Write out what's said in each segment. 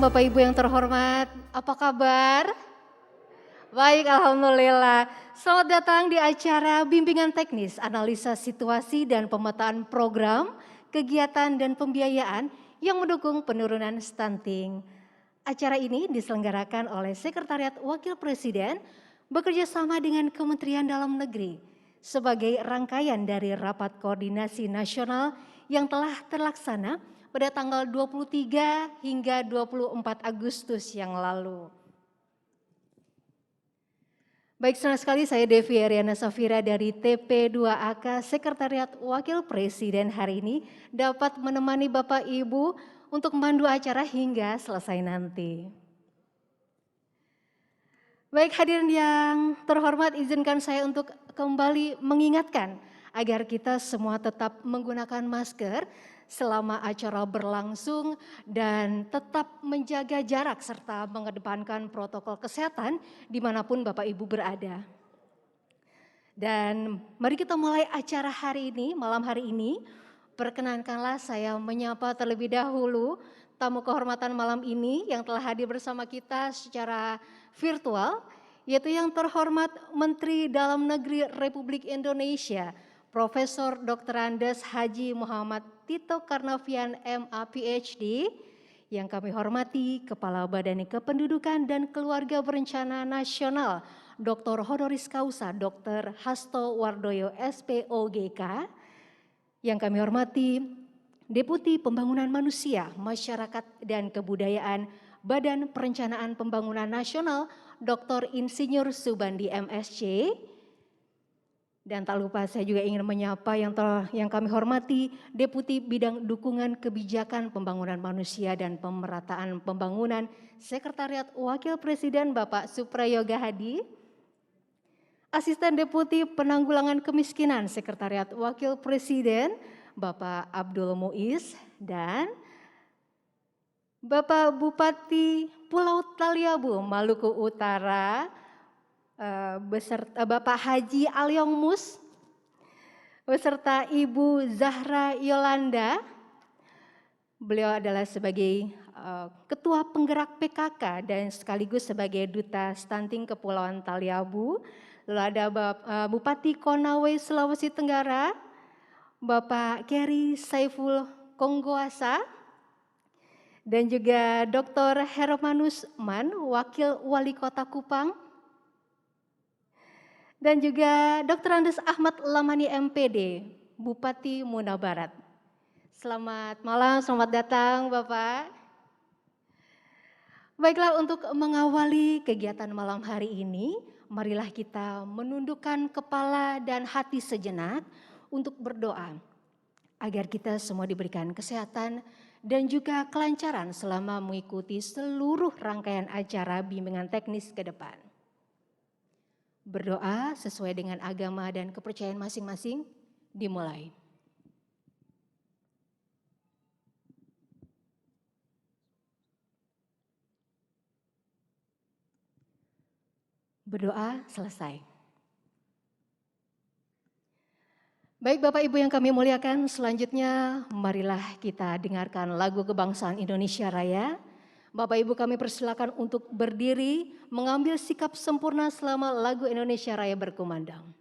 Bapak Ibu yang terhormat, apa kabar? Baik, Alhamdulillah. Selamat datang di acara Bimbingan Teknis, Analisa Situasi dan Pemetaan Program, Kegiatan dan Pembiayaan yang mendukung penurunan stunting. Acara ini diselenggarakan oleh Sekretariat Wakil Presiden bekerja sama dengan Kementerian Dalam Negeri sebagai rangkaian dari Rapat Koordinasi Nasional yang telah terlaksana pada tanggal 23 hingga 24 Agustus yang lalu. Baik, senang sekali saya Devi Ariana Safira dari TP2AK Sekretariat Wakil Presiden hari ini dapat menemani Bapak Ibu untuk memandu acara hingga selesai nanti. Baik, hadirin yang terhormat, izinkan saya untuk kembali mengingatkan agar kita semua tetap menggunakan masker selama acara berlangsung dan tetap menjaga jarak serta mengedepankan protokol kesehatan dimanapun Bapak Ibu berada. Dan mari kita mulai acara hari ini, malam hari ini. Perkenankanlah saya menyapa terlebih dahulu tamu kehormatan malam ini yang telah hadir bersama kita secara virtual, yaitu yang terhormat Menteri Dalam Negeri Republik Indonesia, Profesor Dr. Andes Haji Muhammad Tito Karnavian MA PhD, yang kami hormati Kepala Badan Kependudukan dan Keluarga Berencana Nasional, Dr. Honoris Causa Dr. Hasto Wardoyo SPOGK, yang kami hormati Deputi Pembangunan Manusia, Masyarakat dan Kebudayaan Badan Perencanaan Pembangunan Nasional, Dr. Insinyur Subandi MSc. Dan tak lupa saya juga ingin menyapa yang kami hormati Deputi Bidang Dukungan Kebijakan Pembangunan Manusia dan Pemerataan Pembangunan Sekretariat Wakil Presiden Bapak Suprayoga Hadi, Asisten Deputi Penanggulangan Kemiskinan Sekretariat Wakil Presiden Bapak Abdul Muiz, dan Bapak Bupati Pulau Taliabu, Maluku Utara, beserta Bapak Haji Alyong Mus, beserta Ibu Zahra Yolanda. Beliau adalah sebagai Ketua Penggerak PKK dan sekaligus sebagai Duta Stunting Kepulauan Taliabu. Lalu ada Bupati Konawe, Sulawesi Tenggara, Bapak Keri Saiful Konggoasa, dan juga Dr. Hermanus Man, Wakil Wali Kota Kupang, dan juga Dr. Andes Ahmad Lamani MPD, Bupati Muna Barat. Selamat malam, selamat datang Bapak. Baiklah, untuk mengawali kegiatan malam hari ini, marilah kita menundukkan kepala dan hati sejenak untuk berdoa agar kita semua diberikan kesehatan dan juga kelancaran selama mengikuti seluruh rangkaian acara bimbingan teknis ke depan. Berdoa sesuai dengan agama dan kepercayaan masing-masing, dimulai. Berdoa selesai. Baik Bapak Ibu yang kami muliakan, selanjutnya marilah kita dengarkan lagu kebangsaan Indonesia Raya. Bapak Ibu kami persilakan untuk berdiri mengambil sikap sempurna selama lagu Indonesia Raya berkumandang.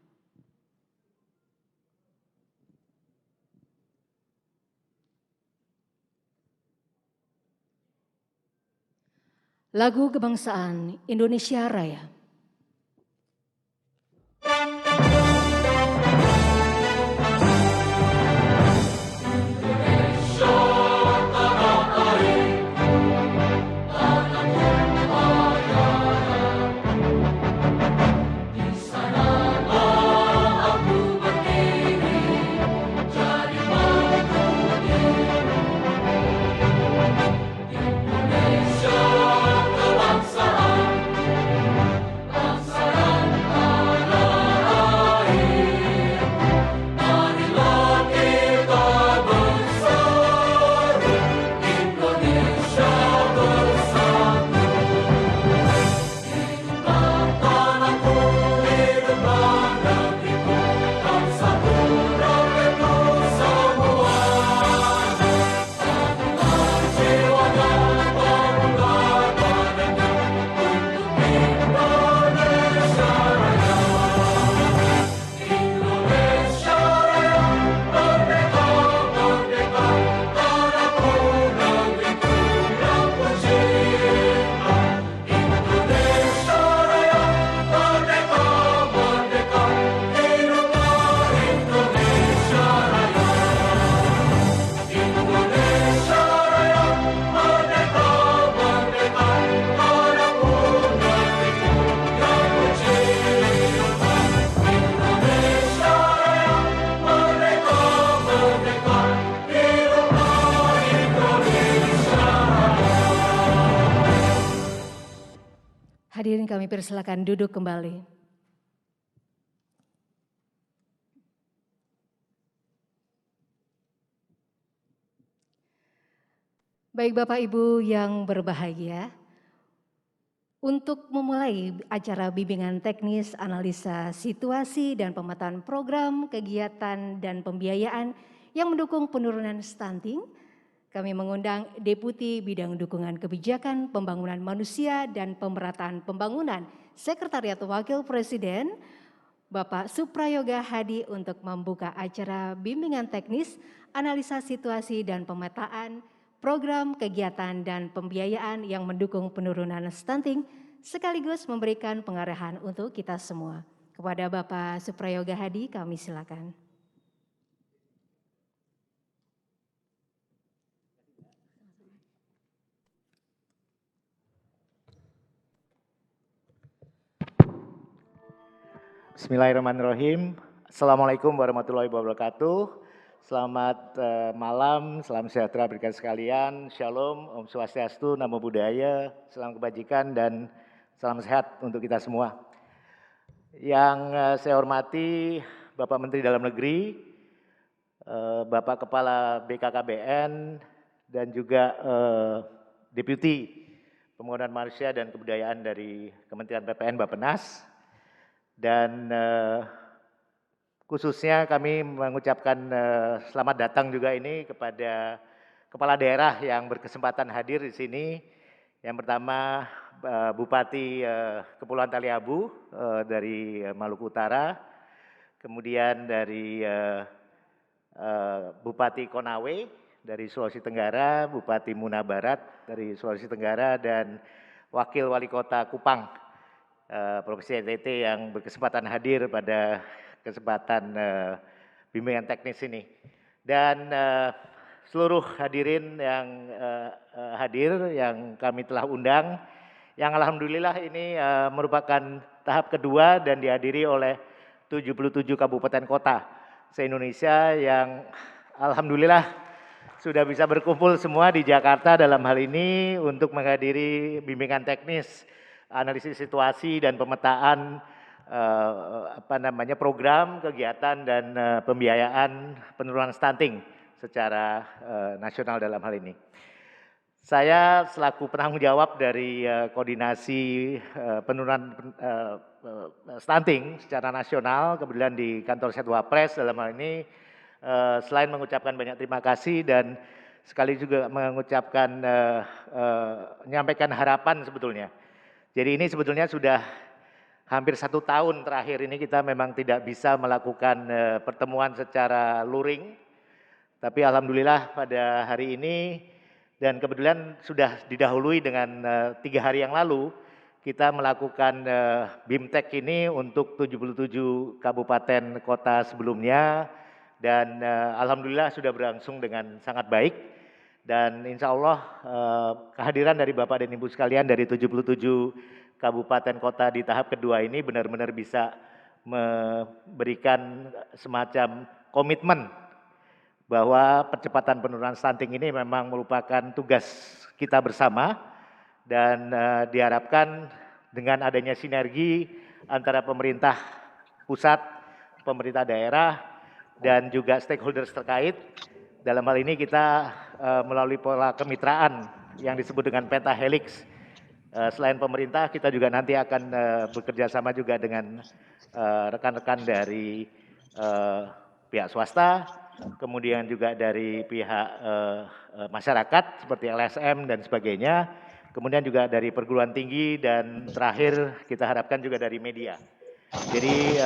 Lagu kebangsaan Indonesia Raya. Hadirin kami persilakan duduk kembali. Baik Bapak Ibu yang berbahagia, untuk memulai acara bimbingan teknis, analisa situasi dan pemetaan program, kegiatan dan pembiayaan yang mendukung penurunan stunting, kami mengundang Deputi Bidang Dukungan Kebijakan Pembangunan Manusia dan Pemerataan Pembangunan Sekretariat Wakil Presiden, Bapak Suprayoga Hadi untuk membuka acara bimbingan teknis, analisa situasi dan pemetaan program, kegiatan, dan pembiayaan yang mendukung penurunan stunting, sekaligus memberikan pengarahan untuk kita semua. Kepada Bapak Suprayoga Hadi, kami silakan. Bismillahirrahmanirrahim. Assalamualaikum warahmatullahi wabarakatuh. Selamat malam, salam sejahtera berikan sekalian. Shalom, Om Swastiastu, Namo Buddhaya, salam kebajikan dan salam sehat untuk kita semua. Yang saya hormati Bapak Menteri Dalam Negeri, Bapak Kepala BKKBN, dan juga Deputi Pembangunan Manusia dan Kebudayaan dari Kementerian PPN Bappenas. Dan khususnya kami mengucapkan selamat datang juga ini kepada kepala daerah yang berkesempatan hadir di sini. Yang pertama Bupati Kepulauan Taliabu dari Maluku Utara, kemudian dari Bupati Konawe dari Sulawesi Tenggara, Bupati Muna Barat dari Sulawesi Tenggara, dan Wakil Wali Kota Kupang, Provinsi NTT yang berkesempatan hadir pada kesempatan bimbingan teknis ini. Dan seluruh hadirin yang hadir yang kami telah undang, yang alhamdulillah ini merupakan tahap kedua dan dihadiri oleh 77 kabupaten kota se-Indonesia yang alhamdulillah sudah bisa berkumpul semua di Jakarta dalam hal ini untuk menghadiri bimbingan teknis, analisis situasi dan pemetaan program, kegiatan dan pembiayaan penurunan stunting secara nasional dalam hal ini. Saya selaku penanggung jawab dari koordinasi penurunan stunting secara nasional, kebetulan di kantor Setwapres dalam hal ini, selain mengucapkan banyak terima kasih dan sekali juga mengucapkan menyampaikan harapan sebetulnya. Jadi ini sebetulnya sudah hampir 1 tahun terakhir ini kita memang tidak bisa melakukan pertemuan secara luring. Tapi alhamdulillah pada hari ini dan kebetulan sudah didahului dengan 3 hari yang lalu kita melakukan BIMTEK ini untuk 77 kabupaten kota sebelumnya dan alhamdulillah sudah berlangsung dengan sangat baik. Dan insya Allah kehadiran dari Bapak dan Ibu sekalian dari 77 kabupaten kota di tahap kedua ini benar-benar bisa memberikan semacam komitmen bahwa percepatan penurunan stunting ini memang merupakan tugas kita bersama dan diharapkan dengan adanya sinergi antara pemerintah pusat, pemerintah daerah, dan juga stakeholders terkait. Dalam hal ini kita melalui pola kemitraan yang disebut dengan pentahelix. Selain pemerintah, kita juga nanti akan bekerja sama juga dengan rekan-rekan dari pihak swasta, kemudian juga dari pihak masyarakat seperti LSM dan sebagainya, kemudian juga dari perguruan tinggi, dan terakhir kita harapkan juga dari media. Jadi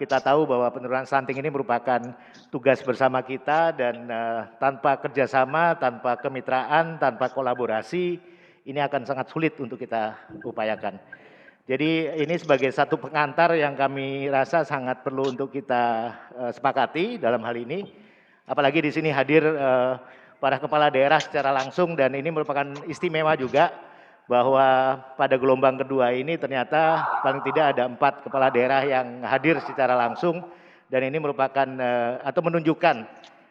kita tahu bahwa penurunan stunting ini merupakan tugas bersama kita dan tanpa kerjasama, tanpa kemitraan, tanpa kolaborasi, ini akan sangat sulit untuk kita upayakan. Jadi ini sebagai satu pengantar yang kami rasa sangat perlu untuk kita sepakati dalam hal ini. Apalagi di sini hadir para kepala daerah secara langsung dan ini merupakan istimewa juga bahwa pada gelombang kedua ini ternyata paling tidak ada 4 kepala daerah yang hadir secara langsung dan ini merupakan atau menunjukkan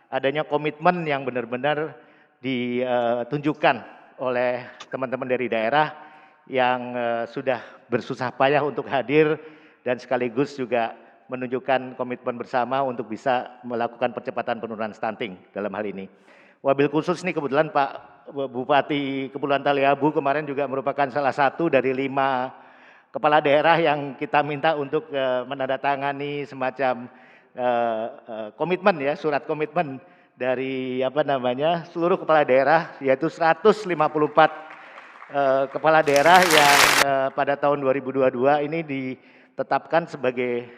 adanya komitmen yang benar-benar ditunjukkan oleh teman-teman dari daerah yang sudah bersusah payah untuk hadir dan sekaligus juga menunjukkan komitmen bersama untuk bisa melakukan percepatan penurunan stunting dalam hal ini. Wabil khusus nih kebetulan Pak Bupati Kepulauan Taliabu kemarin juga merupakan salah satu dari 5 kepala daerah yang kita minta untuk menandatangani semacam komitmen ya, surat komitmen dari seluruh kepala daerah, yaitu 154 kepala daerah yang pada tahun 2022 ini ditetapkan sebagai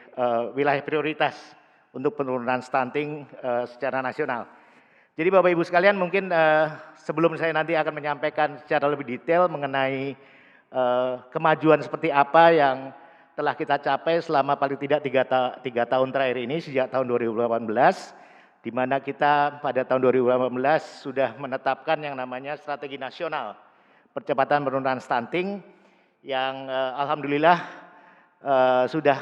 wilayah prioritas untuk penurunan stunting secara nasional. Jadi Bapak Ibu sekalian, mungkin sebelum saya nanti akan menyampaikan secara lebih detail mengenai kemajuan seperti apa yang telah kita capai selama paling tidak 3 tahun terakhir ini sejak tahun 2018, di mana kita pada tahun 2018 sudah menetapkan yang namanya strategi nasional percepatan penurunan stunting yang alhamdulillah sudah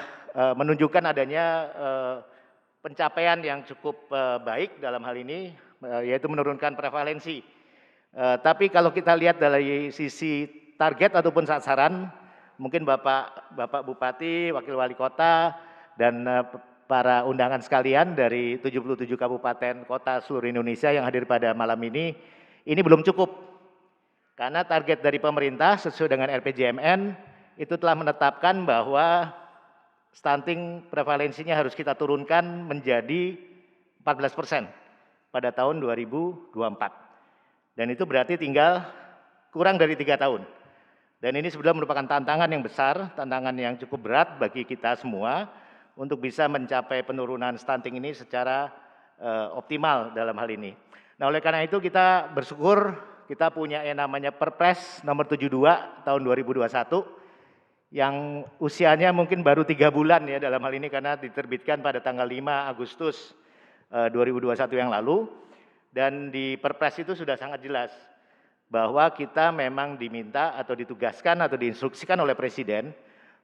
menunjukkan adanya pencapaian yang cukup baik dalam hal ini, yaitu menurunkan prevalensi. Tapi kalau kita lihat dari sisi target ataupun sasaran, mungkin Bapak Bupati, Wakil Wali Kota, dan para undangan sekalian dari 77 kabupaten kota seluruh Indonesia yang hadir pada malam ini belum cukup. Karena target dari pemerintah sesuai dengan RPJMN itu telah menetapkan bahwa stunting prevalensinya harus kita turunkan menjadi 14% pada tahun 2024. Dan itu berarti tinggal kurang dari 3 tahun. Dan ini sebenarnya merupakan tantangan yang besar, tantangan yang cukup berat bagi kita semua untuk bisa mencapai penurunan stunting ini secara optimal dalam hal ini. Nah, oleh karena itu kita bersyukur kita punya yang namanya Perpres nomor 72 tahun 2021 yang usianya mungkin baru 3 bulan ya dalam hal ini karena diterbitkan pada tanggal 5 Agustus 2021 yang lalu. Dan di Perpres itu sudah sangat jelas bahwa kita memang diminta atau ditugaskan atau diinstruksikan oleh Presiden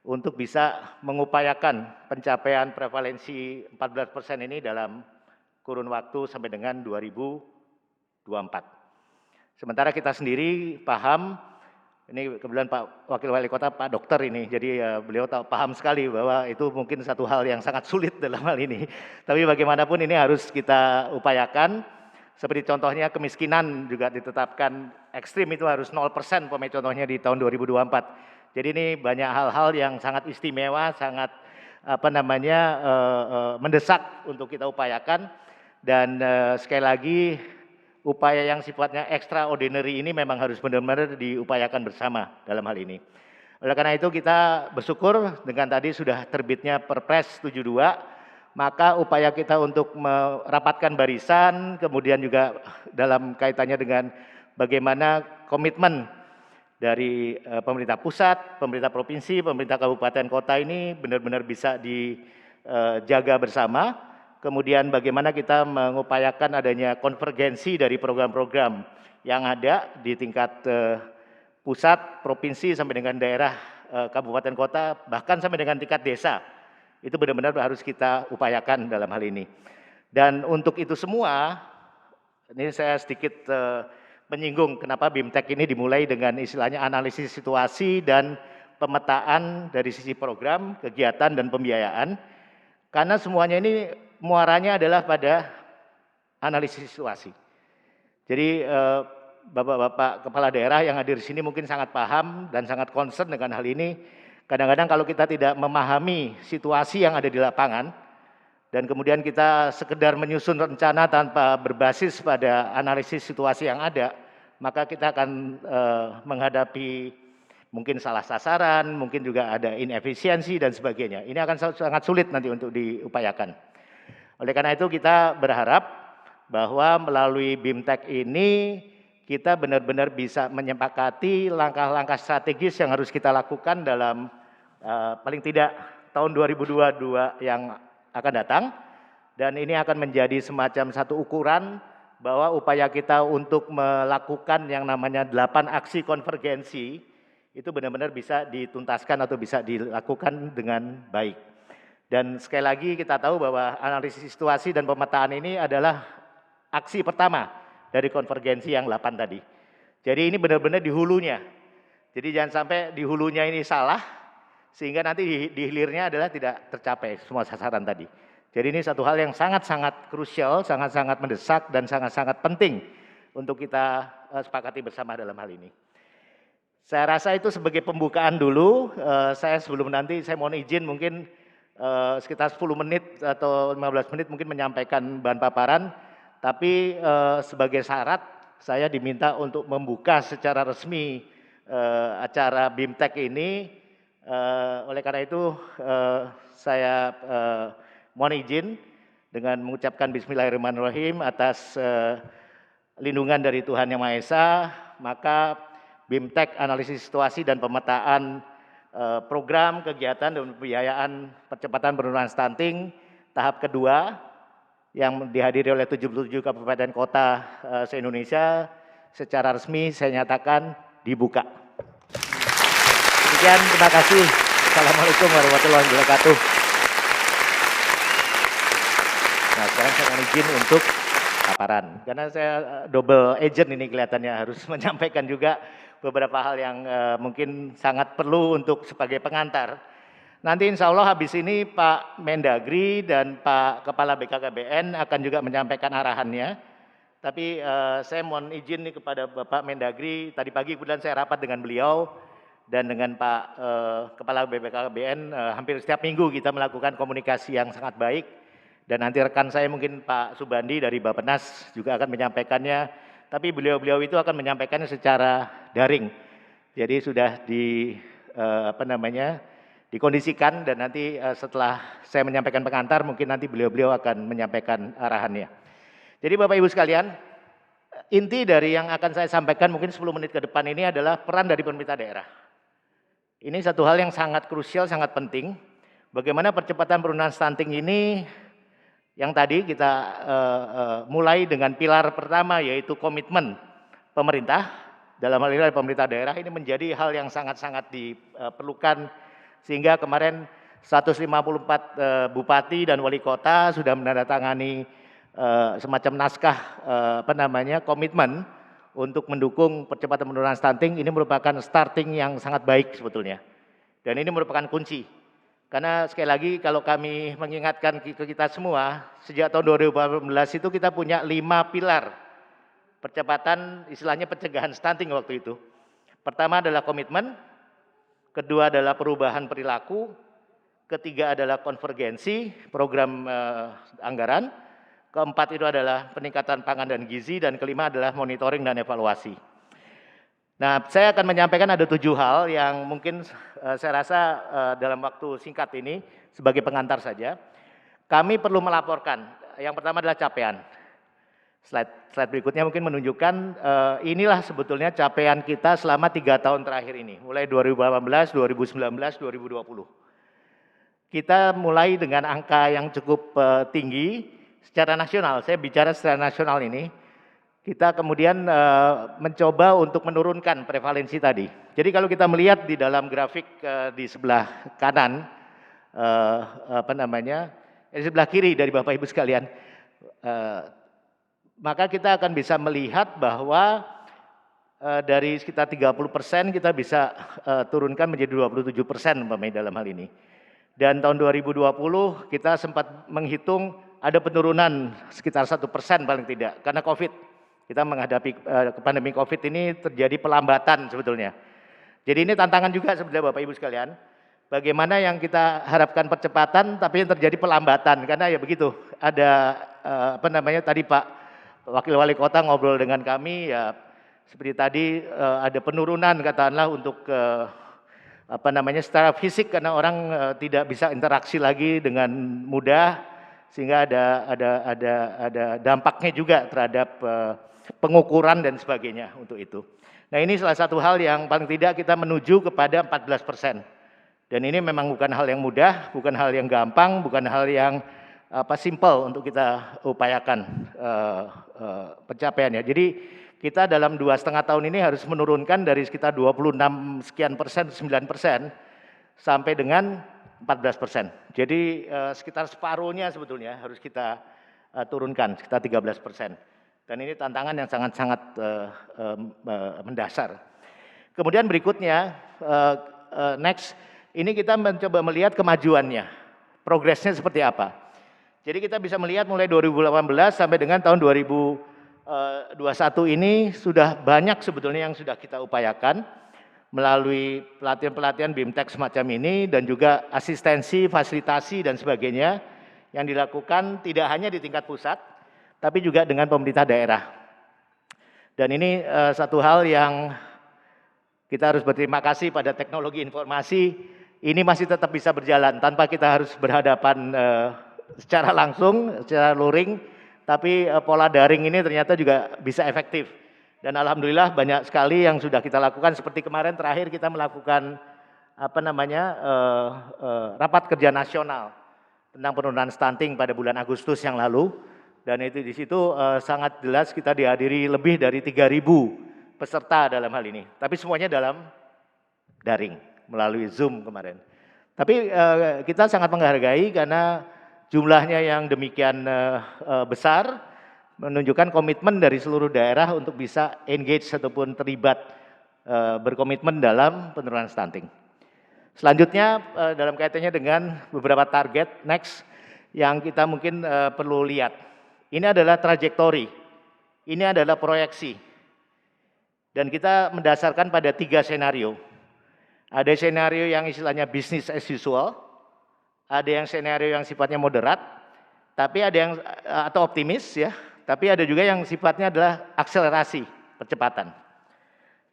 untuk bisa mengupayakan pencapaian prevalensi 14% ini dalam kurun waktu sampai dengan 2024. Sementara kita sendiri paham, ini kebetulan Pak Wakil Wali Kota, Pak Dokter ini, jadi beliau paham sekali bahwa itu mungkin satu hal yang sangat sulit dalam hal ini. Tapi bagaimanapun ini harus kita upayakan, seperti contohnya kemiskinan juga ditetapkan ekstrim itu harus 0% contohnya di tahun 2024. Jadi ini banyak hal-hal yang sangat istimewa, sangat mendesak untuk kita upayakan. Dan sekali lagi upaya yang sifatnya extraordinary ini memang harus benar-benar diupayakan bersama dalam hal ini. Oleh karena itu kita bersyukur dengan tadi sudah terbitnya Perpres 72, maka upaya kita untuk merapatkan barisan, kemudian juga dalam kaitannya dengan bagaimana komitmen dari pemerintah pusat, pemerintah provinsi, pemerintah kabupaten kota ini benar-benar bisa dijaga bersama. Kemudian bagaimana kita mengupayakan adanya konvergensi dari program-program yang ada di tingkat pusat, provinsi, sampai dengan daerah, kabupaten kota, bahkan sampai dengan tingkat desa. Itu benar-benar harus kita upayakan dalam hal ini. Dan untuk itu semua, ini saya sedikit menyinggung kenapa BIMTEK ini dimulai dengan istilahnya analisis situasi dan pemetaan dari sisi program, kegiatan, dan pembiayaan. Karena semuanya ini muaranya adalah pada analisis situasi. Jadi Bapak-bapak kepala daerah yang hadir di sini mungkin sangat paham dan sangat concern dengan hal ini. Kadang-kadang kalau kita tidak memahami situasi yang ada di lapangan dan kemudian kita sekedar menyusun rencana tanpa berbasis pada analisis situasi yang ada, maka kita akan menghadapi mungkin salah sasaran, mungkin juga ada inefisiensi dan sebagainya. Ini akan sangat sulit nanti untuk diupayakan. Oleh karena itu kita berharap bahwa melalui BIMTEK ini kita benar-benar bisa menyepakati langkah-langkah strategis yang harus kita lakukan dalam paling tidak tahun 2022 yang akan datang. Dan ini akan menjadi semacam satu ukuran bahwa upaya kita untuk melakukan yang namanya 8 aksi konvergensi itu benar-benar bisa dituntaskan atau bisa dilakukan dengan baik. Dan sekali lagi kita tahu bahwa analisis situasi dan pemetaan ini adalah aksi pertama dari konvergensi yang 8 tadi. Jadi ini benar-benar di hulunya. Jadi jangan sampai di hulunya ini salah, sehingga nanti di hilirnya adalah tidak tercapai semua sasaran tadi. Jadi ini satu hal yang sangat-sangat krusial, sangat-sangat mendesak, dan sangat-sangat penting untuk kita sepakati bersama dalam hal ini. Saya rasa itu sebagai pembukaan dulu, saya sebelum nanti saya mohon izin mungkin sekitar 10 menit atau 15 menit mungkin menyampaikan bahan paparan, tapi sebagai syarat saya diminta untuk membuka secara resmi acara BIMTEK ini. Oleh karena itu saya mohon izin dengan mengucapkan Bismillahirrahmanirrahim atas lindungan dari Tuhan Yang Maha Esa, maka BIMTEK analisis situasi dan pemetaan program kegiatan dan pembiayaan percepatan penurunan stunting tahap kedua yang dihadiri oleh 77 kabupaten kota se-Indonesia secara resmi saya nyatakan dibuka. Demikian, terima kasih. Assalamualaikum warahmatullahi wabarakatuh. Nah, sekarang saya mohon izin untuk paparan, karena saya double agent ini kelihatannya harus menyampaikan juga beberapa hal yang mungkin sangat perlu untuk sebagai pengantar. Nanti insya Allah habis ini Pak Mendagri dan Pak Kepala BKKBN akan juga menyampaikan arahannya. Tapi saya mohon izin nih kepada Bapak Mendagri, tadi pagi kemudian saya rapat dengan beliau dan dengan Pak Kepala BKKBN hampir setiap minggu kita melakukan komunikasi yang sangat baik. Dan nanti rekan saya mungkin Pak Subandi dari Bappenas juga akan menyampaikannya, tapi beliau-beliau itu akan menyampaikannya secara daring. Jadi sudah dikondisikan dan nanti setelah saya menyampaikan pengantar mungkin nanti beliau-beliau akan menyampaikan arahannya. Jadi Bapak Ibu sekalian, inti dari yang akan saya sampaikan mungkin 10 menit ke depan ini adalah peran dari pemerintah daerah. Ini satu hal yang sangat krusial, sangat penting. Bagaimana percepatan penurunan stunting ini yang tadi kita mulai dengan pilar pertama yaitu komitmen pemerintah, dalam hal ini pemerintah daerah, ini menjadi hal yang sangat-sangat diperlukan, sehingga kemarin 154 bupati dan wali kota sudah menandatangani semacam naskah komitmen untuk mendukung percepatan penurunan stunting. Ini merupakan starting yang sangat baik sebetulnya, dan ini merupakan kunci. Karena sekali lagi kalau kami mengingatkan ke kita semua, sejak tahun 2018 itu kita punya 5 pilar percepatan, istilahnya pencegahan stunting waktu itu. Pertama adalah komitmen, kedua adalah perubahan perilaku, ketiga adalah konvergensi program anggaran, keempat itu adalah peningkatan pangan dan gizi, dan kelima adalah monitoring dan evaluasi. Nah, saya akan menyampaikan ada 7 hal yang mungkin saya rasa dalam waktu singkat ini sebagai pengantar saja. Kami perlu melaporkan. Yang pertama adalah capaian. Slide berikutnya mungkin menunjukkan inilah sebetulnya capaian kita selama 3 tahun terakhir ini. Mulai 2018, 2019, 2020. Kita mulai dengan angka yang cukup tinggi secara nasional. Saya bicara secara nasional ini. Kita kemudian mencoba untuk menurunkan prevalensi tadi. Jadi kalau kita melihat di dalam grafik di sebelah kanan, di sebelah kiri dari Bapak Ibu sekalian, maka kita akan bisa melihat bahwa dari sekitar 30% kita bisa turunkan menjadi 27% dalam hal ini. Dan tahun 2020 kita sempat menghitung ada penurunan sekitar 1% paling tidak karena COVID. Kita menghadapi pandemi COVID ini terjadi pelambatan sebetulnya. Jadi ini tantangan juga sebenarnya Bapak Ibu sekalian. Bagaimana yang kita harapkan percepatan tapi yang terjadi pelambatan. Karena ya begitu, ada tadi Pak Wakil Wali Kota ngobrol dengan kami, ya seperti tadi ada penurunan katakanlah untuk secara fisik karena orang tidak bisa interaksi lagi dengan mudah, sehingga ada dampaknya juga terhadap pengukuran dan sebagainya untuk itu. Nah, ini salah satu hal yang paling tidak kita menuju kepada 14%. Dan ini memang bukan hal yang mudah, bukan hal yang gampang, bukan hal yang simple untuk kita upayakan pencapaiannya. Jadi kita dalam 2,5 tahun ini harus menurunkan dari sekitar 26 sekian persen, 9% sampai dengan 14%. Jadi sekitar separuhnya sebetulnya harus kita turunkan, sekitar 13%. Dan ini tantangan yang sangat-sangat mendasar. Kemudian berikutnya, next, ini kita mencoba melihat kemajuannya, progresnya seperti apa. Jadi kita bisa melihat mulai 2018 sampai dengan tahun 2021 ini sudah banyak sebetulnya yang sudah kita upayakan melalui pelatihan-pelatihan BIMTEK semacam ini dan juga asistensi, fasilitasi dan sebagainya yang dilakukan tidak hanya di tingkat pusat, tapi juga dengan pemerintah daerah. Dan ini satu hal yang kita harus berterima kasih pada teknologi informasi, ini masih tetap bisa berjalan tanpa kita harus berhadapan secara langsung, secara luring, tapi pola daring ini ternyata juga bisa efektif. Dan alhamdulillah banyak sekali yang sudah kita lakukan, seperti kemarin terakhir kita melakukan rapat kerja nasional tentang penurunan stunting pada bulan Agustus yang lalu, dan itu di situ sangat jelas kita dihadiri lebih dari 3.000 peserta dalam hal ini, tapi semuanya dalam daring melalui Zoom kemarin. Tapi kita sangat menghargai karena jumlahnya yang demikian besar, menunjukkan komitmen dari seluruh daerah untuk bisa engage ataupun terlibat berkomitmen dalam penurunan stunting. Selanjutnya dalam kaitannya dengan beberapa target next yang kita mungkin perlu lihat. Ini adalah trajektori, ini adalah proyeksi. Dan kita mendasarkan pada 3 senario. Ada senario yang istilahnya business as usual, ada yang senario yang sifatnya moderat, tapi ada yang atau optimis ya, tapi ada juga yang sifatnya adalah akselerasi, percepatan.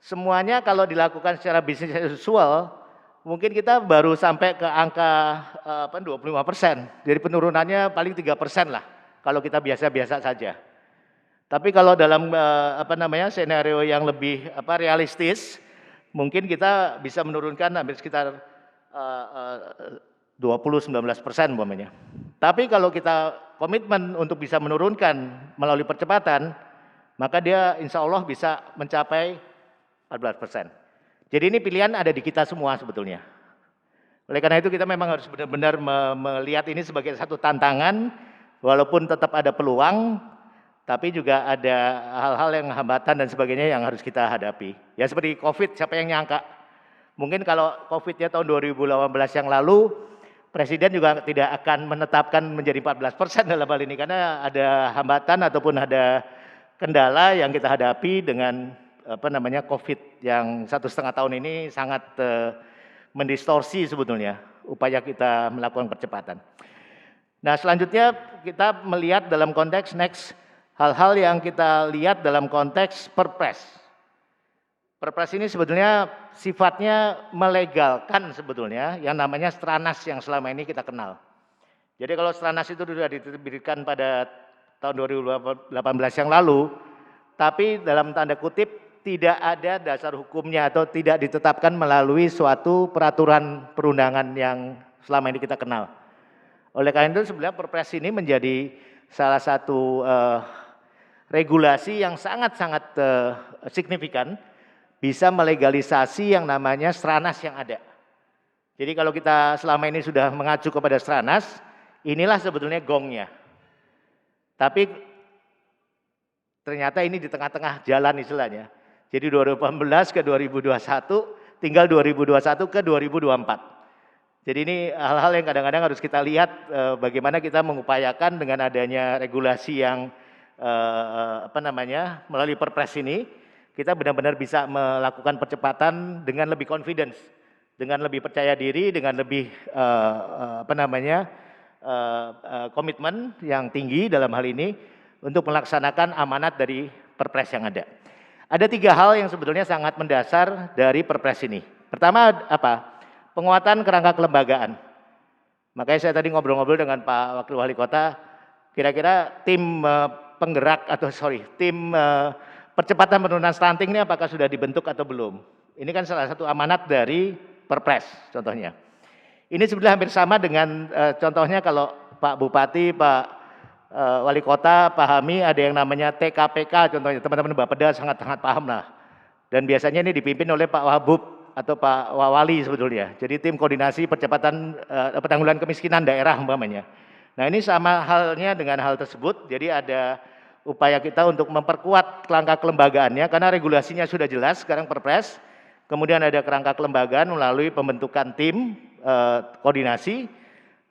Semuanya kalau dilakukan secara business as usual, mungkin kita baru sampai ke angka 25%. Jadi penurunannya paling 3% lah kalau kita biasa-biasa saja. Tapi kalau dalam senario yang lebih realistis, mungkin kita bisa menurunkan hampir sekitar 20-19% umpamanya. Tapi kalau kita komitmen untuk bisa menurunkan melalui percepatan, maka dia insya Allah bisa mencapai 14%. Jadi ini pilihan ada di kita semua sebetulnya. Oleh karena itu kita memang harus benar-benar melihat ini sebagai satu tantangan, walaupun tetap ada peluang, tapi juga ada hal-hal yang hambatan dan sebagainya yang harus kita hadapi. Ya seperti COVID, siapa yang nyangka? Mungkin kalau COVID-nya tahun 2018 yang lalu, Presiden juga tidak akan menetapkan menjadi 14% dalam hal ini, karena ada hambatan ataupun ada kendala yang kita hadapi dengan COVID yang 1,5 tahun ini sangat mendistorsi sebetulnya upaya kita melakukan percepatan. Nah selanjutnya kita melihat dalam konteks next, hal-hal yang kita lihat dalam konteks perpres. Perpres ini sebetulnya sifatnya melegalkan sebetulnya yang namanya Stranas yang selama ini kita kenal. Jadi kalau Stranas itu sudah diterbitkan pada tahun 2018 yang lalu, tapi dalam tanda kutip tidak ada dasar hukumnya atau tidak ditetapkan melalui suatu peraturan perundangan yang selama ini kita kenal. Oleh karena itu sebenarnya Perpres ini menjadi salah satu regulasi yang sangat-sangat signifikan, bisa melegalisasi yang namanya Stranas yang ada. Jadi kalau kita selama ini sudah mengacu kepada Stranas, inilah sebetulnya gongnya. Tapi ternyata ini di tengah-tengah jalan istilahnya. Jadi 2018 ke 2021, tinggal 2021 ke 2024. Jadi ini hal-hal yang kadang-kadang harus kita lihat bagaimana kita mengupayakan dengan adanya regulasi yang melalui Perpres ini, kita benar-benar bisa melakukan percepatan dengan lebih confidence, dengan lebih percaya diri, dengan lebih komitmen yang tinggi dalam hal ini untuk melaksanakan amanat dari Perpres yang ada. Ada 3 hal yang sebetulnya sangat mendasar dari Perpres ini. Pertama apa? Penguatan kerangka kelembagaan. Makanya saya tadi ngobrol-ngobrol dengan Pak Wakil Wali Kota, kira-kira tim tim percepatan penurunan stunting ini apakah sudah dibentuk atau belum? Ini kan salah satu amanat dari Perpres contohnya. Ini sebenarnya hampir sama dengan contohnya kalau Pak Bupati, Pak Wali Kota pahami ada yang namanya TKPK contohnya, teman-teman Bapeda sangat-sangat paham lah. Dan biasanya ini dipimpin oleh Pak Wabub atau Pak Wawali sebetulnya. Jadi tim koordinasi percepatan penanggulangan kemiskinan daerah umpamanya. Nah ini sama halnya dengan hal tersebut, jadi ada upaya kita untuk memperkuat kerangka kelembagaannya karena regulasinya sudah jelas sekarang Perpres. kemudian ada kerangka kelembagaan melalui pembentukan tim koordinasi,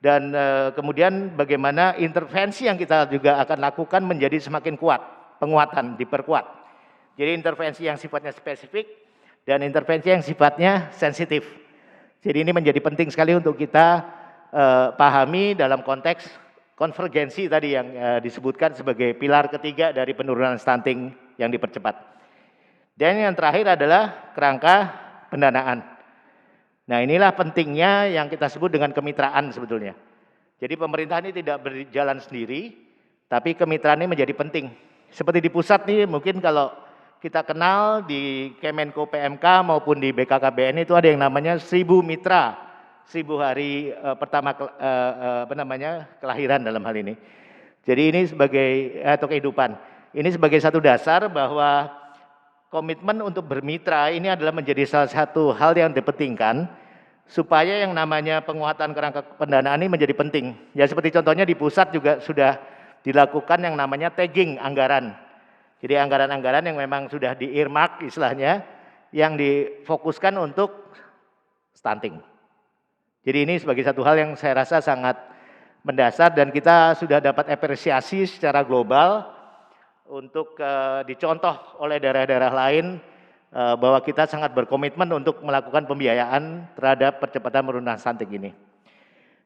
dan kemudian bagaimana intervensi yang kita juga akan lakukan menjadi semakin kuat, penguatan, diperkuat. Jadi intervensi yang sifatnya spesifik dan intervensi yang sifatnya sensitif. Jadi ini menjadi penting sekali untuk kita pahami dalam konteks konvergensi tadi yang disebutkan sebagai pilar ketiga dari penurunan stunting yang dipercepat. Dan yang terakhir adalah kerangka pendanaan. Nah, inilah pentingnya yang kita sebut dengan kemitraan sebetulnya. Jadi pemerintah ini tidak berjalan sendiri, tapi kemitraan ini menjadi penting. Seperti di pusat nih, mungkin kalau kita kenal di Kemenko PMK maupun di BKKBN itu ada yang namanya 1000 mitra, 1000 hari pertama kelahiran dalam hal ini. Jadi ini sebagai atau kehidupan. Ini sebagai satu dasar bahwa komitmen untuk bermitra ini adalah menjadi salah satu hal yang dipentingkan supaya yang namanya penguatan kerangka pendanaan ini menjadi penting. Ya seperti contohnya di pusat juga sudah dilakukan yang namanya tagging anggaran. Jadi anggaran-anggaran yang memang sudah di-earmark istilahnya yang difokuskan untuk stunting. Jadi ini sebagai satu hal yang saya rasa sangat mendasar dan kita sudah dapat apresiasi secara global untuk dicontoh oleh daerah-daerah lain bahwa kita sangat berkomitmen untuk melakukan pembiayaan terhadap percepatan penurunan stunting ini.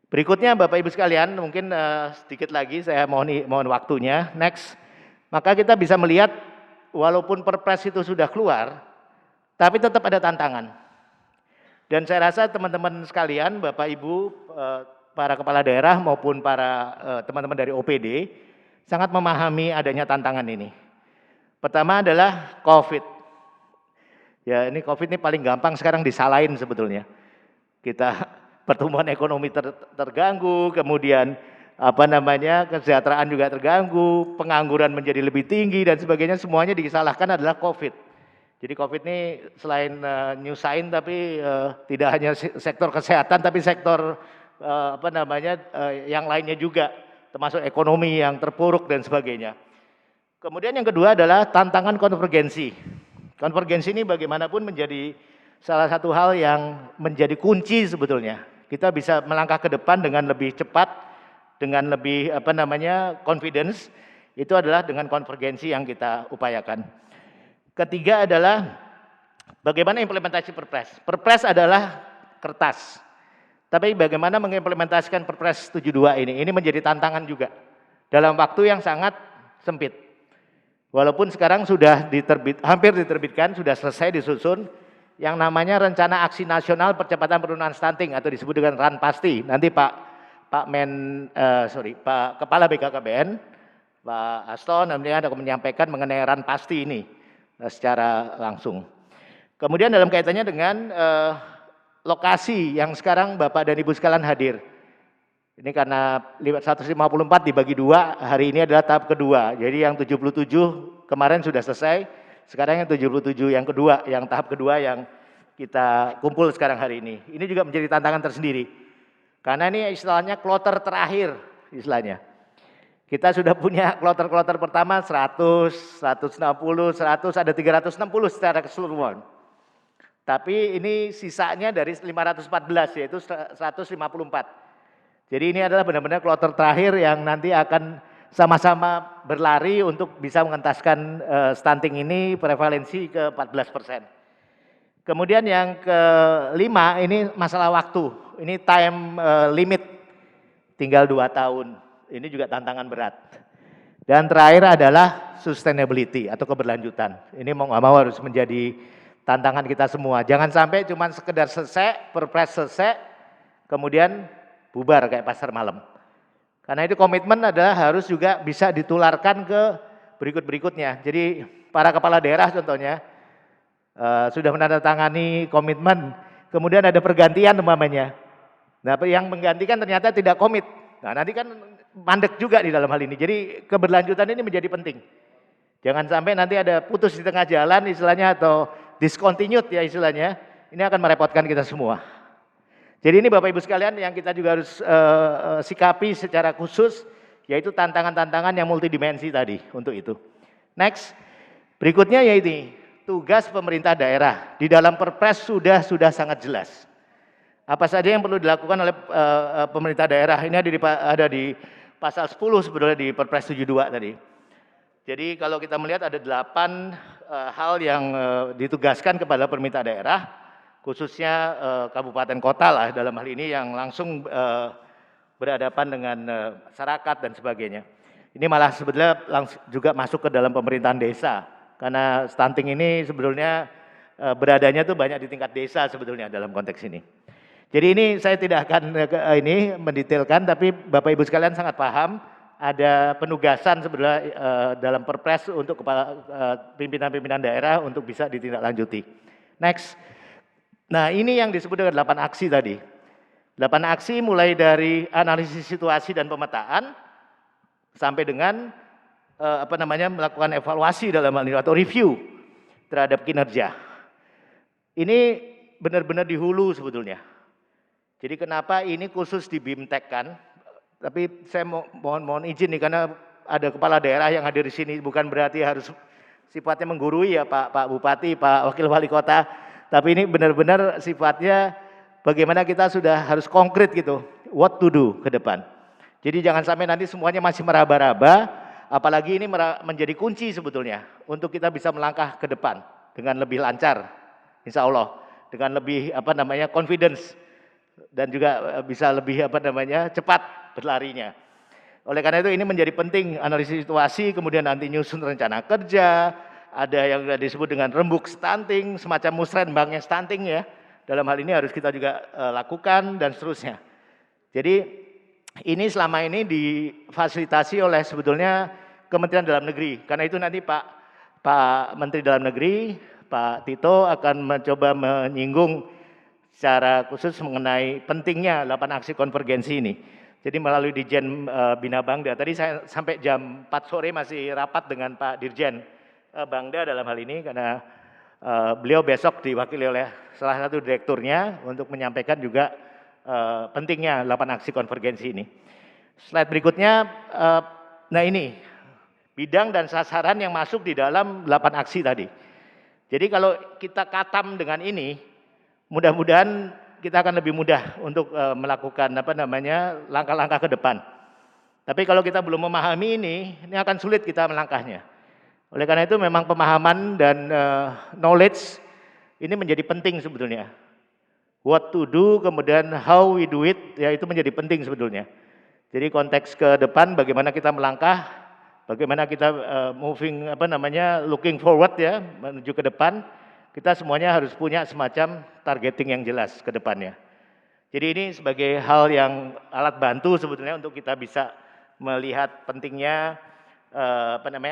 Berikutnya Bapak Ibu sekalian, mungkin sedikit lagi saya mohon waktunya, next. Maka kita bisa melihat walaupun Perpres itu sudah keluar, tapi tetap ada tantangan. Dan saya rasa teman-teman sekalian, Bapak Ibu, para kepala daerah maupun para teman-teman dari OPD, sangat memahami adanya tantangan ini. Pertama adalah COVID. Ya ini COVID ini paling gampang sekarang disalahin sebetulnya. Kita pertumbuhan ekonomi terganggu, kemudian kesejahteraan juga terganggu, pengangguran menjadi lebih tinggi dan sebagainya, semuanya disalahkan adalah COVID. Jadi COVID ini selain nyusahin tapi tidak hanya sektor kesehatan tapi sektor yang lainnya juga, termasuk ekonomi yang terpuruk dan sebagainya. Kemudian yang kedua adalah tantangan konvergensi. Konvergensi ini bagaimanapun menjadi salah satu hal yang menjadi kunci sebetulnya. Kita bisa melangkah ke depan dengan lebih cepat, dengan lebih confidence, itu adalah dengan konvergensi yang kita upayakan. Ketiga adalah bagaimana implementasi Perpres. Perpres adalah kertas. Tapi bagaimana mengimplementasikan Perpres 72 ini menjadi tantangan juga dalam waktu yang sangat sempit. Walaupun sekarang sudah hampir diterbitkan, sudah selesai disusun yang namanya Rencana Aksi Nasional Percepatan Penurunan Stunting atau disebut dengan RANPASTI. Nanti Pak Kepala BKKBN, Pak Aston nanti akan menyampaikan mengenai RANPASTI ini secara langsung. Kemudian dalam kaitannya dengan lokasi yang sekarang Bapak dan Ibu sekalian hadir. Ini karena 154 dibagi 2, hari ini adalah tahap kedua. Jadi yang 77 kemarin sudah selesai, sekarang yang 77 yang kedua, yang tahap kedua yang kita kumpul sekarang hari ini. Ini juga menjadi tantangan tersendiri. Karena ini istilahnya kloter terakhir istilahnya. Kita sudah punya kloter pertama 100, 160, 100, ada 360 secara keseluruhan. Tapi ini sisanya dari 514 yaitu 154. Jadi ini adalah benar-benar kloter terakhir yang nanti akan sama-sama berlari untuk bisa mengentaskan stunting ini prevalensi ke 14%. Kemudian yang kelima ini masalah waktu. Ini time limit tinggal 2 tahun. Ini juga tantangan berat. Dan terakhir adalah sustainability atau keberlanjutan. Ini mau nggak mau harus menjadi tantangan kita semua. Jangan sampai cuma sekedar selesai, Perpres selesai, kemudian bubar kayak pasar malam. Karena itu komitmen adalah harus juga bisa ditularkan ke berikut-berikutnya. Jadi para kepala daerah contohnya sudah menandatangani komitmen, kemudian ada pergantian umpamanya. Nah yang menggantikan ternyata tidak komit. Nah nanti kan mandek juga di dalam hal ini. Jadi keberlanjutan ini menjadi penting. Jangan sampai nanti ada putus di tengah jalan istilahnya atau discontinued ya istilahnya. Ini akan merepotkan kita semua. Jadi ini Bapak Ibu sekalian yang kita juga harus sikapi secara khusus, yaitu tantangan-tantangan yang multidimensi tadi untuk itu. Next, berikutnya yaitu tugas pemerintah daerah di dalam Perpres sudah sangat jelas. Apa saja yang perlu dilakukan oleh pemerintah daerah ini ada di pasal 10 sebetulnya di Perpres 72 tadi. Jadi kalau kita melihat ada 8 hal yang ditugaskan kepada pemerintah daerah, khususnya kabupaten kota lah dalam hal ini yang langsung berhadapan dengan masyarakat dan sebagainya. Ini malah sebetulnya juga masuk ke dalam pemerintahan desa, karena stunting ini sebetulnya beradanya tuh banyak di tingkat desa sebetulnya dalam konteks ini. Jadi ini saya tidak akan ini mendetailkan, tapi Bapak Ibu sekalian sangat paham ada penugasan sebetulnya dalam Perpres untuk kepala pimpinan-pimpinan daerah untuk bisa ditindaklanjuti. Next. Nah, ini yang disebut dengan 8 aksi tadi. 8 aksi mulai dari analisis situasi dan pemetaan sampai dengan melakukan evaluasi dalam hal ini atau review terhadap kinerja. Ini benar-benar di hulu sebetulnya. Jadi kenapa ini khusus di BIMTEK kan? Tapi saya mohon izin nih karena ada kepala daerah yang hadir di sini, bukan berarti harus sifatnya menggurui ya Pak Bupati, Pak Wakil Wali Kota. Tapi ini benar-benar sifatnya bagaimana kita sudah harus konkret gitu, what to do ke depan. Jadi jangan sampai nanti semuanya masih meraba-raba, apalagi ini menjadi kunci sebetulnya untuk kita bisa melangkah ke depan dengan lebih lancar, insya Allah, dengan lebih confidence dan juga bisa lebih cepat berlarinya. Oleh karena itu ini menjadi penting analisis situasi, kemudian nanti nyusun rencana kerja, ada yang disebut dengan rembuk stunting, semacam musrenbangnya stunting ya. Dalam hal ini harus kita juga lakukan dan seterusnya. Jadi ini selama ini difasilitasi oleh sebetulnya Kementerian Dalam Negeri. Karena itu nanti Pak Menteri Dalam Negeri, Pak Tito akan mencoba menyinggung secara khusus mengenai pentingnya 8 aksi konvergensi ini. Jadi melalui Dirjen Bina Bangda, tadi saya sampai jam 4 sore masih rapat dengan Pak Dirjen Bangda dalam hal ini karena beliau besok diwakili oleh salah satu direkturnya untuk menyampaikan juga pentingnya 8 aksi konvergensi ini. Slide berikutnya, nah ini bidang dan sasaran yang masuk di dalam 8 aksi tadi. Jadi kalau kita katam dengan ini, mudah-mudahan kita akan lebih mudah untuk melakukan langkah-langkah ke depan. Tapi kalau kita belum memahami ini akan sulit kita melangkahnya. Oleh karena itu memang pemahaman dan knowledge ini menjadi penting sebetulnya. What to do, kemudian how we do it, ya itu menjadi penting sebetulnya. Jadi konteks ke depan bagaimana kita melangkah, bagaimana kita looking forward ya, menuju ke depan. Kita semuanya harus punya semacam targeting yang jelas ke depannya. Jadi ini sebagai hal yang alat bantu sebetulnya untuk kita bisa melihat pentingnya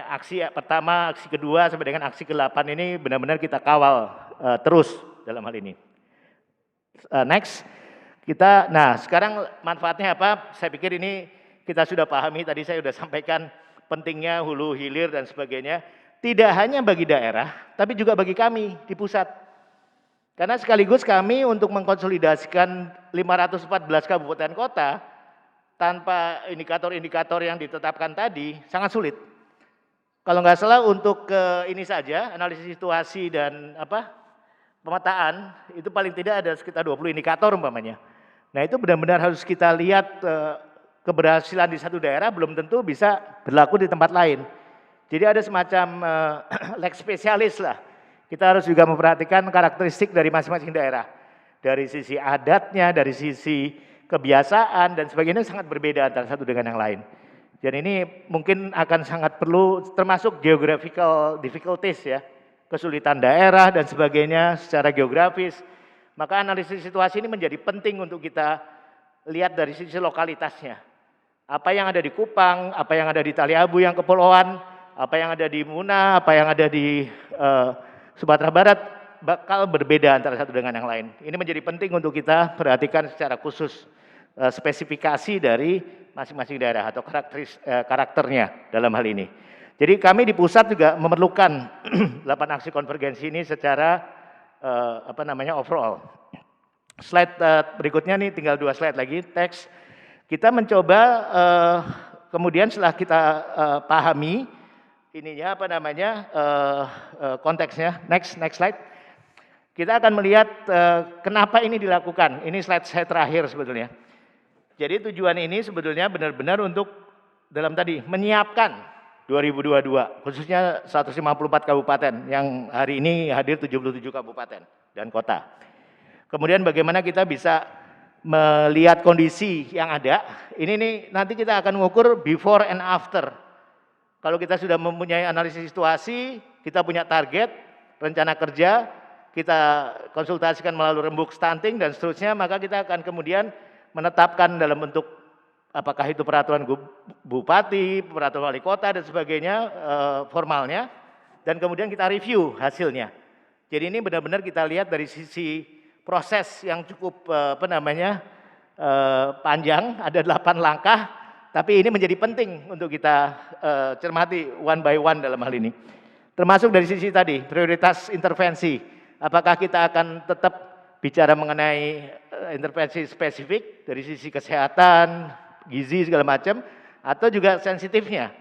aksi pertama, aksi kedua sampai dengan aksi ke-8 ini benar-benar kita kawal terus dalam hal ini. Next, sekarang manfaatnya apa? Saya pikir ini kita sudah pahami, tadi saya sudah sampaikan pentingnya hulu hilir dan sebagainya. Tidak hanya bagi daerah, tapi juga bagi kami di pusat. Karena sekaligus kami untuk mengkonsolidasikan 514 kabupaten kota tanpa indikator-indikator yang ditetapkan tadi sangat sulit. Kalau nggak salah untuk ini saja analisis situasi dan pemetaan itu paling tidak ada sekitar 20 indikator umpamanya. Nah itu benar-benar harus kita lihat keberhasilan di satu daerah belum tentu bisa berlaku di tempat lain. Jadi ada semacam leg spesialis lah. Kita harus juga memperhatikan karakteristik dari masing-masing daerah. Dari sisi adatnya, dari sisi kebiasaan dan sebagainya sangat berbeda antara satu dengan yang lain. Dan ini mungkin akan sangat perlu termasuk geographical difficulties ya. Kesulitan daerah dan sebagainya secara geografis. Maka analisis situasi ini menjadi penting untuk kita lihat dari sisi lokalitasnya. Apa yang ada di Kupang, apa yang ada di Taliabu yang kepulauan, apa yang ada di Muna, apa yang ada di Sumatera Barat bakal berbeda antara satu dengan yang lain. Ini menjadi penting untuk kita perhatikan secara khusus spesifikasi dari masing-masing daerah atau karakternya dalam hal ini. Jadi kami di pusat juga memerlukan 8 aksi konvergensi ini secara overall. Slide berikutnya nih tinggal 2 slide lagi teks. Kita mencoba kemudian setelah kita pahami ininya apa namanya konteksnya. Next slide. Kita akan melihat kenapa ini dilakukan. Ini slide saya terakhir sebetulnya. Jadi tujuan ini sebetulnya benar-benar untuk dalam tadi menyiapkan 2022 khususnya 154 kabupaten yang hari ini hadir 77 kabupaten dan kota. Kemudian bagaimana kita bisa melihat kondisi yang ada. Ini nih nanti kita akan mengukur before and after. Kalau kita sudah mempunyai analisis situasi, kita punya target, rencana kerja, kita konsultasikan melalui rembuk stunting dan seterusnya, maka kita akan kemudian menetapkan dalam bentuk apakah itu peraturan bupati, peraturan wali kota dan sebagainya formalnya, dan kemudian kita review hasilnya. Jadi ini benar-benar kita lihat dari sisi proses yang cukup panjang, ada 8 langkah, tapi ini menjadi penting untuk kita cermati one by one dalam hal ini. Termasuk dari sisi tadi, prioritas intervensi. Apakah kita akan tetap bicara mengenai intervensi spesifik dari sisi kesehatan, gizi segala macam, atau juga sensitifnya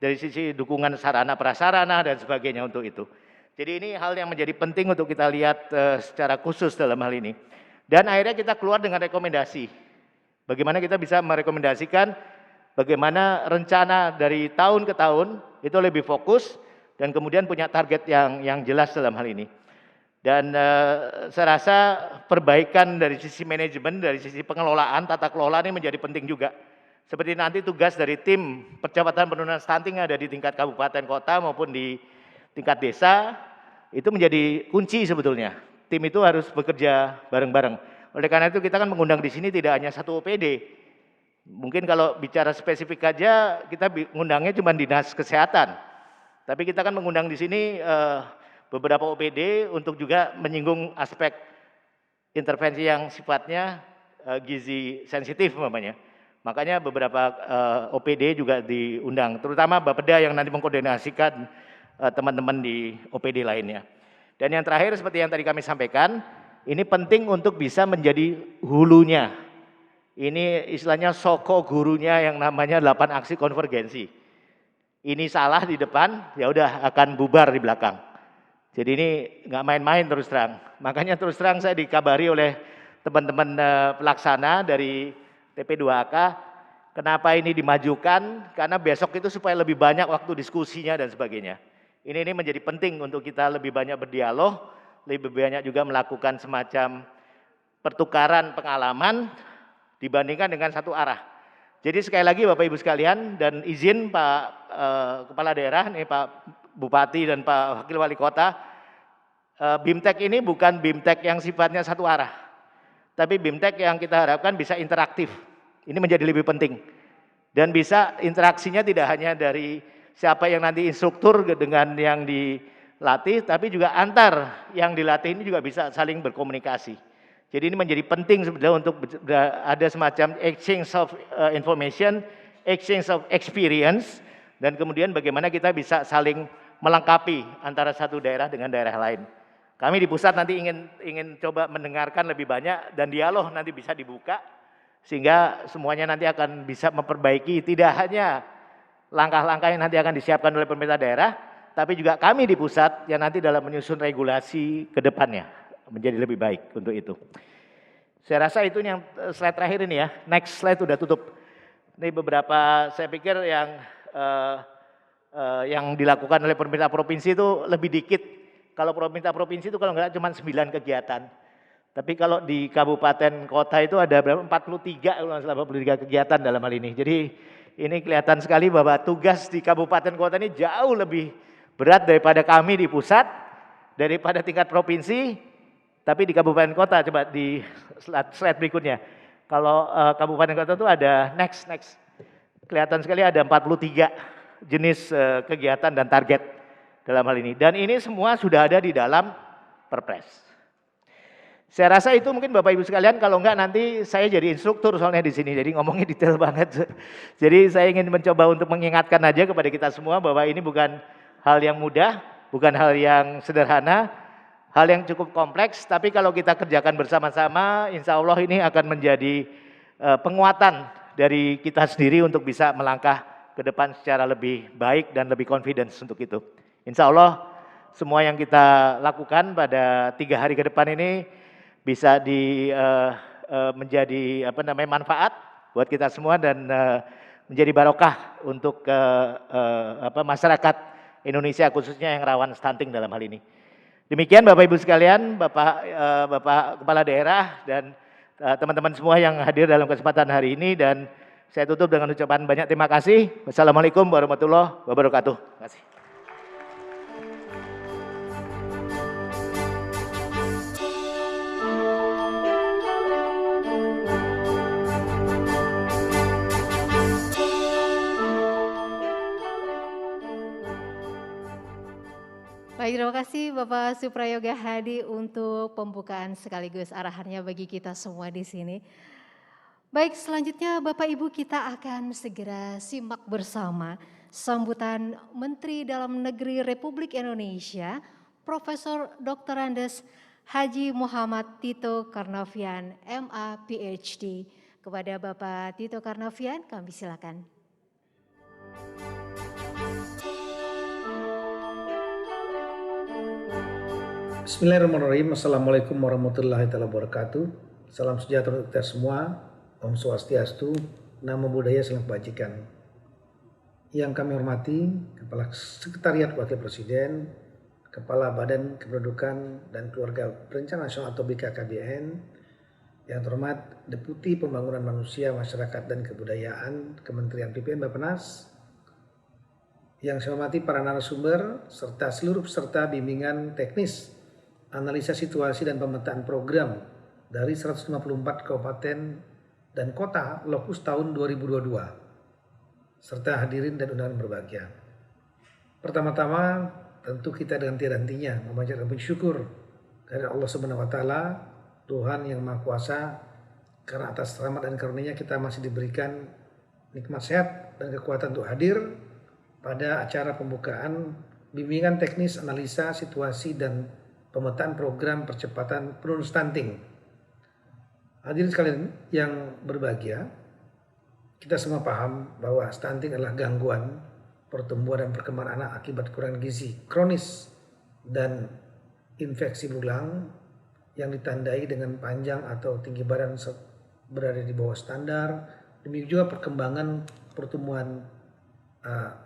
dari sisi dukungan sarana prasarana dan sebagainya untuk itu. Jadi ini hal yang menjadi penting untuk kita lihat secara khusus dalam hal ini. Dan akhirnya kita keluar dengan rekomendasi. Bagaimana kita bisa merekomendasikan bagaimana rencana dari tahun ke tahun itu lebih fokus dan kemudian punya target yang jelas dalam hal ini. Dan saya rasa perbaikan dari sisi manajemen, dari sisi pengelolaan, tata kelola ini menjadi penting juga. Seperti nanti tugas dari tim percepatan penurunan stunting ada di tingkat kabupaten kota maupun di tingkat desa, itu menjadi kunci sebetulnya. Tim itu harus bekerja bareng-bareng. Oleh karena itu kita kan mengundang di sini tidak hanya satu OPD. Mungkin kalau bicara spesifik aja kita mengundangnya cuma dinas kesehatan. Tapi kita kan mengundang di sini beberapa OPD untuk juga menyinggung aspek intervensi yang sifatnya gizi sensitif umpamanya. Makanya beberapa OPD juga diundang, terutama Bapeda yang nanti mengkoordinasikan teman-teman di OPD lainnya. Dan yang terakhir seperti yang tadi kami sampaikan, ini penting untuk bisa menjadi hulunya. Ini istilahnya soko gurunya yang namanya 8 aksi konvergensi. Ini salah di depan, ya udah akan bubar di belakang. Jadi ini nggak main-main terus terang. Makanya terus terang saya dikabari oleh teman-teman pelaksana dari TP2AK, kenapa ini dimajukan? Karena besok itu supaya lebih banyak waktu diskusinya dan sebagainya. Ini menjadi penting untuk kita lebih banyak berdialog, lebih banyak juga melakukan semacam pertukaran pengalaman dibandingkan dengan satu arah. Jadi sekali lagi Bapak Ibu sekalian dan izin Pak Kepala Daerah, nih Pak Bupati dan Pak Wakil Wali Kota, BIMTEK ini bukan BIMTEK yang sifatnya satu arah, tapi BIMTEK yang kita harapkan bisa interaktif. Ini menjadi lebih penting dan bisa interaksinya tidak hanya dari siapa yang nanti instruktur dengan yang dilatih, tapi juga antar yang dilatih ini juga bisa saling berkomunikasi. Jadi ini menjadi penting sebenarnya untuk ada semacam exchange of information, exchange of experience, dan kemudian bagaimana kita bisa saling melengkapi antara satu daerah dengan daerah lain. Kami di pusat nanti ingin coba mendengarkan lebih banyak dan dialog nanti bisa dibuka sehingga semuanya nanti akan bisa memperbaiki tidak hanya langkah-langkah yang nanti akan disiapkan oleh pemerintah daerah, tapi juga kami di pusat yang nanti dalam menyusun regulasi ke depannya menjadi lebih baik untuk itu. Saya rasa itu yang slide terakhir ini ya. Next slide udah tutup. Ini beberapa saya pikir yang dilakukan oleh pemerintah provinsi itu lebih dikit. Kalau pemerintah provinsi itu kalau enggak cuma 9 kegiatan. Tapi kalau di kabupaten kota itu ada berapa? 43 kegiatan dalam hal ini. Jadi ini kelihatan sekali bahwa tugas di kabupaten kota ini jauh lebih berat daripada kami di pusat, daripada tingkat provinsi. Tapi di kabupaten kota, coba di slide berikutnya. Kalau kabupaten kota itu ada next. Kelihatan sekali ada 43 jenis kegiatan dan target dalam hal ini. Dan ini semua sudah ada di dalam Perpres. Saya rasa itu mungkin Bapak Ibu sekalian, kalau enggak nanti saya jadi instruktur soalnya di sini, jadi ngomongnya detail banget. Jadi saya ingin mencoba untuk mengingatkan aja kepada kita semua bahwa ini bukan hal yang mudah, bukan hal yang sederhana, hal yang cukup kompleks, tapi kalau kita kerjakan bersama-sama, insya Allah ini akan menjadi penguatan dari kita sendiri untuk bisa melangkah ke depan secara lebih baik dan lebih confidence untuk itu. Insya Allah semua yang kita lakukan pada 3 hari ke depan ini bisa menjadi manfaat buat kita semua dan menjadi barokah untuk masyarakat Indonesia khususnya yang rawan stunting dalam hal ini. Demikian Bapak Ibu sekalian, Bapak Kepala Daerah dan teman-teman semua yang hadir dalam kesempatan hari ini, dan saya tutup dengan ucapan banyak terima kasih. Wassalamualaikum warahmatullahi wabarakatuh. Terima kasih. Baik, terima kasih Bapak Suprayoga Hadi untuk pembukaan sekaligus arahannya bagi kita semua di sini. Baik, selanjutnya Bapak Ibu kita akan segera simak bersama sambutan Menteri Dalam Negeri Republik Indonesia, Profesor Dr. Andes Haji Muhammad Tito Karnavian, MA PhD. Kepada Bapak Tito Karnavian kami silakan. Bismillahirrahmanirrahim. Assalamualaikum warahmatullahi wabarakatuh. Salam sejahtera untuk kita semua. Om Swastiastu, Namo Buddhaya, Salam Kebajikan. Yang kami hormati Kepala Sekretariat Wakil Presiden, Kepala Badan Kependudukan dan Keluarga Berencana Nasional atau BKKBN, yang terhormat Deputi Pembangunan Manusia, Masyarakat dan Kebudayaan Kementerian PPN Bappenas, yang saya hormati para narasumber serta seluruh peserta bimbingan teknis analisa situasi dan pemetaan program dari 154 kabupaten dan kota lokus tahun 2022, serta hadirin dan undangan berbahagia. Pertama-tama tentu kita dengan tiada hentinya memanjatkan puji syukur kepada Allah Subhanahu wa taala, Tuhan yang Maha Kuasa, karena atas rahmat dan karunia kita masih diberikan nikmat sehat dan kekuatan untuk hadir pada acara pembukaan bimbingan teknis analisa situasi dan pemetaan program percepatan penurunan stunting. Hadirin sekalian yang berbahagia, kita semua paham bahwa stunting adalah gangguan pertumbuhan dan perkembangan anak akibat kekurangan gizi kronis dan infeksi berulang yang ditandai dengan panjang atau tinggi badan berada di bawah standar, demikian juga perkembangan pertumbuhan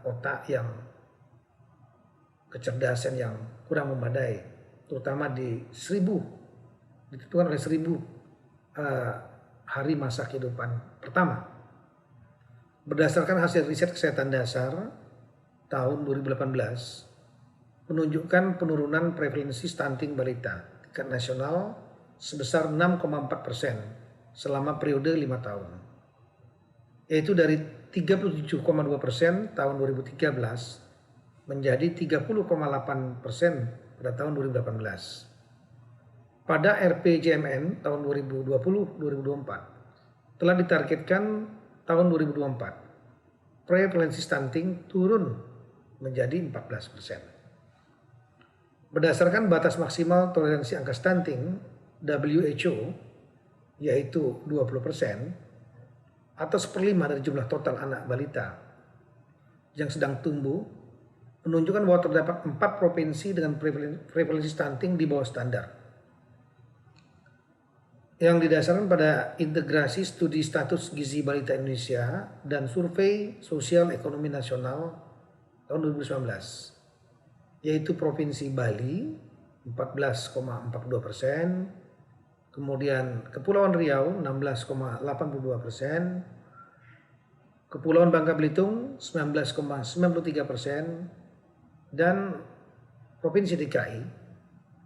otak yang kecerdasan yang kurang memadai, terutama ditentukan oleh 1000 hari masa kehidupan pertama. Berdasarkan hasil riset kesehatan dasar tahun 2018 menunjukkan penurunan prevalensi stunting balita tingkat nasional sebesar 6,4% selama periode 5 tahun, yaitu dari 37,2% tahun 2013 menjadi 30,8% pada tahun 2018. Pada RPJMN tahun 2020-2024 telah ditargetkan tahun 2024 prevalensi stunting turun menjadi 14%. Berdasarkan batas maksimal toleransi angka stunting WHO yaitu 20% atau 1/5 dari jumlah total anak balita yang sedang tumbuh, menunjukkan bahwa terdapat 4 provinsi dengan prevalensi stunting di bawah standar, yang didasarkan pada integrasi studi status gizi balita Indonesia dan survei sosial ekonomi nasional tahun 2019, yaitu Provinsi Bali 14,42%, kemudian Kepulauan Riau 16,82%, Kepulauan Bangka Belitung 19,93%, dan Provinsi DKI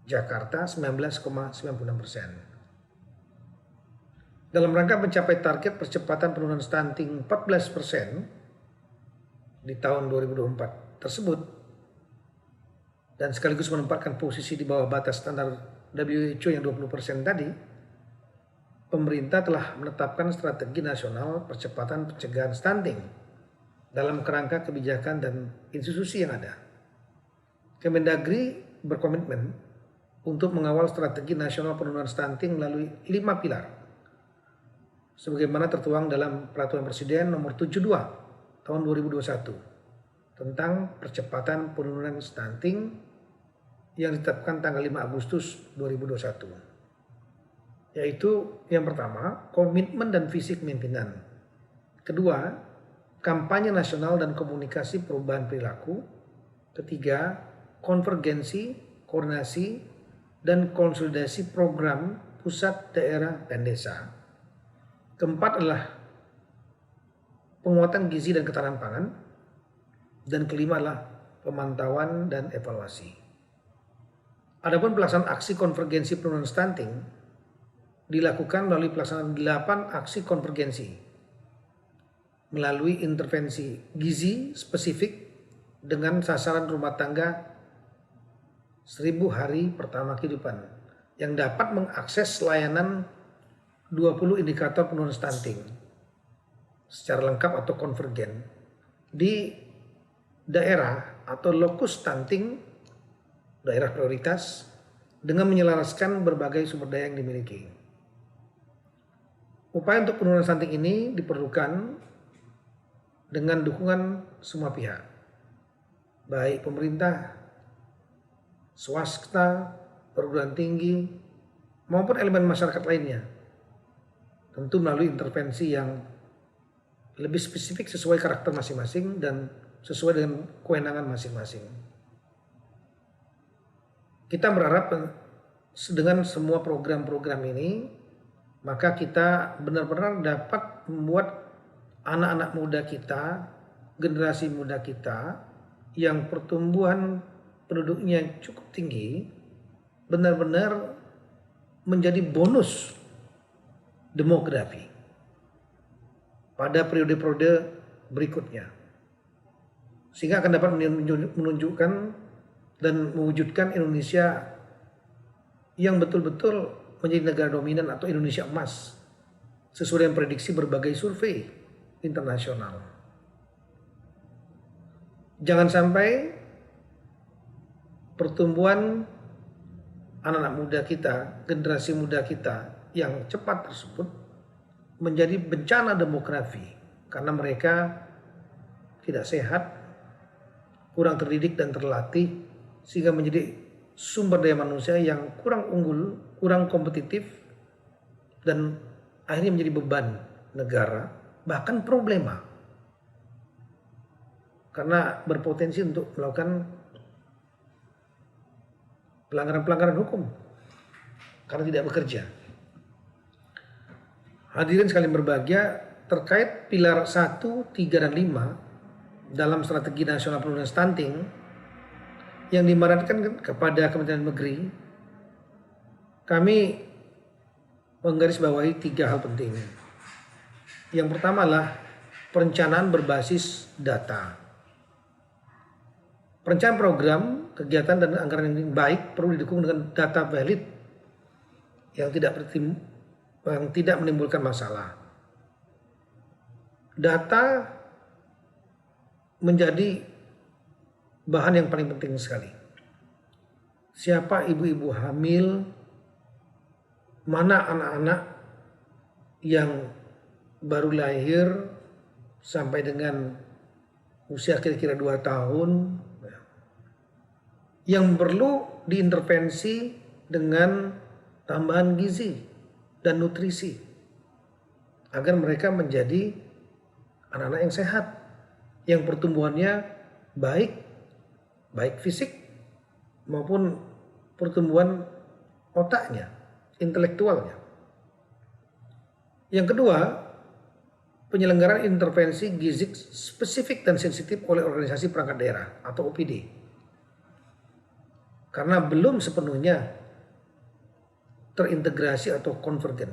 Jakarta 19,96%. Dalam rangka mencapai target percepatan penurunan stunting 14% di tahun 2024 tersebut dan sekaligus menempatkan posisi di bawah batas standar WHO yang 20% tadi, pemerintah telah menetapkan strategi nasional percepatan pencegahan stunting dalam kerangka kebijakan dan institusi yang ada. Kemendagri berkomitmen untuk mengawal strategi nasional penurunan stunting melalui 5 pilar, sebagaimana tertuang dalam Peraturan Presiden Nomor 72 tahun 2021 tentang percepatan penurunan stunting yang ditetapkan tanggal 5 Agustus 2021. Yaitu yang pertama, komitmen dan visi kepemimpinan. Kedua, kampanye nasional dan komunikasi perubahan perilaku. Ketiga, konvergensi, koordinasi, dan konsolidasi program pusat, daerah, dan desa. Keempat adalah penguatan gizi dan ketahanan pangan. Dan kelima adalah pemantauan dan evaluasi. Adapun pelaksanaan aksi konvergensi penurunan stunting dilakukan melalui pelaksanaan 8 aksi konvergensi melalui intervensi gizi spesifik dengan sasaran rumah tangga 1000 hari pertama kehidupan yang dapat mengakses layanan 20 indikator penurunan stunting secara lengkap atau konvergen di daerah atau lokus stunting, daerah prioritas, dengan menyelaraskan berbagai sumber daya yang dimiliki. Upaya untuk penurunan stunting ini diperlukan dengan dukungan semua pihak, baik pemerintah, swasta, perguruan tinggi, maupun elemen masyarakat lainnya. Tentu melalui intervensi yang lebih spesifik sesuai karakter masing-masing dan sesuai dengan kewenangan masing-masing. Kita berharap dengan semua program-program ini, maka kita benar-benar dapat membuat anak-anak muda kita, generasi muda kita yang pertumbuhan penduduknya cukup tinggi, benar-benar menjadi bonus demografi pada periode-periode berikutnya. Sehingga akan dapat menunjukkan dan mewujudkan Indonesia yang betul-betul menjadi negara dominan atau Indonesia emas sesuai dengan prediksi berbagai survei internasional. Jangan sampai pertumbuhan anak-anak muda kita, generasi muda kita yang cepat tersebut menjadi bencana demografi karena mereka tidak sehat, kurang terdidik dan terlatih, sehingga menjadi sumber daya manusia yang kurang unggul, kurang kompetitif, dan akhirnya menjadi beban negara, bahkan problema. Karena berpotensi untuk melakukan pelanggaran-pelanggaran hukum karena tidak bekerja. Hadirin sekalian berbahagia, terkait pilar 1, 3, dan 5 dalam strategi nasional penurunan stunting yang dimaratkan kepada Kementerian Negeri, kami menggarisbawahi 3 hal penting. Yang pertama adalah perencanaan berbasis data. Perencanaan program, kegiatan, dan anggaran yang baik perlu didukung dengan data valid yang tidak menimbulkan masalah. Data menjadi bahan yang paling penting sekali. Siapa ibu-ibu hamil, mana anak-anak yang baru lahir sampai dengan usia kira-kira 2 tahun yang perlu diintervensi dengan tambahan gizi dan nutrisi agar mereka menjadi anak-anak yang sehat, yang pertumbuhannya baik fisik maupun pertumbuhan otaknya, intelektualnya. Yang kedua, penyelenggaraan intervensi gizi spesifik dan sensitif oleh organisasi perangkat daerah atau OPD. Karena belum sepenuhnya terintegrasi atau konvergen.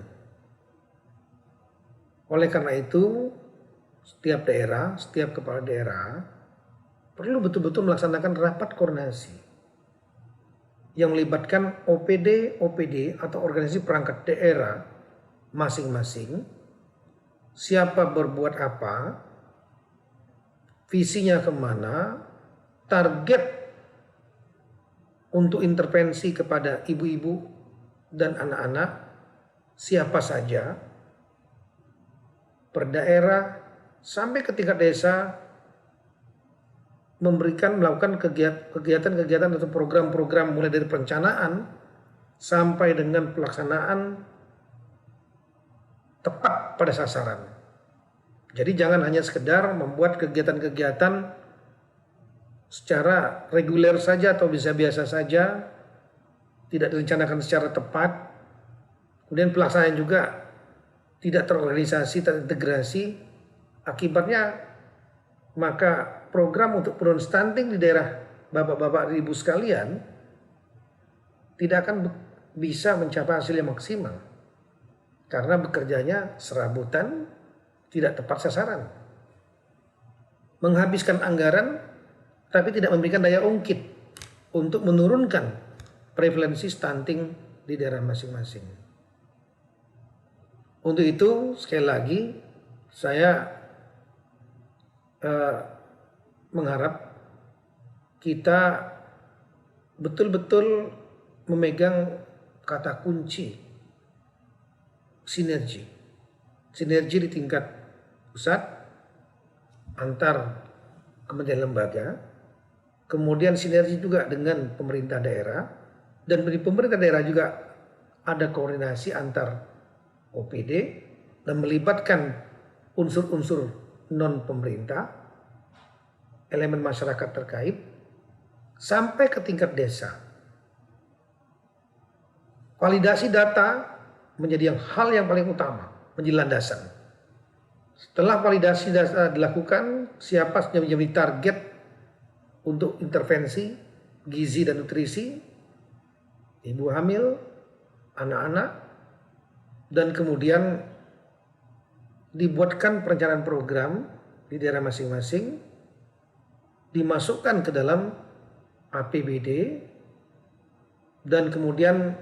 Oleh karena itu, setiap daerah, setiap kepala daerah perlu betul-betul melaksanakan rapat koordinasi yang melibatkan OPD atau organisasi perangkat daerah masing-masing, siapa berbuat apa, visinya kemana, target untuk intervensi kepada ibu-ibu dan anak-anak siapa saja, per daerah sampai ke tingkat desa melakukan kegiatan-kegiatan atau program-program mulai dari perencanaan sampai dengan pelaksanaan tepat pada sasaran. Jadi jangan hanya sekedar membuat kegiatan-kegiatan secara reguler saja atau biasa-biasa saja, tidak direncanakan secara tepat, kemudian pelaksanaan juga tidak terorganisasi, terintegrasi, akibatnya maka program untuk penurunan stunting di daerah bapak-bapak ibu sekalian tidak akan bisa mencapai hasil yang maksimal karena bekerjanya serabutan, tidak tepat sasaran, menghabiskan anggaran tapi tidak memberikan daya ungkit untuk menurunkan prevalensi stunting di daerah masing-masing. Untuk itu sekali lagi saya mengharap kita betul-betul memegang kata kunci sinergi di tingkat pusat antar kementerian lembaga, kemudian sinergi juga dengan pemerintah daerah, dan di pemerintah daerah juga ada koordinasi antar OPD dan melibatkan unsur-unsur non pemerintah, elemen masyarakat terkait sampai ke tingkat desa. Validasi data menjadi hal yang paling utama, menjadi landasan. Setelah validasi data dilakukan, siapa yang menjadi target untuk intervensi gizi dan nutrisi, ibu hamil, anak-anak, dan kemudian dibuatkan perencanaan program di daerah masing-masing, dimasukkan ke dalam APBD, dan kemudian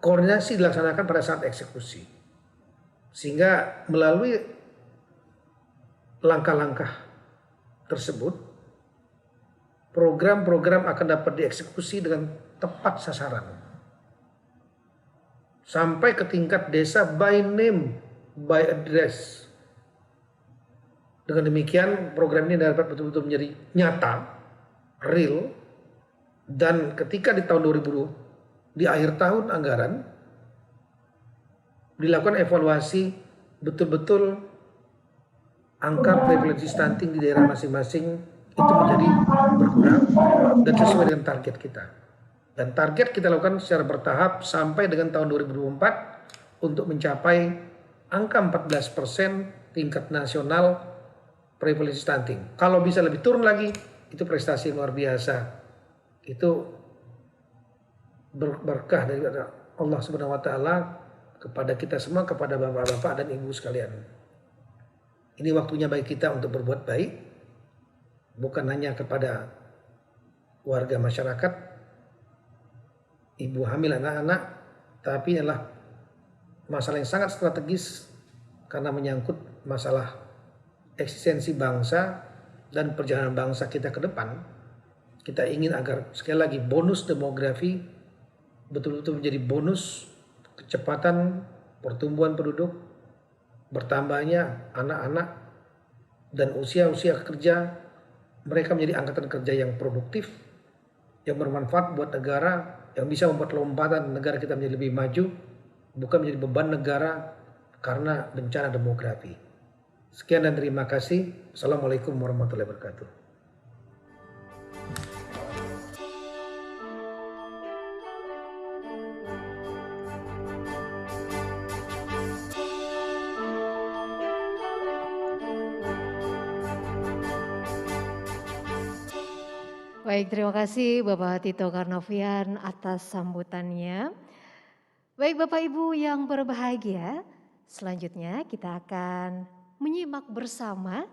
koordinasi dilaksanakan pada saat eksekusi. Sehingga melalui langkah-langkah tersebut, program-program akan dapat dieksekusi dengan tepat sasaran. Sampai ke tingkat desa by name, by address. Dengan demikian program ini dapat betul-betul menjadi nyata, real, dan ketika di tahun 2020, di akhir tahun anggaran, dilakukan evaluasi betul-betul angka prevalensi stunting di daerah masing-masing itu menjadi berkurang dan sesuai dengan target kita. Dan target kita lakukan secara bertahap sampai dengan tahun 2024 untuk mencapai angka 14% tingkat nasional prevalensi stunting. Kalau bisa lebih turun lagi, itu prestasi yang luar biasa. Itu berkah dari Allah Subhanahu wa taala kepada kita semua, kepada bapak-bapak dan ibu sekalian. Ini waktunya bagi kita untuk berbuat baik, bukan hanya kepada warga masyarakat, ibu hamil, anak-anak, tapi adalah masalah yang sangat strategis karena menyangkut masalah eksistensi bangsa dan perjalanan bangsa kita ke depan. Kita ingin agar sekali lagi bonus demografi betul-betul menjadi bonus kecepatan pertumbuhan penduduk, bertambahnya anak-anak, dan usia-usia kerja, mereka menjadi angkatan kerja yang produktif, yang bermanfaat buat negara, yang bisa membuat lompatan negara kita menjadi lebih maju, bukan menjadi beban negara karena bencana demografi. Sekian dan terima kasih. Assalamualaikum warahmatullahi wabarakatuh. Baik, terima kasih Bapak Tito Karnavian atas sambutannya. Baik Bapak Ibu yang berbahagia, selanjutnya kita akan menyimak bersama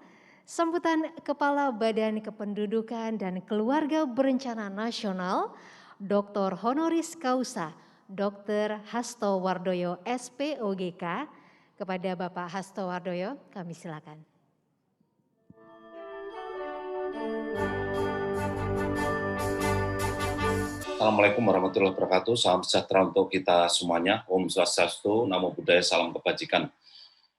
sambutan Kepala Badan Kependudukan dan Keluarga Berencana Nasional, Dr. Honoris Causa, Dr. Hasto Wardoyo, SPOGK. Kepada Bapak Hasto Wardoyo, kami silakan. Assalamualaikum warahmatullahi wabarakatuh. Salam sejahtera untuk kita semuanya. Om Swastiastu, Namo Buddhaya, salam kebajikan.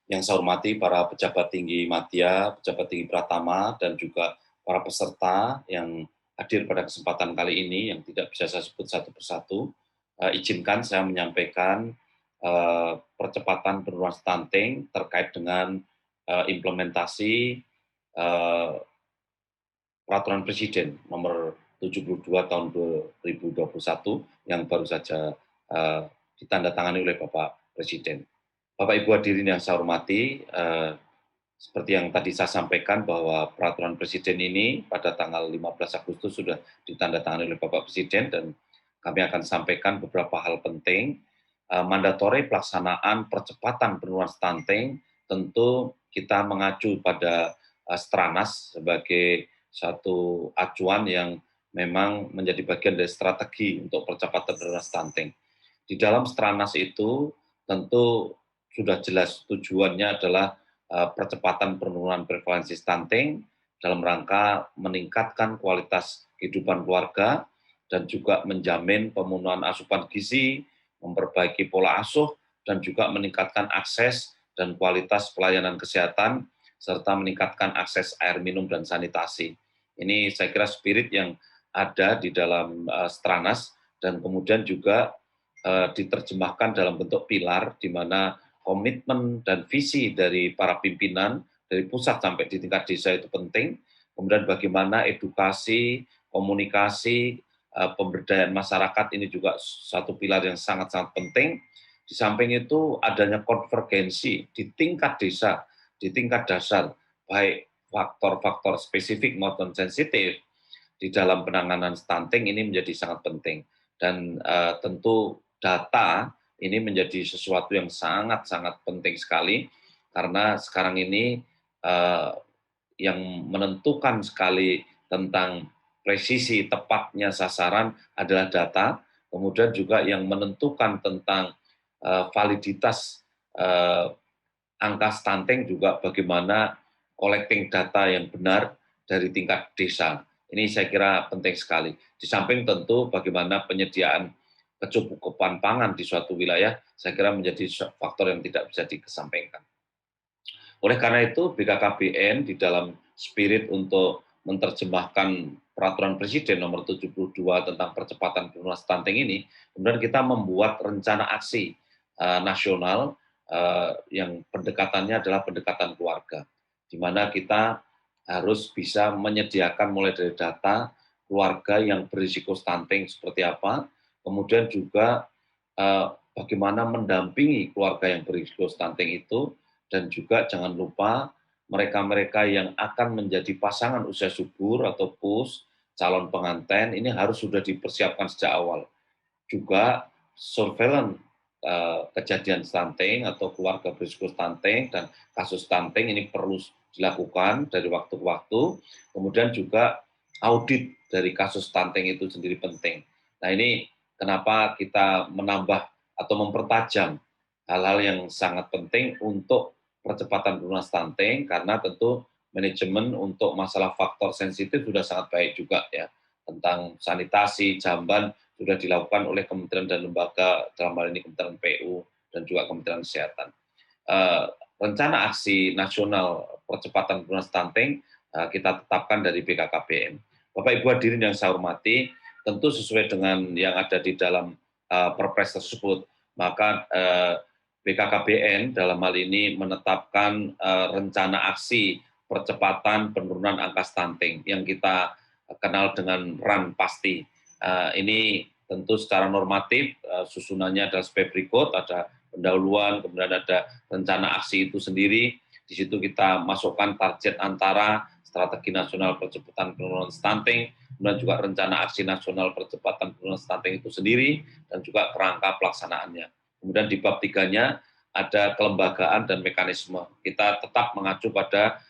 Yang saya hormati para pejabat tinggi Madya, pejabat tinggi Pratama, dan juga para peserta yang hadir pada kesempatan kali ini yang tidak bisa saya sebut satu persatu, izinkan saya menyampaikan percepatan penurunan stunting terkait dengan implementasi eh, Peraturan Presiden Nomor 72 Tahun 2021 yang baru saja ditandatangani oleh Bapak Presiden. Bapak Ibu hadirin yang saya hormati, seperti yang tadi saya sampaikan bahwa Peraturan Presiden ini pada tanggal 15 Agustus sudah ditandatangani oleh Bapak Presiden dan kami akan sampaikan beberapa hal penting. Mandatori pelaksanaan percepatan penurunan stunting tentu kita mengacu pada Stranas sebagai satu acuan yang memang menjadi bagian dari strategi untuk percepatan penurunan stunting. Di dalam Stranas itu tentu sudah jelas tujuannya adalah percepatan penurunan prevalensi stunting dalam rangka meningkatkan kualitas kehidupan keluarga dan juga menjamin pemenuhan asupan gizi, memperbaiki pola asuh, dan juga meningkatkan akses dan kualitas pelayanan kesehatan, serta meningkatkan akses air minum dan sanitasi. Ini saya kira spirit yang ada di dalam Stranas, dan kemudian juga diterjemahkan dalam bentuk pilar, di mana komitmen dan visi dari para pimpinan, dari pusat sampai di tingkat desa itu penting, kemudian bagaimana edukasi, komunikasi, pemberdayaan masyarakat ini juga satu pilar yang sangat-sangat penting. Di samping itu adanya konvergensi di tingkat desa, di tingkat dasar, baik faktor-faktor spesifik maupun sensitif di dalam penanganan stunting ini menjadi sangat penting. Dan tentu data ini menjadi sesuatu yang sangat-sangat penting sekali, karena sekarang ini yang menentukan sekali tentang presisi tepatnya sasaran adalah data, kemudian juga yang menentukan tentang validitas angka stunting juga bagaimana collecting data yang benar dari tingkat desa. Ini saya kira penting sekali. Di samping tentu bagaimana penyediaan kecukupan pangan di suatu wilayah, saya kira menjadi faktor yang tidak bisa dikesampingkan. Oleh karena itu, BKKBN di dalam spirit untuk menerjemahkan Peraturan Presiden Nomor 72 tentang percepatan penurunan stunting ini, kemudian kita membuat rencana aksi nasional yang pendekatannya adalah pendekatan keluarga, di mana kita harus bisa menyediakan mulai dari data keluarga yang berisiko stunting seperti apa, kemudian juga bagaimana mendampingi keluarga yang berisiko stunting itu, dan juga jangan lupa mereka-mereka yang akan menjadi pasangan usia subur atau PUS, calon pengantin, ini harus sudah dipersiapkan sejak awal. Juga surveillance kejadian stunting atau keluarga berisiko stunting dan kasus stunting ini perlu dilakukan dari waktu ke waktu. Kemudian juga audit dari kasus stunting itu sendiri penting. Nah, ini kenapa kita menambah atau mempertajam hal-hal yang sangat penting untuk percepatan penurunan stunting, karena tentu manajemen untuk masalah faktor sensitif sudah sangat baik juga ya, tentang sanitasi, jamban sudah dilakukan oleh kementerian dan lembaga, dalam hal ini Kementerian PU dan juga Kementerian Kesehatan. Rencana aksi nasional percepatan penurunan stunting kita tetapkan dari BKKBN. Bapak Ibu hadirin yang saya hormati, tentu sesuai dengan yang ada di dalam Perpres tersebut, maka BKKBN dalam hal ini menetapkan rencana aksi percepatan penurunan angka stunting yang kita kenal dengan RAN pasti. Ini tentu secara normatif susunannya adalah sebagai berikut, ada pendahuluan, kemudian ada rencana aksi itu sendiri. Di situ kita masukkan target antara strategi nasional percepatan penurunan stunting, kemudian juga rencana aksi nasional percepatan penurunan stunting itu sendiri, dan juga kerangka pelaksanaannya. Kemudian di bab 3-nya ada kelembagaan dan mekanisme. Kita tetap mengacu pada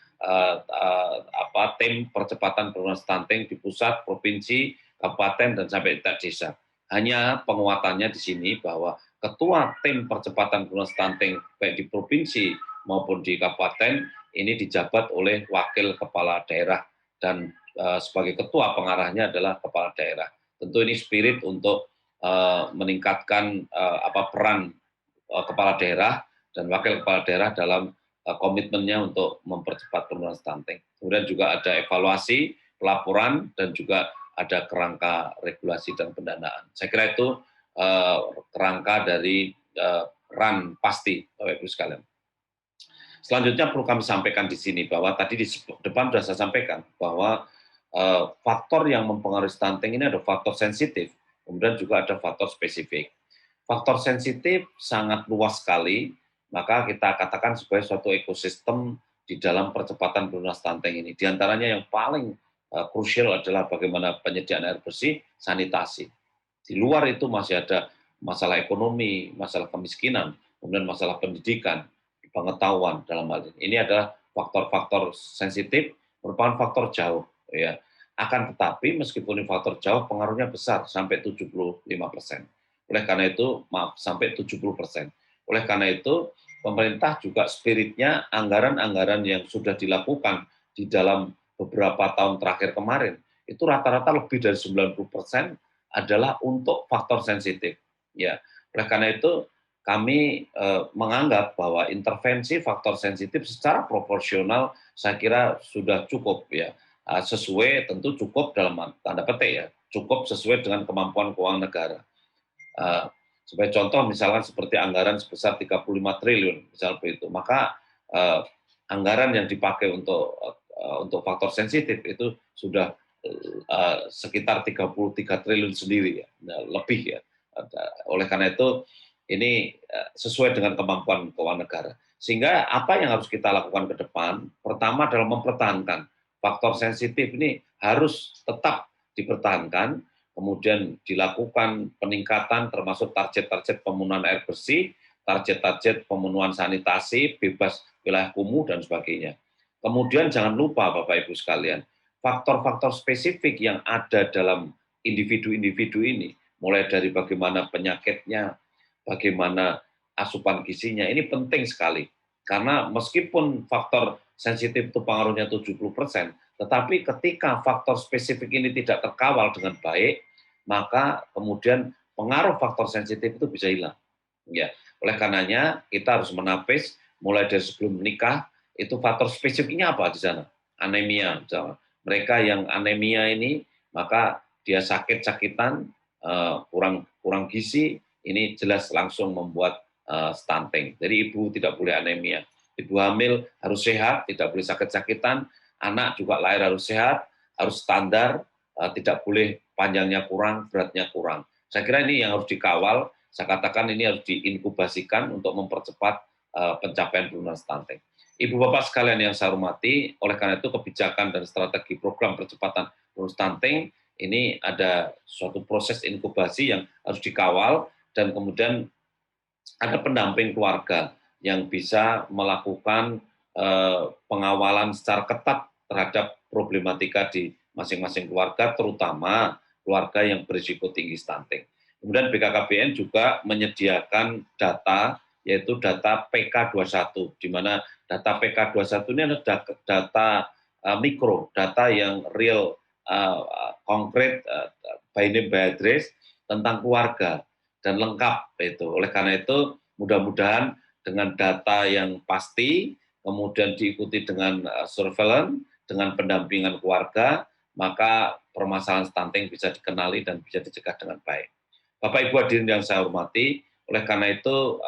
tim percepatan penurunan stunting di pusat, provinsi, kabupaten, dan sampai tingkat desa. Hanya penguatannya di sini bahwa ketua tim percepatan penurunan stunting baik di provinsi maupun di kabupaten ini dijabat oleh wakil kepala daerah, dan sebagai ketua pengarahnya adalah kepala daerah. Tentu ini spirit untuk meningkatkan peran kepala daerah dan wakil kepala daerah dalam komitmennya untuk mempercepat penurunan stunting. Kemudian juga ada evaluasi pelaporan dan juga ada kerangka regulasi dan pendanaan. Saya kira itu kerangka dari RAN pasti, Bapak Ibu sekalian. Selanjutnya perlu kami sampaikan di sini bahwa tadi di depan sudah saya sampaikan bahwa faktor yang mempengaruhi stunting ini ada faktor sensitif, kemudian juga ada faktor spesifik. Faktor sensitif sangat luas sekali, maka kita katakan sebagai suatu ekosistem di dalam percepatan penurunan stunting ini. Di antaranya yang paling krusial adalah bagaimana penyediaan air bersih, sanitasi. Di luar itu masih ada masalah ekonomi, masalah kemiskinan, kemudian masalah pendidikan, pengetahuan dalam hal ini. Ini adalah faktor-faktor sensitif, merupakan faktor jauh. Ya. Akan tetapi meskipun ini faktor jauh, pengaruhnya besar sampai 75%. Oleh karena itu, sampai 70%. Oleh karena itu, pemerintah juga spiritnya anggaran-anggaran yang sudah dilakukan di dalam beberapa tahun terakhir kemarin, itu rata-rata lebih dari 90% adalah untuk faktor sensitif. Ya. Oleh karena itu, kami menganggap bahwa intervensi faktor sensitif secara proporsional saya kira sudah cukup ya. Sesuai, tentu cukup dalam tanda petik ya, cukup sesuai dengan kemampuan keuangan negara. Sebagai contoh misalkan seperti anggaran sebesar 35 triliun misal begitu, maka anggaran yang dipakai untuk faktor sensitif itu sudah sekitar 33 triliun sendiri ya, lebih ya. Oleh karena itu ini sesuai dengan kemampuan keuangan negara. Sehingga apa yang harus kita lakukan ke depan? Pertama adalah mempertahankan faktor sensitif ini harus tetap dipertahankan. Kemudian dilakukan peningkatan termasuk target-target pemenuhan air bersih, target-target pemenuhan sanitasi, bebas wilayah kumuh, dan sebagainya. Kemudian jangan lupa Bapak Ibu sekalian, faktor-faktor spesifik yang ada dalam individu-individu ini, mulai dari bagaimana penyakitnya, bagaimana asupan gizinya, ini penting sekali. Karena meskipun faktor sensitif itu pengaruhnya 70%, tetapi ketika faktor spesifik ini tidak terkawal dengan baik, maka kemudian pengaruh faktor sensitif itu bisa hilang. Ya, oleh karenanya kita harus menapis mulai dari sebelum menikah, itu faktor spesifiknya apa di sana? Anemia, misalnya. Mereka yang anemia ini, maka dia sakit-sakitan, kurang gizi, ini jelas langsung membuat stunting. Jadi ibu tidak boleh anemia. Ibu hamil harus sehat, tidak boleh sakit-sakitan. Anak juga lahir harus sehat, harus standar, tidak boleh panjangnya kurang, beratnya kurang. Saya kira ini yang harus dikawal, saya katakan ini harus diinkubasikan untuk mempercepat pencapaian penurunan stunting. Ibu Bapak sekalian yang saya hormati, oleh karena itu kebijakan dan strategi program percepatan penurunan stunting, ini ada suatu proses inkubasi yang harus dikawal, dan kemudian ada pendamping keluarga yang bisa melakukan pengawalan secara ketat terhadap problematika di masing-masing keluarga, terutama keluarga yang berisiko tinggi stunting. Kemudian BKKBN juga menyediakan data, yaitu data PK21, di mana data PK21 ini adalah data mikro, data yang real, konkret, by name by address, tentang keluarga, dan lengkap itu. Oleh karena itu, mudah-mudahan dengan data yang pasti, kemudian diikuti dengan surveillance, dengan pendampingan keluarga, maka permasalahan stunting bisa dikenali dan bisa dicegah dengan baik. Bapak Ibu hadirin yang saya hormati, oleh karena itu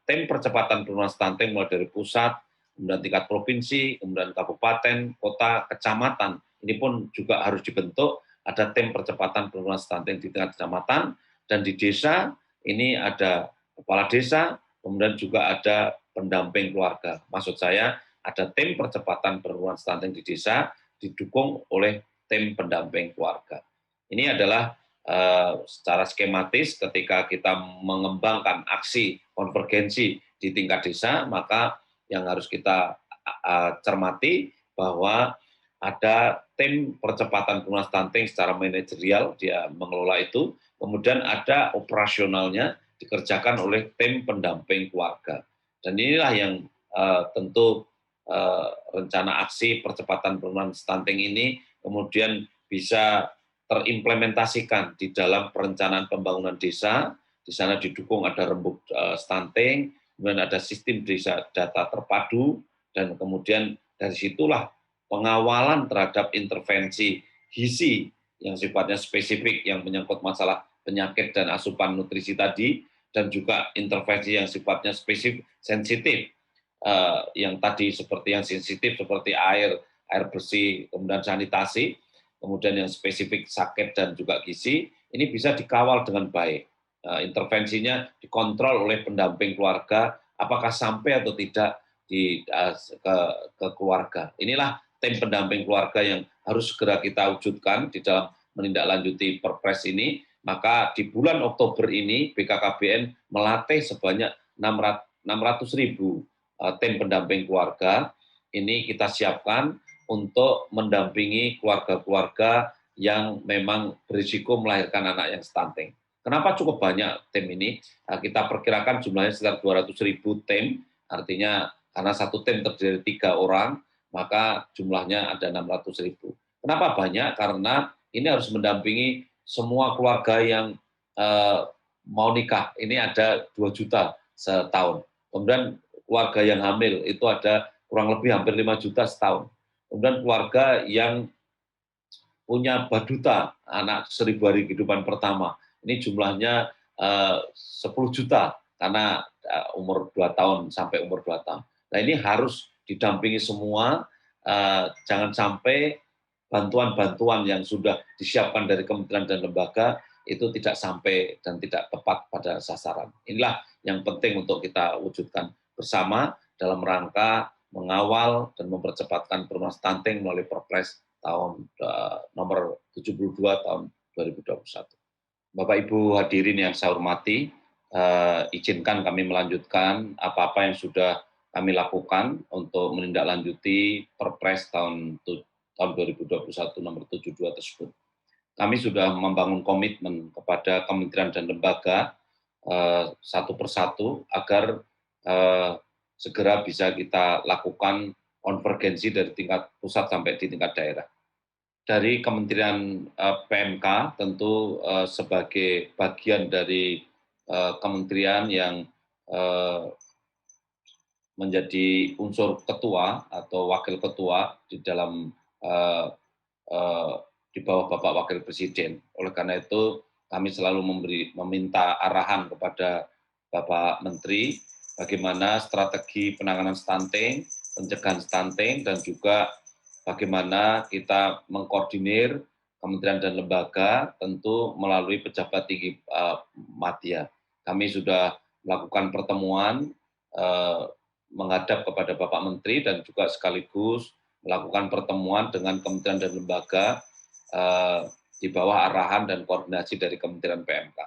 tim percepatan penurunan stunting mulai dari pusat, kemudian tingkat provinsi, kemudian kabupaten, kota, kecamatan, ini pun juga harus dibentuk, ada tim percepatan penurunan stunting di tingkat kecamatan, dan di desa ini ada kepala desa, kemudian juga ada pendamping keluarga. Maksud saya ada tim percepatan penurunan stunting di desa didukung oleh tim pendamping keluarga. Ini adalah secara skematis ketika kita mengembangkan aksi konvergensi di tingkat desa, maka yang harus kita cermati bahwa ada tim percepatan penurunan stunting secara manajerial, dia mengelola itu, kemudian ada operasionalnya dikerjakan oleh tim pendamping keluarga. Dan inilah yang tentu rencana aksi percepatan penurunan stunting ini kemudian bisa terimplementasikan di dalam perencanaan pembangunan desa. Di sana didukung ada rembuk stunting, kemudian ada sistem desa data terpadu, dan kemudian dari situlah pengawalan terhadap intervensi gizi yang sifatnya spesifik yang menyangkut masalah penyakit dan asupan nutrisi tadi, dan juga intervensi yang sifatnya spesifik sensitif yang tadi seperti yang sensitif seperti air bersih, kemudian sanitasi, kemudian yang spesifik sakit dan juga gizi, ini bisa dikawal dengan baik. Intervensinya dikontrol oleh pendamping keluarga, apakah sampai atau tidak ke keluarga. Inilah tim pendamping keluarga yang harus segera kita wujudkan di dalam menindaklanjuti Perpres ini. Maka di bulan Oktober ini BKKBN melatih sebanyak 600.000 tim pendamping keluarga. Ini kita siapkan untuk mendampingi keluarga-keluarga yang memang berisiko melahirkan anak yang stunting. Kenapa cukup banyak tim ini? Kita perkirakan jumlahnya sekitar 200.000 tim, artinya karena satu tim terdiri dari 3 orang, maka jumlahnya ada 600.000. Kenapa banyak? Karena ini harus mendampingi semua keluarga yang mau nikah. Ini ada 2 juta setahun. Kemudian keluarga yang hamil itu ada kurang lebih hampir 5 juta setahun. Kemudian keluarga yang punya baduta, anak 1000 hari kehidupan pertama. Ini jumlahnya 10 juta karena umur 2 tahun sampai umur 2 tahun. Nah ini harus didampingi semua, jangan sampai bantuan-bantuan yang sudah disiapkan dari kementerian dan lembaga itu tidak sampai dan tidak tepat pada sasaran. Inilah yang penting untuk kita wujudkan bersama dalam rangka mengawal dan mempercepatkan penurunan stunting melalui Perpres tahun nomor 72 tahun 2021. Bapak Ibu hadirin yang saya hormati, izinkan kami melanjutkan apa-apa yang sudah kami lakukan untuk menindaklanjuti Perpres tahun 2021 nomor 72 tersebut. Kami sudah membangun komitmen kepada kementerian dan lembaga satu persatu agar segera bisa kita lakukan konvergensi dari tingkat pusat sampai di tingkat daerah. Dari Kementerian PMK tentu sebagai bagian dari kementerian yang menjadi unsur ketua atau wakil ketua di dalam di bawah Bapak Wakil Presiden. Oleh karena itu kami selalu meminta arahan kepada Bapak Menteri bagaimana strategi penanganan stunting, pencegahan stunting, dan juga bagaimana kita mengkoordinir kementerian dan lembaga tentu melalui pejabat tinggi madya. Kami sudah melakukan pertemuan menghadap kepada Bapak Menteri dan juga sekaligus melakukan pertemuan dengan kementerian dan lembaga di bawah arahan dan koordinasi dari Kementerian PMK.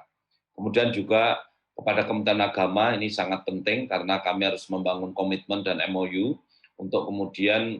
Kemudian juga kepada Kementerian Agama ini sangat penting karena kami harus membangun komitmen dan MOU untuk kemudian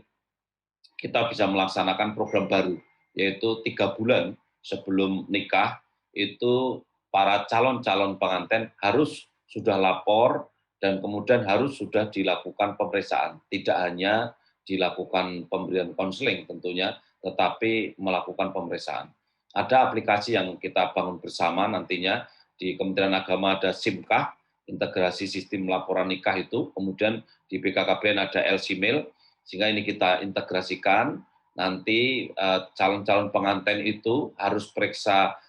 kita bisa melaksanakan program baru, yaitu 3 bulan sebelum nikah itu para calon-calon pengantin harus sudah lapor dan kemudian harus sudah dilakukan pemeriksaan, tidak hanya dilakukan pemberian konseling tentunya, tetapi melakukan pemeriksaan. Ada aplikasi yang kita bangun bersama nantinya di Kementerian Agama ada SIMKAH, integrasi sistem laporan nikah itu, kemudian di BKKBN ada LCMIL, sehingga ini kita integrasikan, nanti calon-calon pengantin itu harus periksa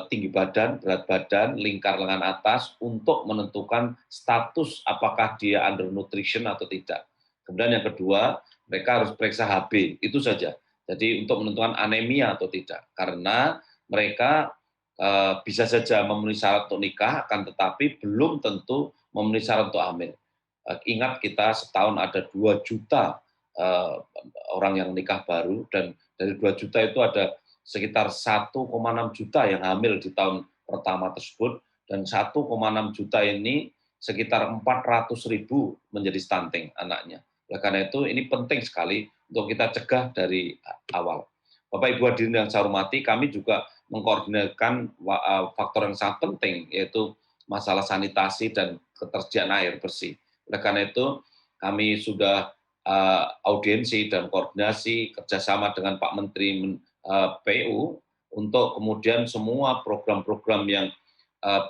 tinggi badan, berat badan, lingkar lengan atas untuk menentukan status apakah dia undernutrition atau tidak. Kemudian yang kedua, mereka harus periksa HB, itu saja. Jadi untuk menentukan anemia atau tidak, karena mereka bisa saja memenuhi syarat untuk nikah, akan tetapi belum tentu memenuhi syarat untuk hamil. Ingat kita setahun ada 2 juta orang yang nikah baru, dan dari 2 juta itu ada sekitar 1,6 juta yang hamil di tahun pertama tersebut, dan 1,6 juta ini sekitar 400.000 menjadi stunting anaknya. Oleh karena itu ini penting sekali untuk kita cegah dari awal. Bapak Ibu hadirin yang saya hormati, kami juga mengkoordinasikan faktor yang sangat penting, yaitu masalah sanitasi dan ketersediaan air bersih. Oleh karena itu kami sudah audiensi dan koordinasi kerjasama dengan Pak Menteri PU untuk kemudian semua program-program yang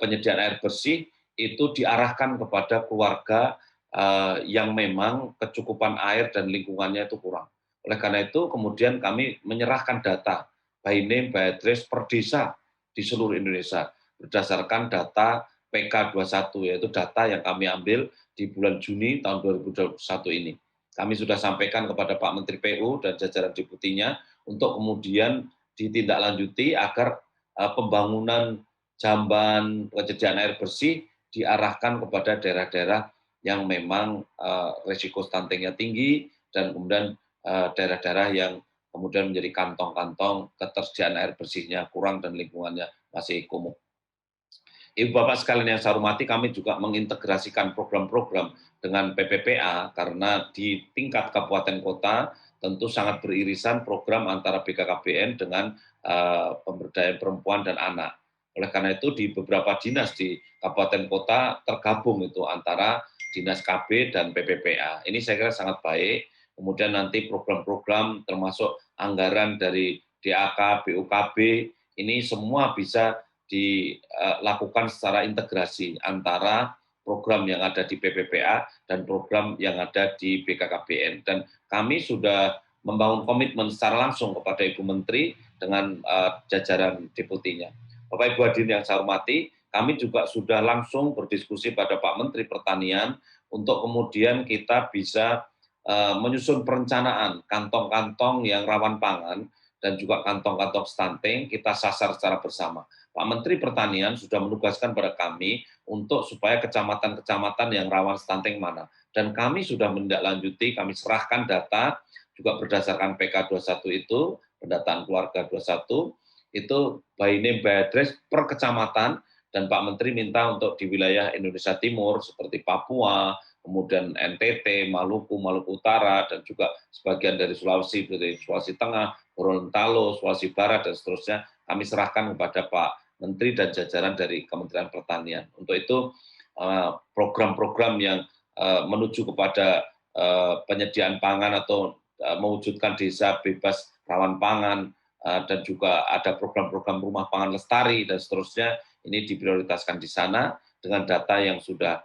penyediaan air bersih itu diarahkan kepada keluarga yang memang kecukupan air dan lingkungannya itu kurang. Oleh karena itu kemudian kami menyerahkan data by name, by address per desa di seluruh Indonesia berdasarkan data PK21, yaitu data yang kami ambil di bulan Juni tahun 2021 ini. Kami sudah sampaikan kepada Pak Menteri PU dan jajaran deputinya untuk kemudian ditindaklanjuti agar pembangunan jamban penyediaan air bersih diarahkan kepada daerah-daerah yang memang risiko stuntingnya tinggi dan kemudian daerah-daerah yang kemudian menjadi kantong-kantong ketersediaan air bersihnya kurang dan lingkungannya masih kumuh. Ibu Bapak sekalian yang saya hormati, kami juga mengintegrasikan program-program dengan PPPA karena di tingkat kabupaten kota tentu sangat beririsan program antara BKKBN dengan pemberdayaan perempuan dan anak. Oleh karena itu di beberapa dinas di kabupaten kota tergabung itu antara dinas KB dan PPPA. Ini saya kira sangat baik. Kemudian nanti program-program termasuk anggaran dari DAK, BUKB, ini semua bisa dilakukan secara integrasi antara program yang ada di PPPA dan program yang ada di BKKBN. Dan kami sudah membangun komitmen secara langsung kepada Ibu Menteri dengan jajaran deputinya. Bapak Ibu hadirin yang saya hormati, kami juga sudah langsung berdiskusi pada Pak Menteri Pertanian untuk kemudian kita bisa menyusun perencanaan kantong-kantong yang rawan pangan dan juga kantong-kantong stunting kita sasar secara bersama. Pak Menteri Pertanian sudah menugaskan pada kami untuk supaya kecamatan-kecamatan yang rawan stunting mana. Dan kami sudah menindaklanjuti, kami serahkan data juga berdasarkan PK21 itu, pendataan keluarga 21, itu by name by address per kecamatan, dan Pak Menteri minta untuk di wilayah Indonesia Timur seperti Papua, kemudian NTT, Maluku, Maluku Utara, dan juga sebagian dari Sulawesi, dari Sulawesi Tengah, Gorontalo, Sulawesi Barat, dan seterusnya, kami serahkan kepada Pak Menteri dan jajaran dari Kementerian Pertanian. Untuk itu, program-program yang menuju kepada penyediaan pangan atau mewujudkan desa bebas rawan pangan, dan juga ada program-program rumah pangan lestari, dan seterusnya, ini diprioritaskan di sana dengan data yang sudah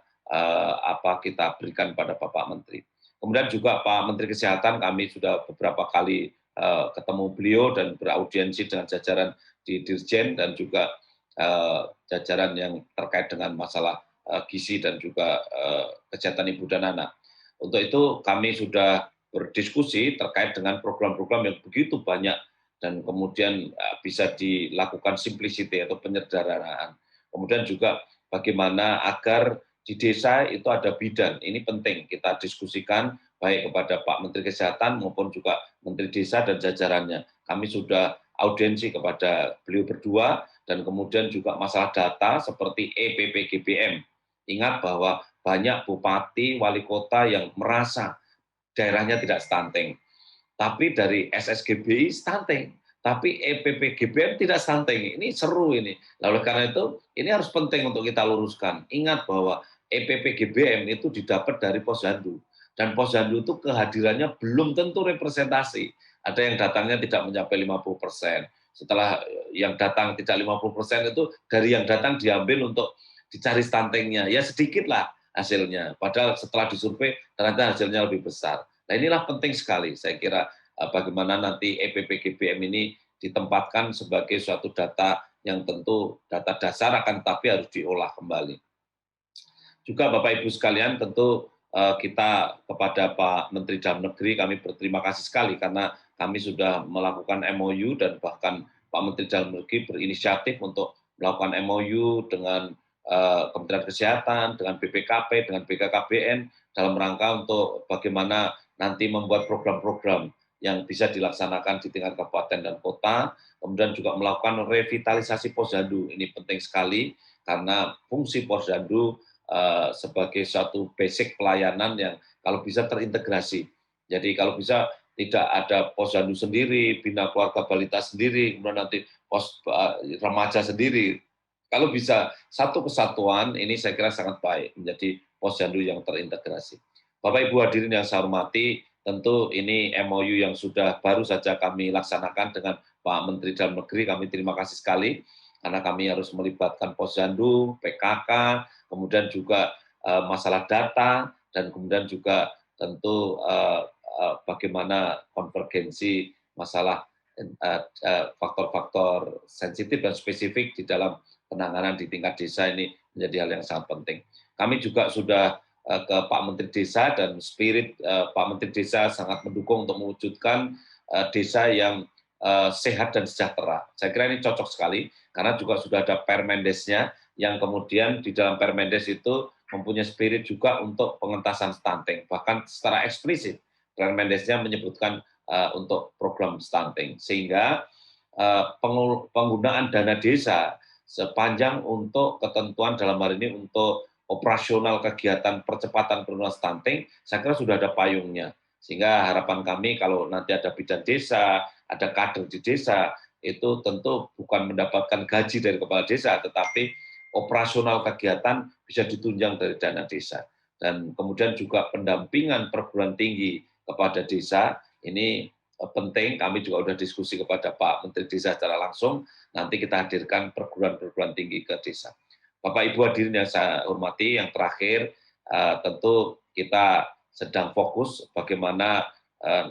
kita berikan pada Bapak Menteri. Kemudian juga Pak Menteri Kesehatan, kami sudah beberapa kali ketemu beliau dan beraudiensi dengan jajaran di Dirjen dan juga jajaran yang terkait dengan masalah gizi dan juga kesehatan ibu dan anak. Untuk itu kami sudah berdiskusi terkait dengan program-program yang begitu banyak dan kemudian bisa dilakukan simplicity atau penyederhanaan. Kemudian juga bagaimana agar di desa itu ada bidan, ini penting kita diskusikan baik kepada Pak Menteri Kesehatan maupun juga Menteri Desa dan jajarannya. Kami sudah audiensi kepada beliau berdua dan kemudian juga masalah data seperti EPPGBM. Ingat bahwa banyak bupati, wali kota yang merasa daerahnya tidak stunting. Tapi dari SSGBI stunting. Tapi EPPGBM tidak stunting. Ini seru ini. Lalu karena itu, ini harus penting untuk kita luruskan. Ingat bahwa EPPGBM itu didapat dari Posyandu. Dan Posyandu itu kehadirannya belum tentu representasi. Ada yang datangnya tidak mencapai 50%. Setelah yang datang tidak 50% itu dari yang datang diambil untuk dicari stuntingnya. Ya sedikit lah hasilnya. Padahal setelah disurvei ternyata hasilnya lebih besar. Nah inilah penting sekali saya kira bagaimana nanti EPPGBM ini ditempatkan sebagai suatu data yang tentu data dasar akan tapi harus diolah kembali. Juga Bapak Ibu sekalian tentu kita kepada Pak Menteri Dalam Negeri kami berterima kasih sekali karena kami sudah melakukan MOU dan bahkan Pak Menteri Dalam Negeri berinisiatif untuk melakukan MOU dengan Kementerian Kesehatan, dengan BPKP, dengan BKKBN dalam rangka untuk bagaimana nanti membuat program-program yang bisa dilaksanakan di tingkat kabupaten dan kota, kemudian juga melakukan revitalisasi Posyandu. Ini penting sekali karena fungsi Posyandu sebagai suatu basic pelayanan yang kalau bisa terintegrasi. Jadi kalau bisa tidak ada Posyandu sendiri, bina keluarga balita sendiri, kemudian nanti pos remaja sendiri. Kalau bisa satu kesatuan, ini saya kira sangat baik menjadi Posyandu yang terintegrasi. Bapak Ibu hadirin yang saya hormati, tentu ini MOU yang sudah baru saja kami laksanakan dengan Pak Menteri Dalam Negeri, kami terima kasih sekali karena kami harus melibatkan Posyandu, PKK, kemudian juga masalah data, dan kemudian juga tentu bagaimana konvergensi masalah faktor-faktor sensitif dan spesifik di dalam penanganan di tingkat desa ini menjadi hal yang sangat penting. Kami juga sudah ke Pak Menteri Desa dan spirit Pak Menteri Desa sangat mendukung untuk mewujudkan desa yang sehat dan sejahtera. Saya kira ini cocok sekali karena juga sudah ada Permendesnya yang kemudian di dalam Permendes itu mempunyai spirit juga untuk pengentasan stunting. Bahkan secara eksplisit Permendesnya menyebutkan untuk program stunting. Sehingga penggunaan dana desa sepanjang untuk ketentuan dalam hal ini untuk operasional kegiatan percepatan penurunan stunting, saya kira sudah ada payungnya. Sehingga harapan kami kalau nanti ada bidan desa, ada kader di desa, itu tentu bukan mendapatkan gaji dari kepala desa, tetapi operasional kegiatan bisa ditunjang dari dana desa. Dan kemudian juga pendampingan perguruan tinggi kepada desa, ini penting, kami juga sudah diskusi kepada Pak Menteri Desa secara langsung, nanti kita hadirkan perguruan-perguruan tinggi ke desa. Bapak Ibu hadirin yang saya hormati, yang terakhir tentu kita sedang fokus bagaimana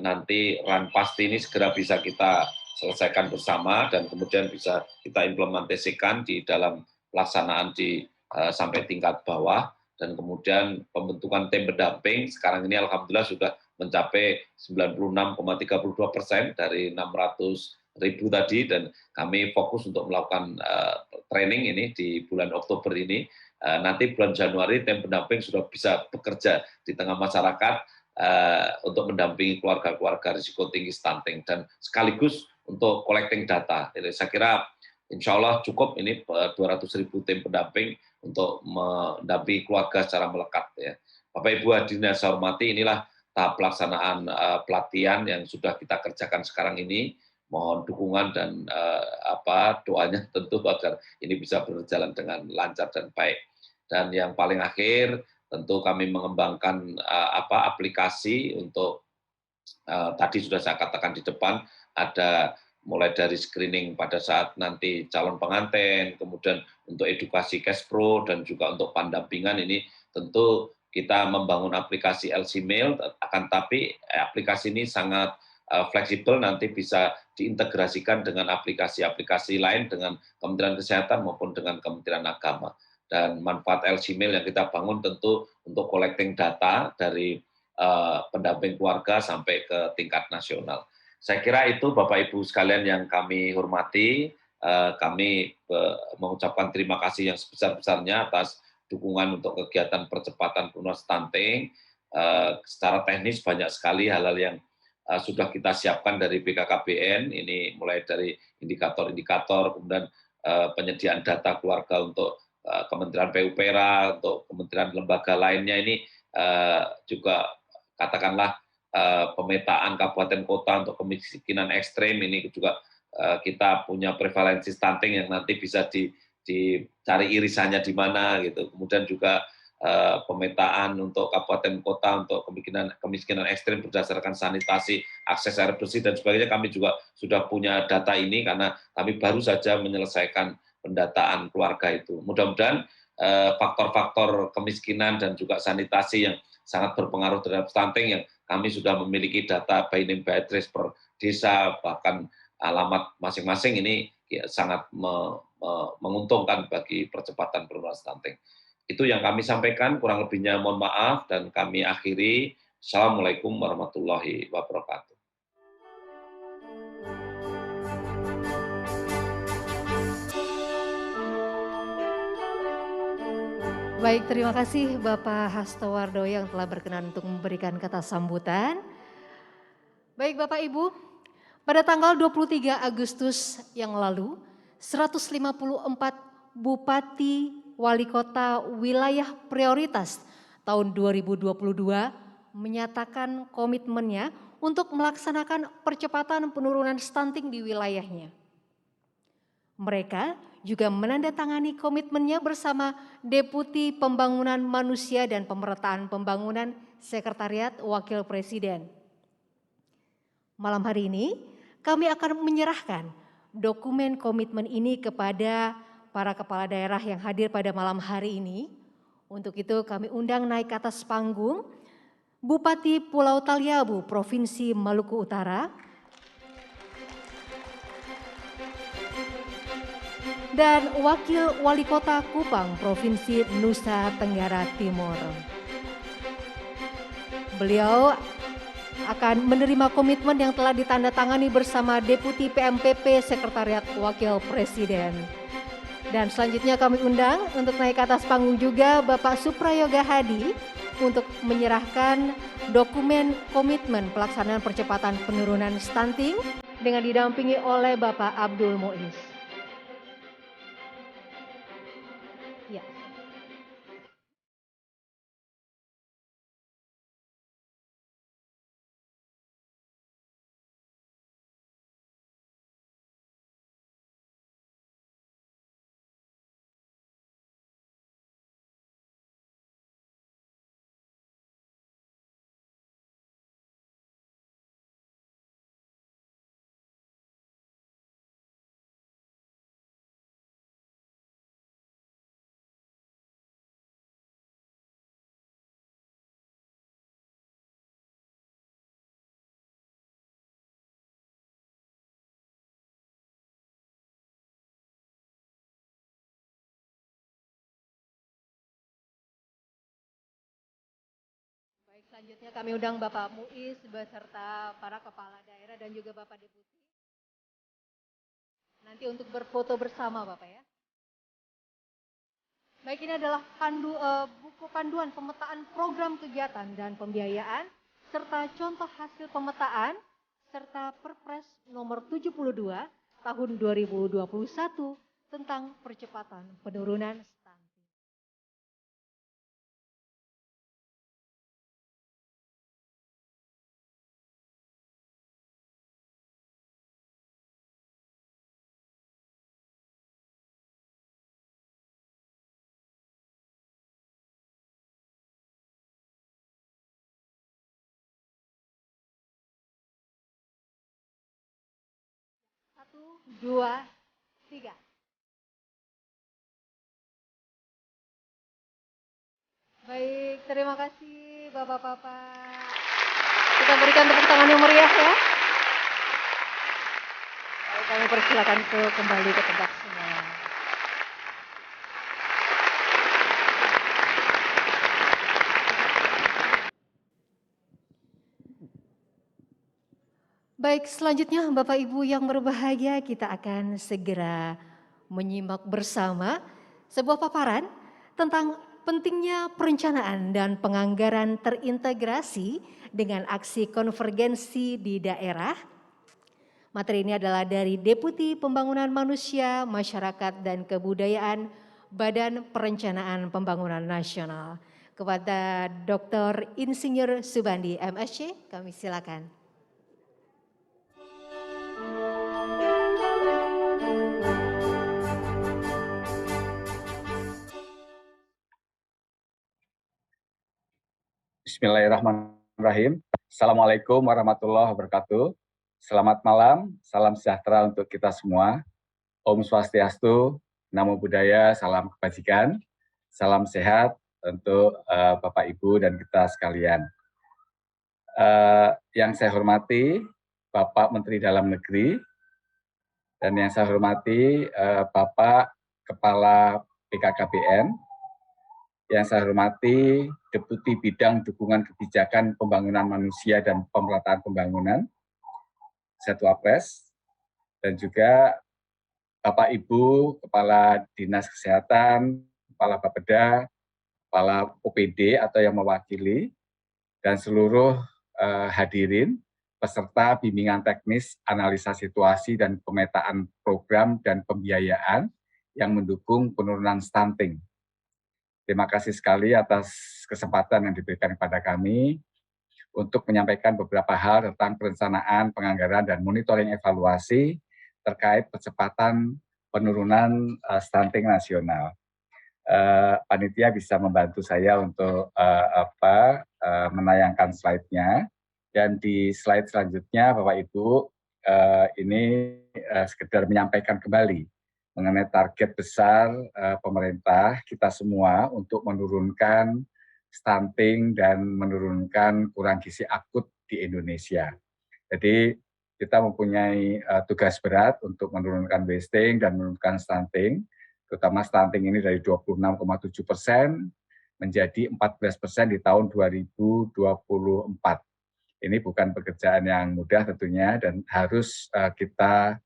nanti Ranpasti ini segera bisa kita selesaikan bersama dan kemudian bisa kita implementasikan di dalam pelaksanaan sampai tingkat bawah dan kemudian pembentukan tim pendamping sekarang ini alhamdulillah sudah mencapai 96,32% dari 600.000 tadi dan kami fokus untuk melakukan training ini di bulan Oktober ini. Nanti bulan Januari tim pendamping sudah bisa bekerja di tengah masyarakat untuk mendampingi keluarga-keluarga risiko tinggi stunting dan sekaligus untuk collecting data. Jadi saya kira insya Allah cukup ini 200.000 tim pendamping untuk mendampingi keluarga secara melekat. Ya. Bapak Ibu hadirin yang saya hormati, inilah tahap pelaksanaan pelatihan yang sudah kita kerjakan sekarang ini. Mohon dukungan dan doanya tentu agar ini bisa berjalan dengan lancar dan baik. Dan yang paling akhir tentu kami mengembangkan aplikasi untuk tadi sudah saya katakan di depan ada mulai dari screening pada saat nanti calon pengantin, kemudian untuk edukasi cash pro dan juga untuk pendampingan ini tentu kita membangun aplikasi LC Mail, akan tapi aplikasi ini sangat fleksibel nanti bisa diintegrasikan dengan aplikasi-aplikasi lain dengan Kementerian Kesehatan maupun dengan Kementerian Agama. Dan manfaat LC Mail yang kita bangun tentu untuk collecting data dari pendamping keluarga sampai ke tingkat nasional. Saya kira itu Bapak Ibu sekalian yang kami hormati, kami mengucapkan terima kasih yang sebesar-besarnya atas dukungan untuk kegiatan percepatan penurunan stunting. Secara teknis banyak sekali hal-hal yang sudah kita siapkan dari BKKBN, ini mulai dari indikator-indikator, kemudian penyediaan data keluarga untuk Kementerian PUPera, untuk kementerian lembaga lainnya ini juga katakanlah pemetaan kabupaten kota untuk kemiskinan ekstrem ini juga kita punya prevalensi stunting yang nanti bisa dicari irisannya di mana gitu. Kemudian juga pemetaan untuk kabupaten kota untuk kemiskinan ekstrem berdasarkan sanitasi, akses air bersih dan sebagainya. Kami juga sudah punya data ini karena kami baru saja menyelesaikan pendataan keluarga itu. Mudah-mudahan faktor-faktor kemiskinan dan juga sanitasi yang sangat berpengaruh terhadap stunting yang kami sudah memiliki data by name by address per desa, bahkan alamat masing-masing ini sangat menguntungkan bagi percepatan penurunan stunting. Itu yang kami sampaikan, kurang lebihnya mohon maaf dan kami akhiri. Assalamualaikum warahmatullahi wabarakatuh. Baik, terima kasih Bapak Hasto Wardoyo yang telah berkenan untuk memberikan kata sambutan. Baik Bapak Ibu, pada tanggal 23 Agustus yang lalu, 154 Bupati Wali Kota Wilayah Prioritas tahun 2022 menyatakan komitmennya untuk melaksanakan percepatan penurunan stunting di wilayahnya. Mereka juga menandatangani komitmennya bersama Deputi Pembangunan Manusia dan Pemerataan Pembangunan Sekretariat Wakil Presiden. Malam hari ini kami akan menyerahkan dokumen komitmen ini kepada para kepala daerah yang hadir pada malam hari ini. Untuk itu kami undang naik ke atas panggung Bupati Pulau Taliabu, Provinsi Maluku Utara, dan Wakil Wali Kota Kupang, Provinsi Nusa Tenggara Timur. Beliau akan menerima komitmen yang telah ditandatangani bersama Deputi PMPP Sekretariat Wakil Presiden. Dan selanjutnya kami undang untuk naik ke atas panggung juga Bapak Suprayoga Hadi untuk menyerahkan dokumen komitmen pelaksanaan percepatan penurunan stunting dengan didampingi oleh Bapak Abdul Muiz. Ya. Baik, selanjutnya kami undang Bapak Muiz beserta para kepala daerah dan juga Bapak Deputi. Nanti untuk berfoto bersama Bapak ya. Baik, ini adalah buku panduan pemetaan program kegiatan dan pembiayaan serta contoh hasil pemetaan serta Perpres nomor 72 tahun 2021 tentang percepatan penurunan stunting. Satu, dua, tiga. Baik, terima kasih Bapak-Bapak. Kita berikan tepuk tangan yang meriah ya. Baik, kami persilakan untuk kembali ke tempat semua. Baik, selanjutnya Bapak Ibu yang berbahagia, kita akan segera menyimak bersama sebuah paparan tentang pentingnya perencanaan dan penganggaran terintegrasi dengan aksi konvergensi di daerah. Materi ini adalah dari Deputi Pembangunan Manusia, Masyarakat dan Kebudayaan Badan Perencanaan Pembangunan Nasional. Kepada Dr. Insinyur Subandi MSc, kami silakan. Bismillahirrahmanirrahim. Assalamualaikum warahmatullahi wabarakatuh. Selamat malam, salam sejahtera untuk kita semua. Om Swastiastu, Namo Buddhaya, salam kebajikan, salam sehat untuk Bapak Ibu dan kita sekalian. Yang saya hormati Bapak Menteri Dalam Negeri dan yang saya hormati Bapak Kepala BKKBN, yang saya hormati Deputi Bidang Dukungan Kebijakan Pembangunan Manusia dan Pemerataan Pembangunan, Setwapres, dan juga Bapak Ibu Kepala Dinas Kesehatan, Kepala Bapeda, Kepala OPD atau yang mewakili, dan seluruh hadirin peserta bimbingan teknis, analisa situasi dan pemetaan program dan pembiayaan yang mendukung penurunan stunting. Terima kasih sekali atas kesempatan yang diberikan kepada kami untuk menyampaikan beberapa hal tentang perencanaan, penganggaran, dan monitoring evaluasi terkait percepatan penurunan stunting nasional. Panitia bisa membantu saya untuk menayangkan slide-nya, dan di slide selanjutnya Bapak Ibu ini sekedar menyampaikan kembali mengenai target besar pemerintah kita semua untuk menurunkan stunting dan menurunkan kurang gizi akut di Indonesia. Jadi kita mempunyai tugas berat untuk menurunkan wasting dan menurunkan stunting, terutama stunting ini dari 26,7% menjadi 14% di tahun 2024. Ini bukan pekerjaan yang mudah tentunya dan harus kita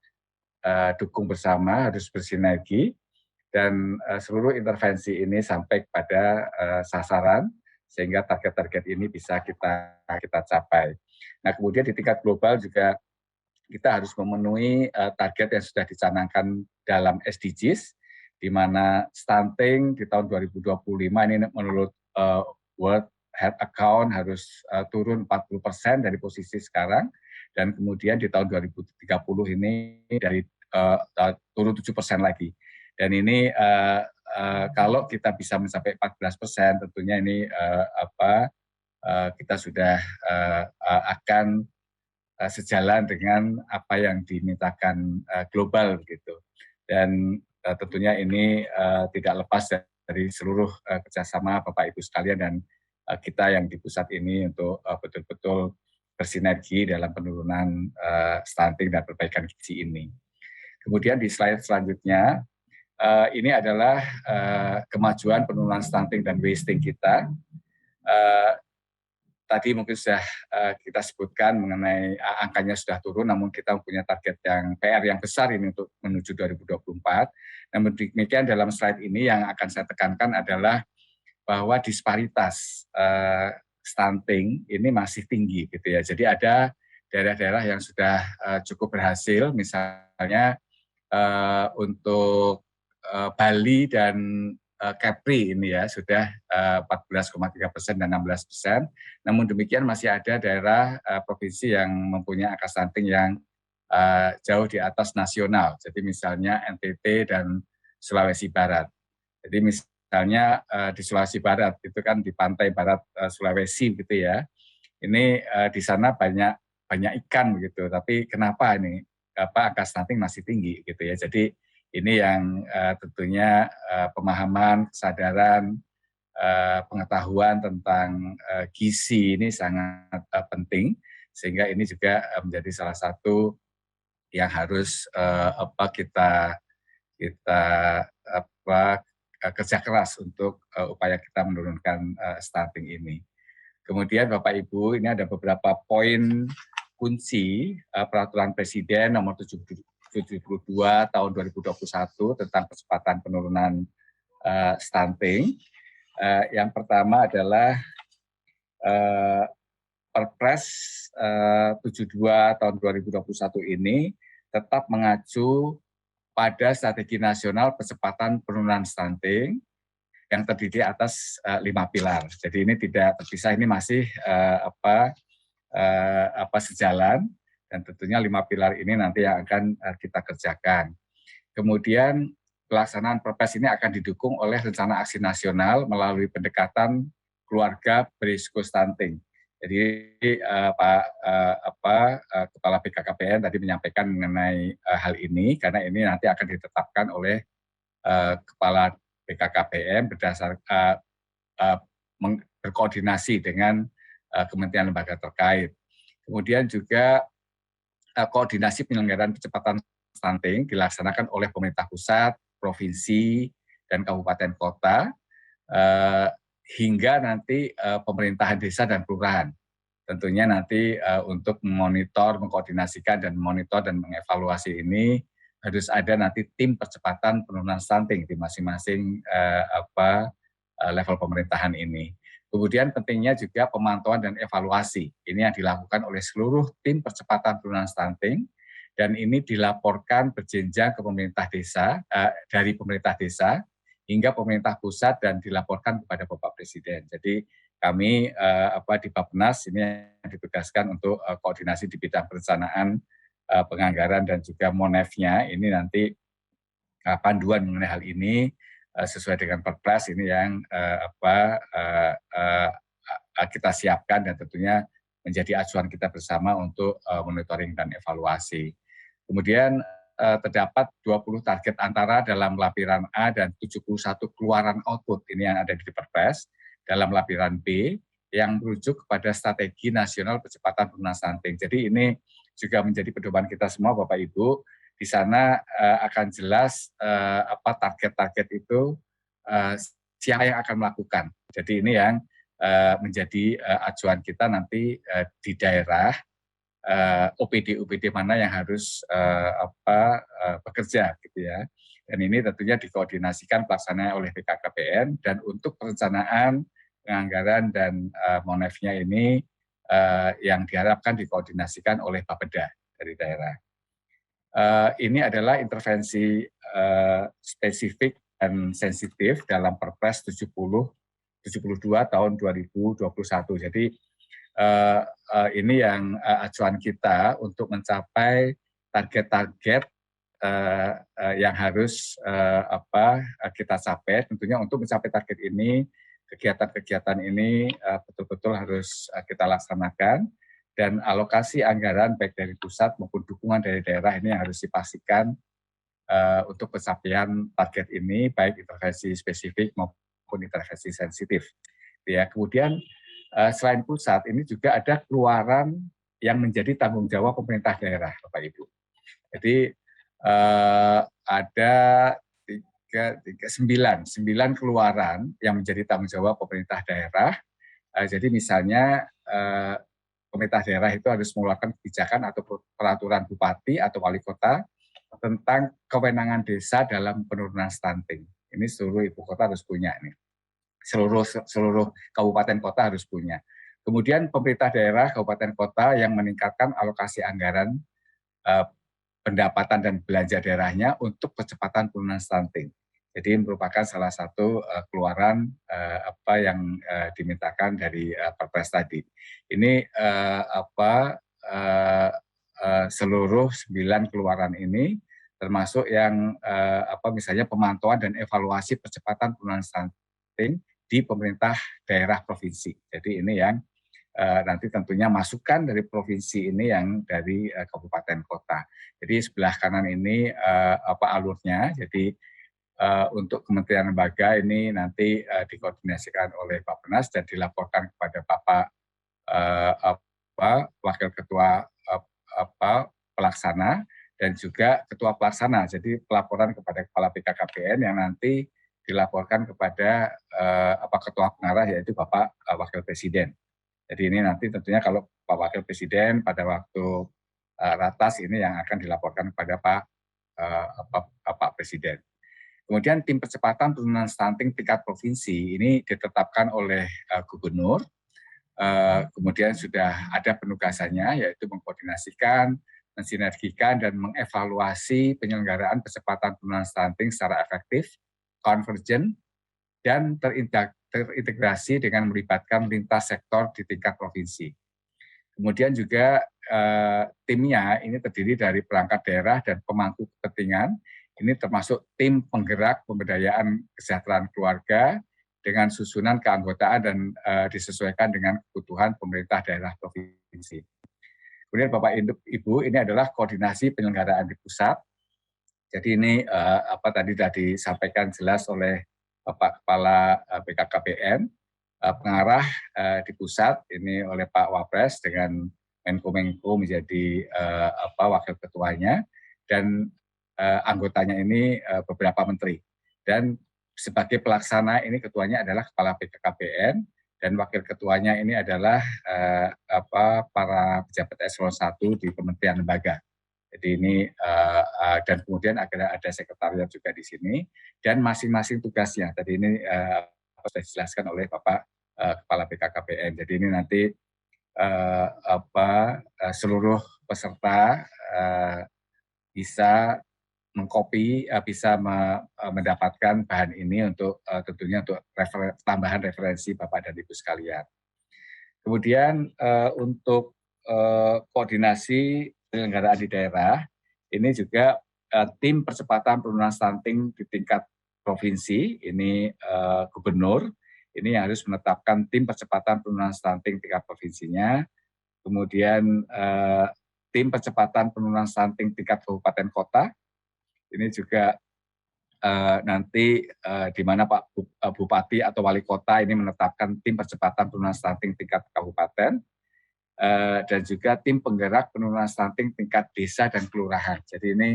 dukung bersama, harus bersinergi, dan seluruh intervensi ini sampai pada sasaran sehingga target-target ini bisa kita capai. Nah, kemudian di tingkat global juga kita harus memenuhi target yang sudah dicanangkan dalam SDGs, di mana stunting di tahun 2025 ini menurut World Health Account harus turun 40% dari posisi sekarang, dan kemudian di tahun 2030 ini dari turun 7% lagi. Dan ini kalau kita bisa mencapai 14%, tentunya ini kita sudah akan sejalan dengan apa yang dimintakan global gitu. Dan tentunya ini tidak lepas dari seluruh kerjasama Bapak Ibu sekalian dan kita yang di pusat ini untuk betul-betul bersinergi dalam penurunan stunting dan perbaikan gizi ini. Kemudian di slide selanjutnya, ini adalah kemajuan penurunan stunting dan wasting kita. Tadi mungkin sudah kita sebutkan mengenai angkanya sudah turun, namun kita mempunyai target yang PR yang besar ini untuk menuju 2024. Namun demikian dalam slide ini yang akan saya tekankan adalah bahwa disparitas stunting ini masih tinggi gitu ya. Jadi ada daerah-daerah yang sudah cukup berhasil, misalnya untuk Bali dan Kepri ini ya sudah 14,3% dan 16%. Namun demikian masih ada daerah provinsi yang mempunyai angka stunting yang jauh di atas nasional. Jadi misalnya NTT dan Sulawesi Barat. Jadi misalnya di Sulawesi Barat itu kan di pantai barat Sulawesi gitu ya. Ini di sana banyak ikan begitu. Tapi kenapa ini angka stunting masih tinggi gitu ya. Jadi ini yang tentunya pemahaman, kesadaran, pengetahuan tentang gizi ini sangat penting, sehingga ini juga menjadi salah satu yang harus kita kerja keras untuk upaya kita menurunkan stunting ini. Kemudian Bapak Ibu, ini ada beberapa poin kunci Peraturan Presiden nomor 72 tahun 2021 tentang percepatan penurunan stunting. Yang pertama adalah Perpres 72 tahun 2021 ini tetap mengacu pada strategi nasional percepatan penurunan stunting yang terdiri atas 5 pilar. Jadi ini tidak terpisah, ini masih sejalan. Dan tentunya 5 pilar ini nanti yang akan kita kerjakan. Kemudian pelaksanaan Perpres ini akan didukung oleh rencana aksi nasional melalui pendekatan keluarga berisiko stunting. Jadi Kepala BKKBN tadi menyampaikan mengenai hal ini karena ini nanti akan ditetapkan oleh Kepala BKKBN berkoordinasi dengan kementerian lembaga terkait. Kemudian juga koordinasi penyelenggaraan percepatan stunting dilaksanakan oleh pemerintah pusat, provinsi, dan kabupaten kota, hingga nanti pemerintahan desa dan kelurahan. Tentunya nanti untuk memonitor, mengkoordinasikan, dan memonitor dan mengevaluasi ini harus ada nanti tim percepatan penurunan stunting di masing-masing level pemerintahan ini. Kemudian pentingnya juga pemantauan dan evaluasi. Ini yang dilakukan oleh seluruh tim percepatan penurunan stunting, dan ini dilaporkan berjenjang ke pemerintah desa, dari pemerintah desa hingga pemerintah pusat dan dilaporkan kepada Bapak Presiden. Jadi kami di Bappenas ini yang ditugaskan untuk koordinasi di bidang perencanaan, penganggaran dan juga monefnya. Ini nanti panduan mengenai hal ini sesuai dengan Perpres ini yang kita siapkan dan tentunya menjadi acuan kita bersama untuk monitoring dan evaluasi. Kemudian terdapat 20 target antara dalam lapiran A dan 71 keluaran output ini yang ada di Perpres dalam lapiran B yang merujuk kepada strategi nasional percepatan penurunan stunting. Jadi ini juga menjadi pedoman kita semua Bapak Ibu. Di sana akan jelas apa target-target itu siapa yang akan melakukan. Jadi ini yang menjadi acuan kita nanti di daerah, OPD mana yang harus bekerja gitu ya. Dan ini tentunya dikoordinasikan pelaksanaannya oleh BKKBN, dan untuk perencanaan, penganggaran dan monefnya ini yang diharapkan dikoordinasikan oleh Bapeda dari daerah. Ini adalah intervensi spesifik dan sensitif dalam Perpres 72 tahun 2021. Jadi ini yang acuan kita untuk mencapai target-target yang harus kita capai. Tentunya untuk mencapai target ini, kegiatan-kegiatan ini betul-betul harus kita laksanakan, dan alokasi anggaran baik dari pusat maupun dukungan dari daerah ini harus dipastikan untuk pencapaian target ini, baik intervensi spesifik maupun intervensi sensitif. Ya, kemudian selain pusat, ini juga ada keluaran yang menjadi tanggung jawab pemerintah daerah, Bapak Ibu. Jadi ada 9 keluaran yang menjadi tanggung jawab pemerintah daerah. Jadi misalnya pemerintah daerah itu harus mengeluarkan kebijakan atau peraturan bupati atau wali kota tentang kewenangan desa dalam penurunan stunting. Ini seluruh ibu kota harus punya nih. Seluruh kabupaten kota harus punya. Kemudian pemerintah daerah, kabupaten kota yang meningkatkan alokasi anggaran pendapatan dan belanja daerahnya untuk percepatan penurunan stunting. Jadi merupakan salah satu keluaran yang dimintakan dari Perpres tadi. Ini seluruh 9 keluaran ini, termasuk yang misalnya pemantauan dan evaluasi percepatan penurunan stunting di pemerintah daerah provinsi. Jadi ini yang nanti tentunya masukan dari provinsi ini yang dari kabupaten kota. Jadi sebelah kanan ini alurnya. Jadi untuk kementerian lembaga ini nanti dikoordinasikan oleh Bappenas dan dilaporkan kepada Bapak Wakil Ketua Pelaksana dan juga Ketua Pelaksana. Jadi pelaporan kepada Kepala BKKBN yang nanti dilaporkan kepada Ketua Pengarah, yaitu Bapak Wakil Presiden. Jadi ini nanti tentunya kalau Pak Wakil Presiden pada waktu ratas ini yang akan dilaporkan kepada Pak Presiden. Kemudian tim percepatan penurunan stunting tingkat provinsi ini ditetapkan oleh Gubernur. Kemudian sudah ada penugasannya, yaitu mengkoordinasikan, mensinergikan, dan mengevaluasi penyelenggaraan percepatan penurunan stunting secara efektif, konvergen, dan terintegrasi dengan melibatkan lintas sektor di tingkat provinsi. Kemudian juga timnya ini terdiri dari perangkat daerah dan pemangku kepentingan. Ini termasuk tim penggerak pemberdayaan kesejahteraan keluarga dengan susunan keanggotaan dan disesuaikan dengan kebutuhan pemerintah daerah provinsi. Kemudian Bapak Ibu, ini adalah koordinasi penyelenggaraan di pusat. Jadi ini tadi sudah disampaikan jelas oleh Bapak Kepala BKKBN, pengarah di pusat ini oleh Pak Wapres dengan Menko menjadi wakil ketuanya, dan anggotanya ini beberapa menteri. Dan sebagai pelaksana ini ketuanya adalah Kepala BKKBN, dan wakil ketuanya ini adalah para pejabat eselon 1 di kementerian lembaga. Jadi ini dan kemudian ada sekretariat juga di sini, dan masing-masing tugasnya. Tadi ini sudah dijelaskan oleh Bapak Kepala BKKBN. Jadi ini nanti seluruh peserta bisa mengcopy, bisa mendapatkan bahan ini untuk tentunya untuk tambahan referensi Bapak dan Ibu sekalian. Kemudian untuk koordinasi penyelenggaraan di daerah, ini juga tim percepatan penurunan stunting di tingkat provinsi, ini Gubernur, ini yang harus menetapkan tim percepatan penurunan stunting tingkat provinsinya. Kemudian tim percepatan penurunan stunting tingkat kabupaten kota, ini juga nanti di mana Pak Bupati atau Wali Kota ini menetapkan tim percepatan penurunan stunting tingkat kabupaten. dan juga tim penggerak penurunan stunting tingkat desa dan kelurahan. Jadi ini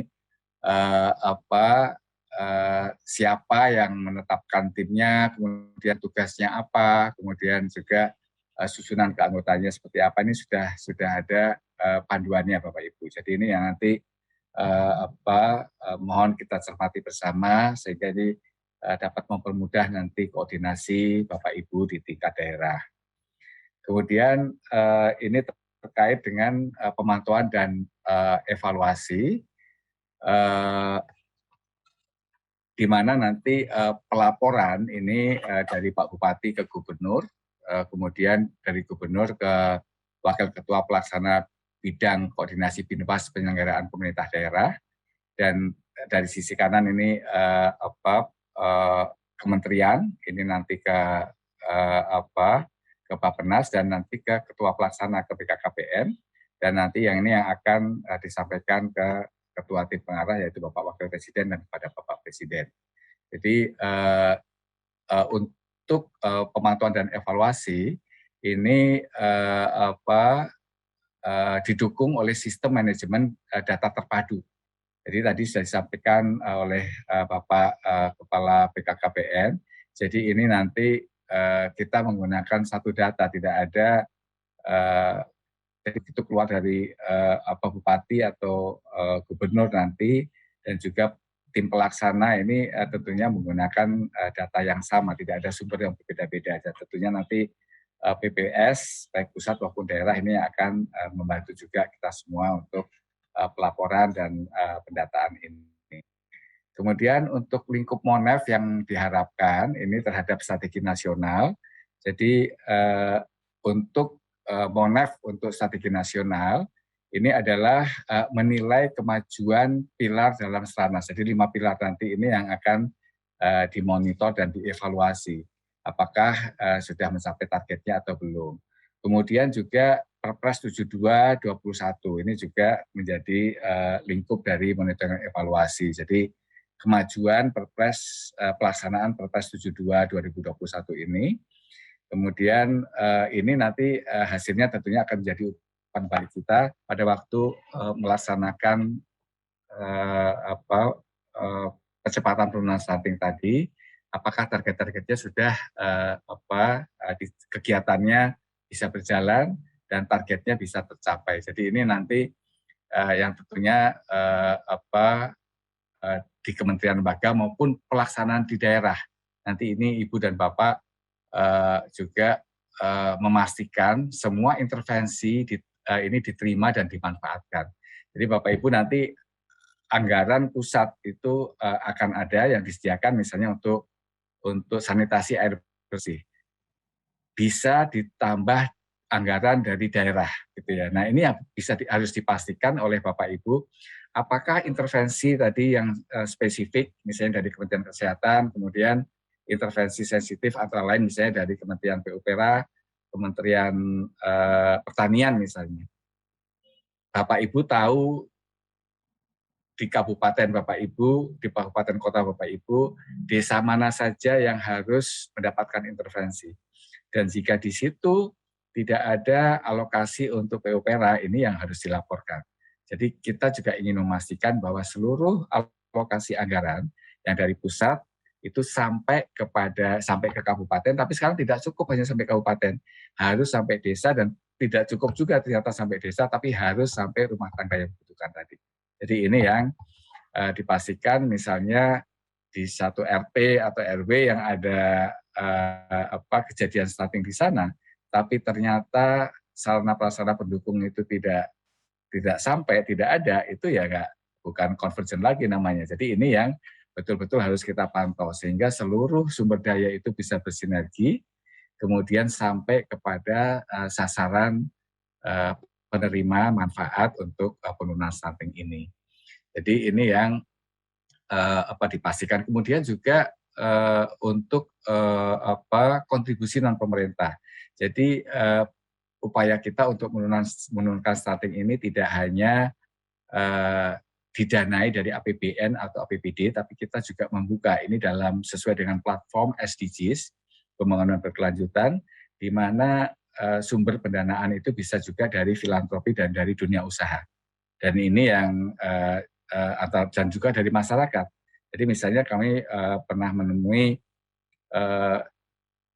siapa yang menetapkan timnya, kemudian tugasnya apa, kemudian juga susunan keanggotanya seperti apa, ini sudah ada panduannya Bapak Ibu. Jadi ini yang nanti mohon kita cermati bersama sehingga ini dapat mempermudah nanti koordinasi Bapak Ibu di tingkat daerah. Kemudian ini terkait dengan pemantauan dan evaluasi, di mana nanti pelaporan ini dari Pak Bupati ke Gubernur, kemudian dari Gubernur ke Wakil Ketua Pelaksana Bidang Koordinasi Binwas Penyelenggaraan Pemerintah Daerah, dan dari sisi kanan ini kementerian, ini nanti ke Bappenas dan nanti ke Ketua Pelaksana ke BKKBN, dan nanti yang ini yang akan disampaikan ke Ketua Tim Pengarah yaitu Bapak Wakil Presiden dan kepada Bapak Presiden. Jadi untuk pemantauan dan evaluasi ini didukung oleh sistem manajemen data terpadu. Jadi tadi sudah disampaikan oleh Bapak Kepala BKKBN. Jadi ini nanti kita menggunakan satu data, tidak ada jadi itu keluar dari Bupati atau Gubernur nanti, dan juga tim pelaksana ini tentunya menggunakan data yang sama, tidak ada sumber yang berbeda-beda. Dan tentunya nanti PPS baik pusat maupun daerah ini akan membantu juga kita semua untuk pelaporan dan pendataan ini. Kemudian untuk lingkup MONEF yang diharapkan ini terhadap strategi nasional. Jadi untuk MONEF untuk strategi nasional ini adalah menilai kemajuan pilar dalam Stranas. Jadi 5 pilar nanti ini yang akan dimonitor dan dievaluasi. Apakah sudah mencapai targetnya atau belum. Kemudian juga Perpres 72/21 ini juga menjadi lingkup dari monitoring evaluasi. Jadi kemajuan Perpres pelaksanaan Perpres 72/2021 ini. Kemudian ini nanti hasilnya tentunya akan menjadi umpan balik kita pada waktu melaksanakan percepatan penurunan stunting tadi. Apakah target-targetnya sudah kegiatannya bisa berjalan dan targetnya bisa tercapai. Jadi ini nanti yang tentunya di Kementerian Lembaga maupun pelaksanaan di daerah. Nanti ini Ibu dan Bapak juga memastikan semua intervensi ini diterima dan dimanfaatkan. Jadi Bapak Ibu nanti anggaran pusat itu akan ada yang disediakan misalnya untuk sanitasi air bersih. Bisa ditambah anggaran dari daerah gitu ya. Nah, ini yang harus dipastikan oleh Bapak Ibu apakah intervensi tadi yang spesifik misalnya dari Kementerian Kesehatan, kemudian intervensi sensitif antara lain misalnya dari Kementerian PUPera, Kementerian Pertanian misalnya. Bapak Ibu tahu di kabupaten Bapak Ibu, di kabupaten kota Bapak Ibu, desa mana saja yang harus mendapatkan intervensi. Dan jika di situ tidak ada alokasi untuk PUPera, ini yang harus dilaporkan. Jadi kita juga ingin memastikan bahwa seluruh alokasi anggaran yang dari pusat itu sampai ke kabupaten, tapi sekarang tidak cukup hanya sampai kabupaten, harus sampai desa, dan tidak cukup juga ternyata sampai desa, tapi harus sampai rumah tangga yang dibutuhkan tadi. Jadi ini yang dipastikan misalnya di satu RT atau RW yang ada kejadian stunting di sana, tapi ternyata sarana prasarana pendukung itu tidak sampai, tidak ada, itu ya bukan convergent lagi namanya. Jadi ini yang betul-betul harus kita pantau sehingga seluruh sumber daya itu bisa bersinergi, kemudian sampai kepada sasaran penerima manfaat untuk penurunan stunting ini. Jadi ini yang dipastikan. Kemudian juga untuk kontribusi non pemerintah. Jadi upaya kita untuk menurunkan stunting ini tidak hanya didanai dari APBN atau APBD, tapi kita juga membuka ini sesuai dengan platform SDGs, pembangunan berkelanjutan, di mana sumber pendanaan itu bisa juga dari filantropi dan dari dunia usaha. Dan ini yang dan juga dari masyarakat. Jadi misalnya kami pernah menemui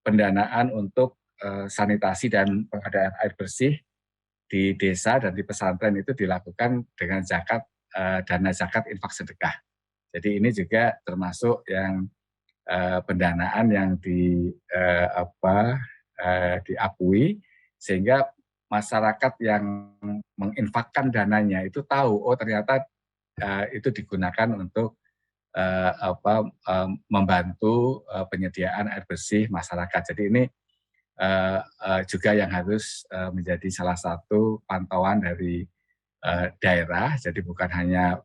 pendanaan untuk sanitasi dan pengadaan air bersih di desa dan di pesantren itu dilakukan dengan dana zakat infak sedekah. Jadi ini juga termasuk yang pendanaan yang diakui, sehingga masyarakat yang menginfakkan dananya itu tahu, oh ternyata itu digunakan untuk membantu penyediaan air bersih masyarakat. Jadi ini juga yang harus menjadi salah satu pantauan dari daerah. Jadi bukan hanya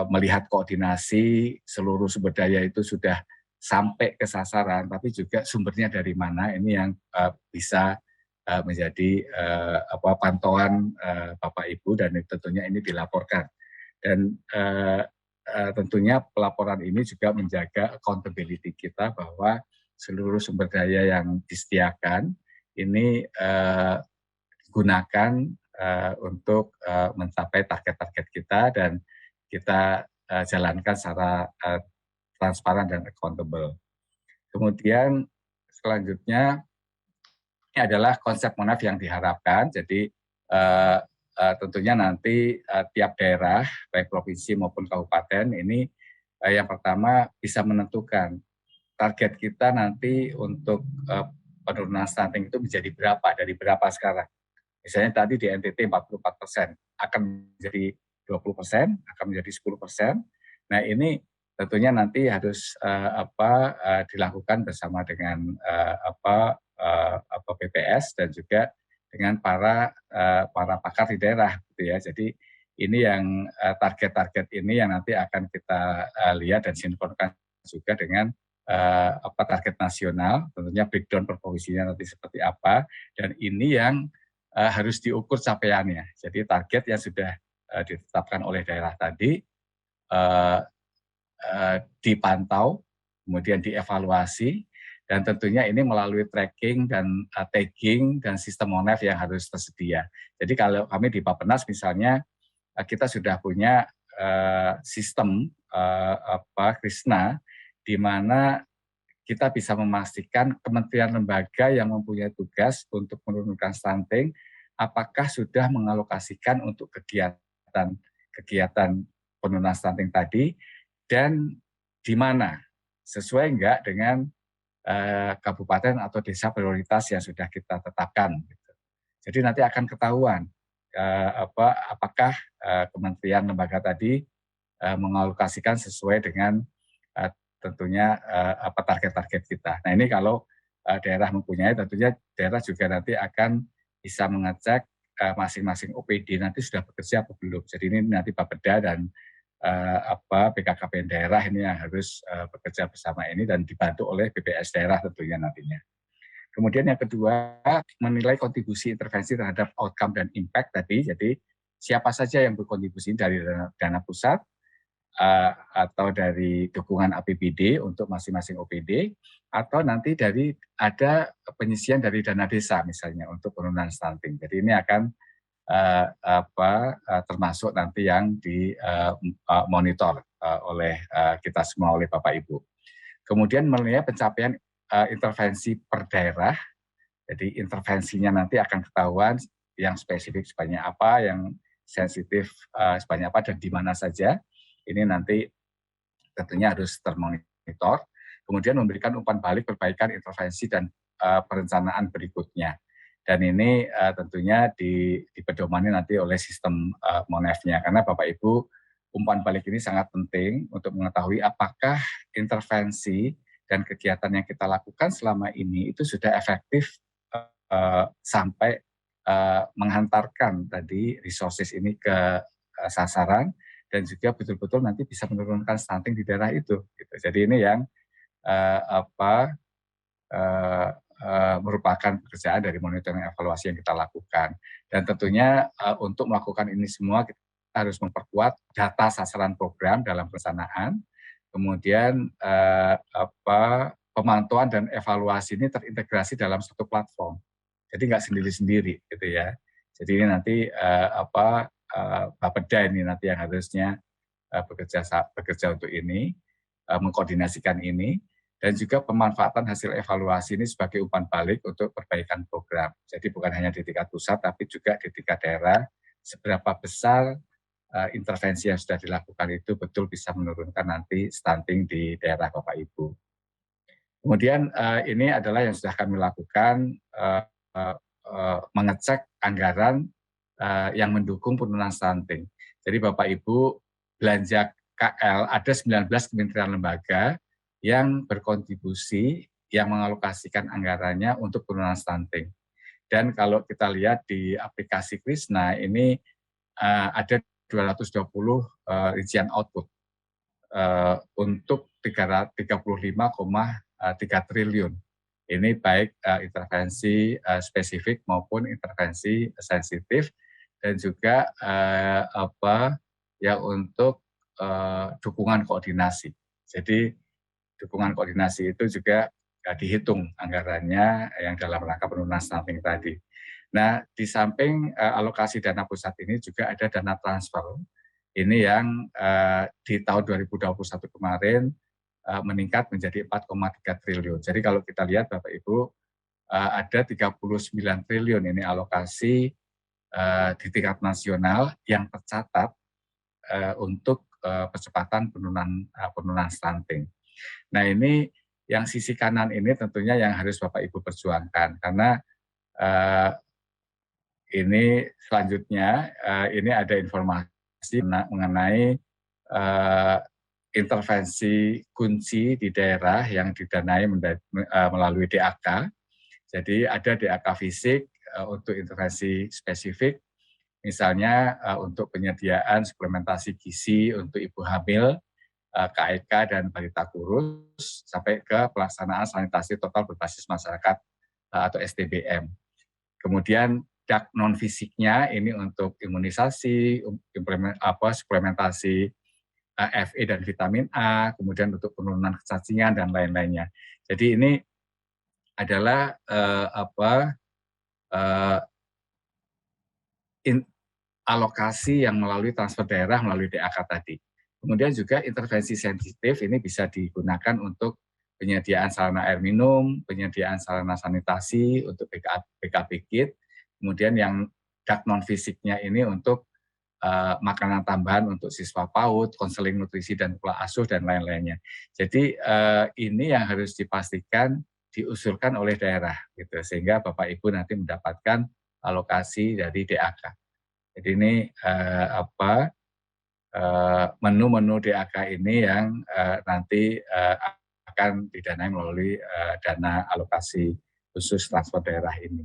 melihat koordinasi seluruh sumber daya itu sudah sampai ke sasaran, tapi juga sumbernya dari mana, ini yang bisa menjadi pantauan Bapak Ibu, dan tentunya ini dilaporkan. Dan tentunya pelaporan ini juga menjaga accountability kita bahwa seluruh sumber daya yang disediakan ini digunakan untuk mencapai target-target kita, dan kita jalankan secara transparan dan accountable. Kemudian selanjutnya ini adalah konsep MONEF yang diharapkan. Jadi tentunya nanti tiap daerah, baik provinsi maupun kabupaten, ini yang pertama bisa menentukan target kita nanti untuk penurunan stunting itu menjadi berapa, dari berapa sekarang. Misalnya tadi di NTT 44%, akan menjadi 20%, akan menjadi 10%. Nah ini tentunya nanti harus dilakukan bersama dengan BPS dan juga dengan para pakar di daerah, gitu ya. Jadi ini yang target-target ini yang nanti akan kita lihat dan sinkronkan juga dengan target nasional, tentunya breakdown per provisinya nanti seperti apa, dan ini yang harus diukur capaiannya. Jadi target yang sudah ditetapkan oleh daerah tadi dipantau, kemudian dievaluasi, dan tentunya ini melalui tracking dan tagging dan sistem MONEF yang harus tersedia. Jadi kalau kami di Bappenas misalnya, kita sudah punya sistem Krisna, di mana kita bisa memastikan kementerian lembaga yang mempunyai tugas untuk menurunkan stunting, apakah sudah mengalokasikan untuk kegiatan penurunan stunting tadi, dan di mana, sesuai enggak dengan kabupaten atau desa prioritas yang sudah kita tetapkan. Jadi nanti akan ketahuan apakah kementerian lembaga tadi mengalokasikan sesuai dengan tentunya target-target kita. Nah ini kalau daerah mempunyai, tentunya daerah juga nanti akan bisa mengecek masing-masing OPD nanti sudah bekerja atau belum. Jadi ini nanti Bapeda dan BKKBN daerah ini yang harus bekerja bersama ini, dan dibantu oleh BPS daerah tentunya nantinya. Kemudian yang kedua, menilai kontribusi intervensi terhadap outcome dan impact tadi. Jadi siapa saja yang berkontribusi dari dana pusat, atau dari dukungan APBD untuk masing-masing OPD, atau nanti dari ada penyisian dari dana desa misalnya untuk penurunan stunting. Jadi ini akan termasuk nanti yang dimonitor oleh kita semua, oleh Bapak Ibu. Kemudian menilai pencapaian intervensi per daerah. Jadi intervensinya nanti akan ketahuan yang spesifik sebanyak apa, yang sensitif sebanyak apa, dan di mana saja. Ini nanti tentunya harus termonitor, kemudian memberikan umpan balik perbaikan intervensi dan perencanaan berikutnya. Dan ini tentunya dipedomani nanti oleh sistem MONEF-nya, karena Bapak Ibu, umpan balik ini sangat penting untuk mengetahui apakah intervensi dan kegiatan yang kita lakukan selama ini itu sudah efektif sampai menghantarkan tadi resources ini ke sasaran, dan juga betul-betul nanti bisa menurunkan stunting di daerah itu. Gitu. Jadi ini yang merupakan pekerjaan dari monitoring evaluasi yang kita lakukan. Dan tentunya untuk melakukan ini semua kita harus memperkuat data sasaran program dalam perencanaan, kemudian pemantauan dan evaluasi ini terintegrasi dalam satu platform. Jadi nggak sendiri-sendiri gitu ya. Jadi ini nanti Bapeda ini nanti yang harusnya bekerja untuk ini, mengkoordinasikan ini, dan juga pemanfaatan hasil evaluasi ini sebagai umpan balik untuk perbaikan program. Jadi bukan hanya di tingkat pusat, tapi juga di tingkat daerah, seberapa besar intervensi yang sudah dilakukan itu betul bisa menurunkan nanti stunting di daerah Bapak Ibu. Kemudian ini adalah yang sudah kami lakukan, mengecek anggaran yang mendukung penurunan stunting. Jadi Bapak Ibu, belanja KL ada 19 kementerian lembaga yang berkontribusi, yang mengalokasikan anggarannya untuk penurunan stunting. Dan kalau kita lihat di aplikasi Krisna ini ada 220 rincian output untuk 35,3 triliun. Ini baik intervensi spesifik maupun intervensi sensitif, dan juga untuk dukungan koordinasi. Jadi dukungan koordinasi itu juga dihitung anggarannya yang dalam rangka penurunan stunting tadi. Nah, di samping alokasi dana pusat ini juga ada dana transfer. Ini yang di tahun 2021 kemarin meningkat menjadi 4,3 triliun. Jadi kalau kita lihat Bapak Ibu, ada 39 triliun ini alokasi di tingkat nasional yang tercatat untuk percepatan penurunan stunting. Nah, ini yang sisi kanan ini tentunya yang harus Bapak Ibu perjuangkan, karena ini selanjutnya ini ada informasi mengenai intervensi kunci di daerah yang didanai melalui DAK. Jadi ada DAK fisik untuk intervensi spesifik, misalnya untuk penyediaan suplementasi gizi untuk ibu hamil, KEK dan balita kurus, sampai ke pelaksanaan sanitasi total berbasis masyarakat atau STBM. Kemudian DAK non fisiknya ini untuk imunisasi, suplementasi Fe dan vitamin A, kemudian untuk penurunan kecacingan dan lain-lainnya. Jadi ini adalah alokasi yang melalui transfer daerah melalui DAK tadi. Kemudian juga intervensi sensitif ini bisa digunakan untuk penyediaan sarana air minum, penyediaan sarana sanitasi untuk BKP kit, kemudian yang DAK non fisiknya ini untuk makanan tambahan untuk siswa PAUD, konseling nutrisi dan pola asuh dan lain-lainnya. Jadi ini yang harus dipastikan diusulkan oleh daerah gitu, sehingga Bapak Ibu nanti mendapatkan alokasi dari DAK. Jadi ini menu-menu DAK ini yang nanti akan didanai melalui dana alokasi khusus transfer daerah ini.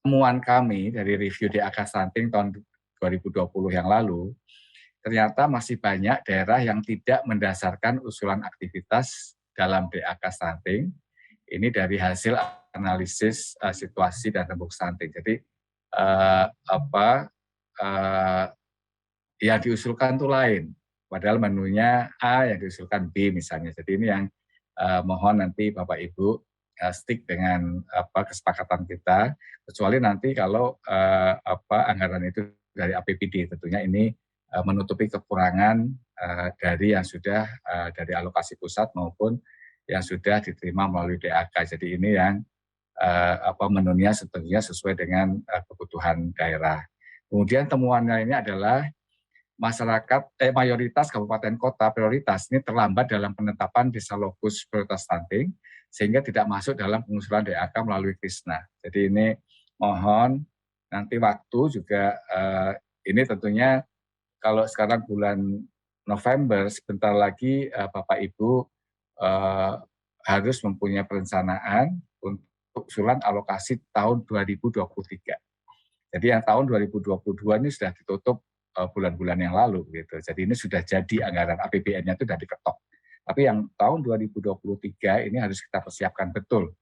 Temuan kami dari review DAK stunting tahun 2020 yang lalu, ternyata masih banyak daerah yang tidak mendasarkan usulan aktivitas dalam DAK stunting. Ini dari hasil analisis situasi dan rembuk stunting. Jadi yang diusulkan itu lain, padahal menunya A, yang diusulkan B misalnya. Jadi ini yang mohon nanti Bapak Ibu stick dengan kesepakatan kita, kecuali nanti kalau anggaran itu dari APBD, tentunya ini menutupi kekurangan dari yang sudah dari alokasi pusat maupun yang sudah diterima melalui DAK. Jadi ini yang menunya tentunya sesuai dengan kebutuhan daerah. Kemudian temuannya ini adalah mayoritas kabupaten kota prioritas ini terlambat dalam penetapan desa lokus prioritas stunting, sehingga tidak masuk dalam pengusulan DAK melalui Krisna. Jadi ini mohon nanti waktu juga ini tentunya kalau sekarang bulan November, sebentar lagi Bapak Ibu harus mempunyai perencanaan untuk usulan alokasi tahun 2023. Jadi yang tahun 2022 ini sudah ditutup bulan-bulan yang lalu gitu. Jadi ini sudah jadi anggaran APBN-nya itu sudah diketok. Tapi yang tahun 2023 ini harus kita persiapkan betul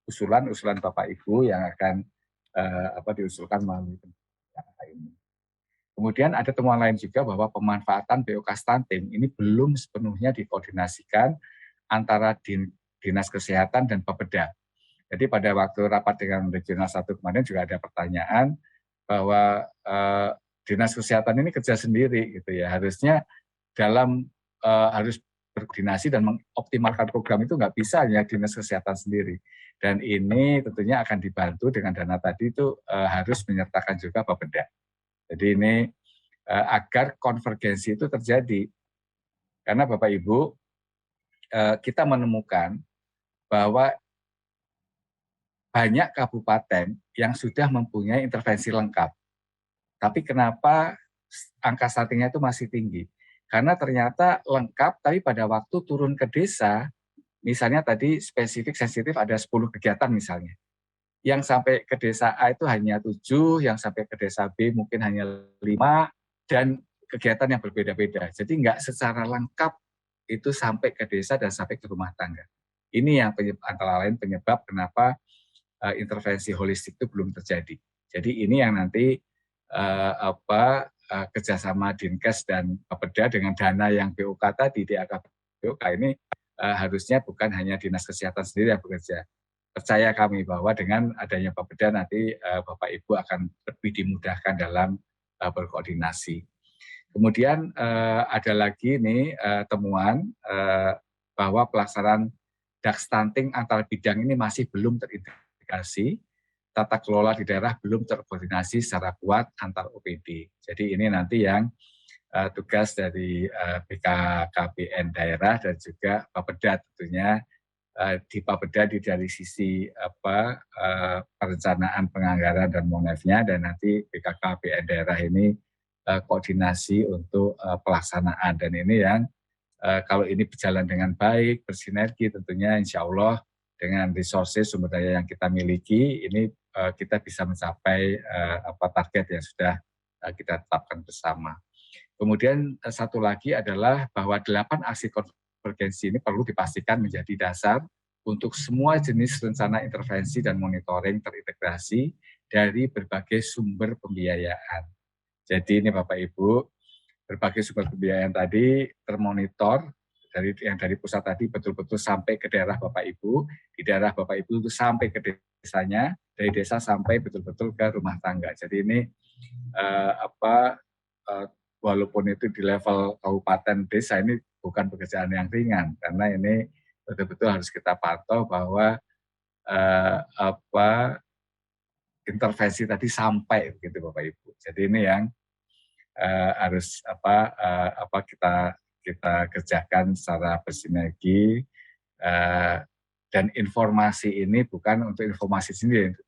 usulan-usulan Bapak Ibu yang akan diusulkan melalui ini. Kemudian ada temuan lain juga bahwa pemanfaatan BOK stunting ini belum sepenuhnya dikoordinasikan antara Dinas Kesehatan dan Bapeda. Jadi pada waktu rapat dengan Regional 1 kemarin juga ada pertanyaan bahwa Dinas Kesehatan ini kerja sendiri gitu ya. Harusnya harus berkoordinasi dan mengoptimalkan program itu nggak bisa hanya Dinas Kesehatan sendiri. Dan ini tentunya akan dibantu dengan dana tadi itu harus menyertakan juga Bapeda. Jadi ini agar konvergensi itu terjadi. Karena Bapak Ibu, kita menemukan bahwa banyak kabupaten yang sudah mempunyai intervensi lengkap. Tapi kenapa angka stuntingnya itu masih tinggi? Karena ternyata lengkap, tapi pada waktu turun ke desa, misalnya tadi spesifik sensitif ada 10 kegiatan misalnya. Yang sampai ke desa A itu hanya 7, yang sampai ke desa B mungkin hanya 5, dan kegiatan yang berbeda-beda. Jadi nggak secara lengkap itu sampai ke desa dan sampai ke rumah tangga. Ini yang antara lain penyebab kenapa intervensi holistik itu belum terjadi. Jadi ini yang nanti kerjasama Dinkes dan Bapeda dengan dana yang BOK tadi, DAK BOK ini harusnya bukan hanya Dinas Kesehatan sendiri yang bekerja. Percaya kami bahwa dengan adanya Bapeda nanti Bapak Ibu akan lebih dimudahkan dalam berkoordinasi. Kemudian ada lagi nih temuan bahwa pelaksanaan dak stunting antar bidang ini masih belum terintegrasi, tata kelola di daerah belum terkoordinasi secara kuat antar OPD. Jadi ini nanti yang tugas dari BKKBN daerah dan juga Bapeda tentunya di Bapeda dari sisi perencanaan penganggaran dan monefnya, dan nanti BKKBN daerah ini koordinasi untuk pelaksanaan. Dan ini yang kalau ini berjalan dengan baik, bersinergi tentunya insya Allah dengan resources sumber daya yang kita miliki, ini kita bisa mencapai target yang sudah kita tetapkan bersama. Kemudian satu lagi adalah bahwa 8 aksi konvergensi ini perlu dipastikan menjadi dasar untuk semua jenis rencana intervensi dan monitoring terintegrasi dari berbagai sumber pembiayaan. Jadi ini Bapak Ibu, berbagai sumber pembiayaan tadi termonitor dari pusat tadi betul-betul sampai ke daerah Bapak Ibu, di daerah Bapak Ibu itu sampai ke desanya, dari desa sampai betul-betul ke rumah tangga. Jadi ini walaupun itu di level kabupaten desa, ini bukan pekerjaan yang ringan, karena ini betul-betul harus kita pantau bahwa intervensi tadi sampai begitu Bapak Ibu. Jadi ini yang harus kita kerjakan secara bersinergi, dan informasi ini bukan untuk informasi sendiri.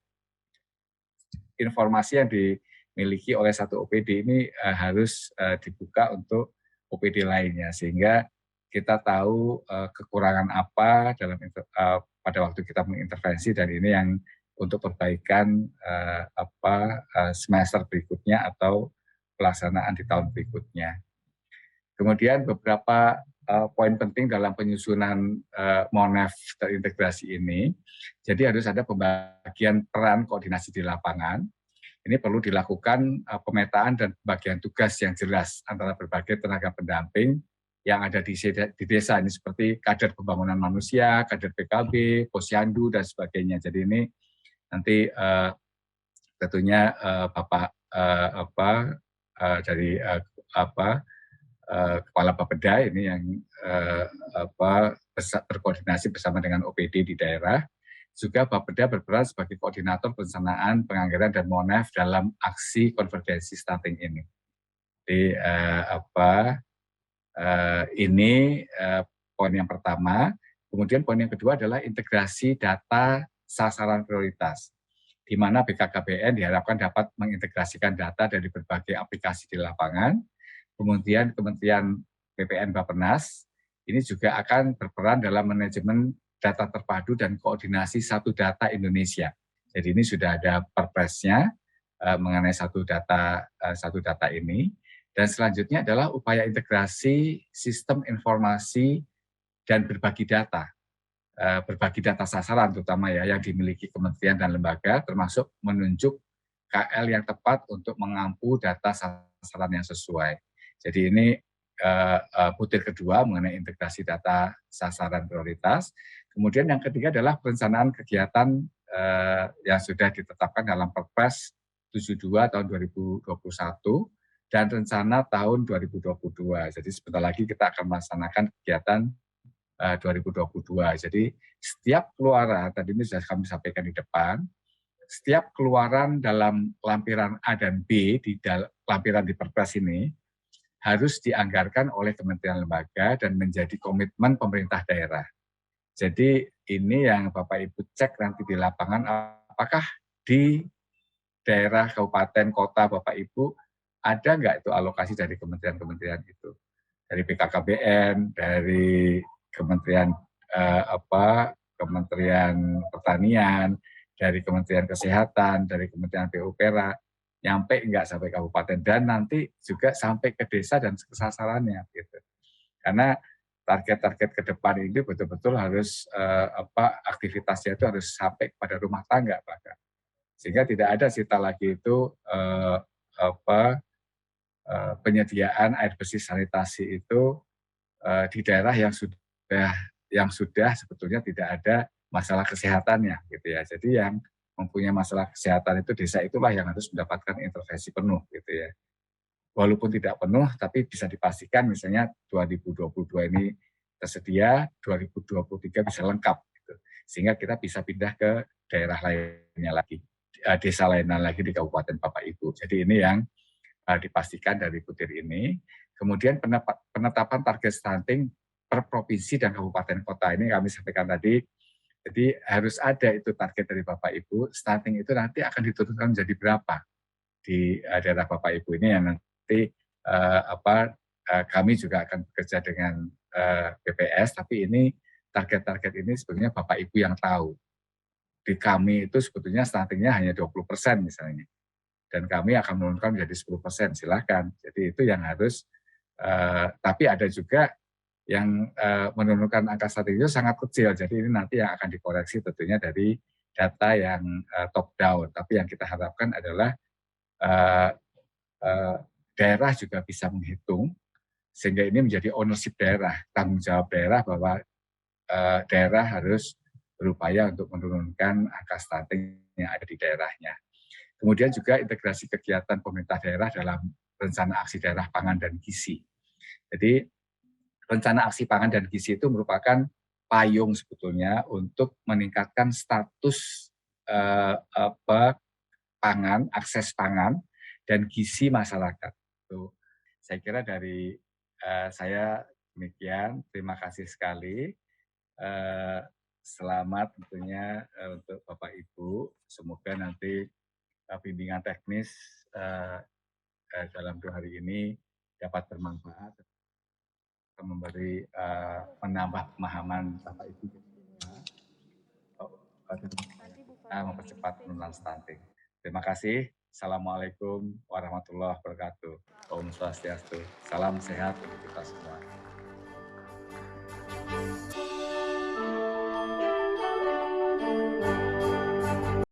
Informasi yang dimiliki oleh satu OPD ini harus dibuka untuk OPD lainnya, sehingga kita tahu kekurangan apa pada waktu kita mengintervensi, dan ini yang untuk perbaikan semester berikutnya atau pelaksanaan di tahun berikutnya. Kemudian beberapa poin penting dalam penyusunan Monef terintegrasi ini, jadi harus ada pembagian peran koordinasi di lapangan. Ini perlu dilakukan pemetaan dan pembagian tugas yang jelas antara berbagai tenaga pendamping yang ada di desa ini, seperti kader pembangunan manusia, kader PKB, posyandu dan sebagainya. Jadi ini nanti tentunya Bapak dari Kepala Bapeda ini yang berkoordinasi bersama dengan OPD di daerah. Juga Bapeda berperan sebagai koordinator perencanaan, penganggaran dan monef dalam aksi konvergensi stunting ini. Jadi ini poin yang pertama. Kemudian poin yang kedua adalah integrasi data sasaran prioritas, di mana BKKBN diharapkan dapat mengintegrasikan data dari berbagai aplikasi di lapangan. Kemudian Kementerian PPN Bappenas ini juga akan berperan dalam manajemen data terpadu dan koordinasi satu data Indonesia. Jadi ini sudah ada perpresnya mengenai satu data ini. Dan selanjutnya adalah upaya integrasi sistem informasi dan berbagi data sasaran terutama ya yang dimiliki kementerian dan lembaga, termasuk menunjuk KL yang tepat untuk mengampu data sasaran yang sesuai. Jadi ini butir kedua mengenai integrasi data sasaran prioritas. Kemudian yang ketiga adalah perencanaan kegiatan yang sudah ditetapkan dalam Perpres 72 tahun 2021 dan rencana tahun 2022. Jadi sebentar lagi kita akan melaksanakan kegiatan 2022. Jadi setiap keluaran, tadi ini sudah kami sampaikan di depan, setiap keluaran dalam lampiran A dan B di lampiran di Perpres ini harus dianggarkan oleh kementerian lembaga dan menjadi komitmen pemerintah daerah. Jadi ini yang Bapak Ibu cek nanti di lapangan, apakah di daerah, kabupaten, kota Bapak Ibu ada nggak itu alokasi dari kementerian-kementerian itu, dari BKKBN, dari Kementerian Kementerian Pertanian, dari Kementerian Kesehatan, dari Kementerian PUPera, nyampe enggak sampai kabupaten dan nanti juga sampai ke desa dan ke sasarannya gitu. Karena target-target ke depan ini betul-betul harus aktivitasnya itu harus sampai kepada rumah tangga bahkan. Sehingga tidak ada sita lagi itu penyediaan air bersih sanitasi itu di daerah yang sudah sebetulnya tidak ada masalah kesehatannya gitu ya. Jadi yang mempunyai masalah kesehatan itu desa itulah yang harus mendapatkan intervensi penuh gitu ya. Walaupun tidak penuh tapi bisa dipastikan misalnya 2022 ini tersedia, 2023 bisa lengkap gitu. Sehingga kita bisa pindah ke daerah lainnya lagi, desa lainnya lagi di Kabupaten Bapak Ibu. Jadi ini yang dipastikan dari butir ini. Kemudian penetapan target stunting per provinsi dan kabupaten kota ini kami sampaikan tadi. Jadi harus ada itu target dari Bapak Ibu, stunting itu nanti akan diturunkan menjadi berapa di daerah Bapak Ibu ini yang nanti kami juga akan bekerja dengan BPS, tapi ini target-target ini sebetulnya Bapak Ibu yang tahu. Di kami itu sebetulnya stuntingnya hanya 20% misalnya, dan kami akan menurunkan menjadi 10%, silakan. Jadi itu yang harus, tapi ada juga yang menurunkan angka stunting itu sangat kecil, jadi ini nanti yang akan dikoreksi tentunya dari data yang top down. Tapi yang kita harapkan adalah daerah juga bisa menghitung, sehingga ini menjadi ownership daerah, tanggung jawab daerah bahwa daerah harus berupaya untuk menurunkan angka stunting yang ada di daerahnya. Kemudian juga integrasi kegiatan pemerintah daerah dalam rencana aksi daerah pangan dan gizi. Jadi rencana aksi pangan dan gizi itu merupakan payung sebetulnya untuk meningkatkan status pangan, akses pangan dan gizi masyarakat. Tuh, saya kira dari saya demikian. Terima kasih sekali. Selamat tentunya untuk Bapak Ibu. Semoga nanti bimbingan teknis dalam 2 hari ini dapat bermanfaat, memberi menambah pemahaman Bapak Ibu mempercepat penurunan stunting. Terima kasih. Assalamualaikum warahmatullahi wabarakatuh. Om Swastiastu. Salam sehat untuk kita semua.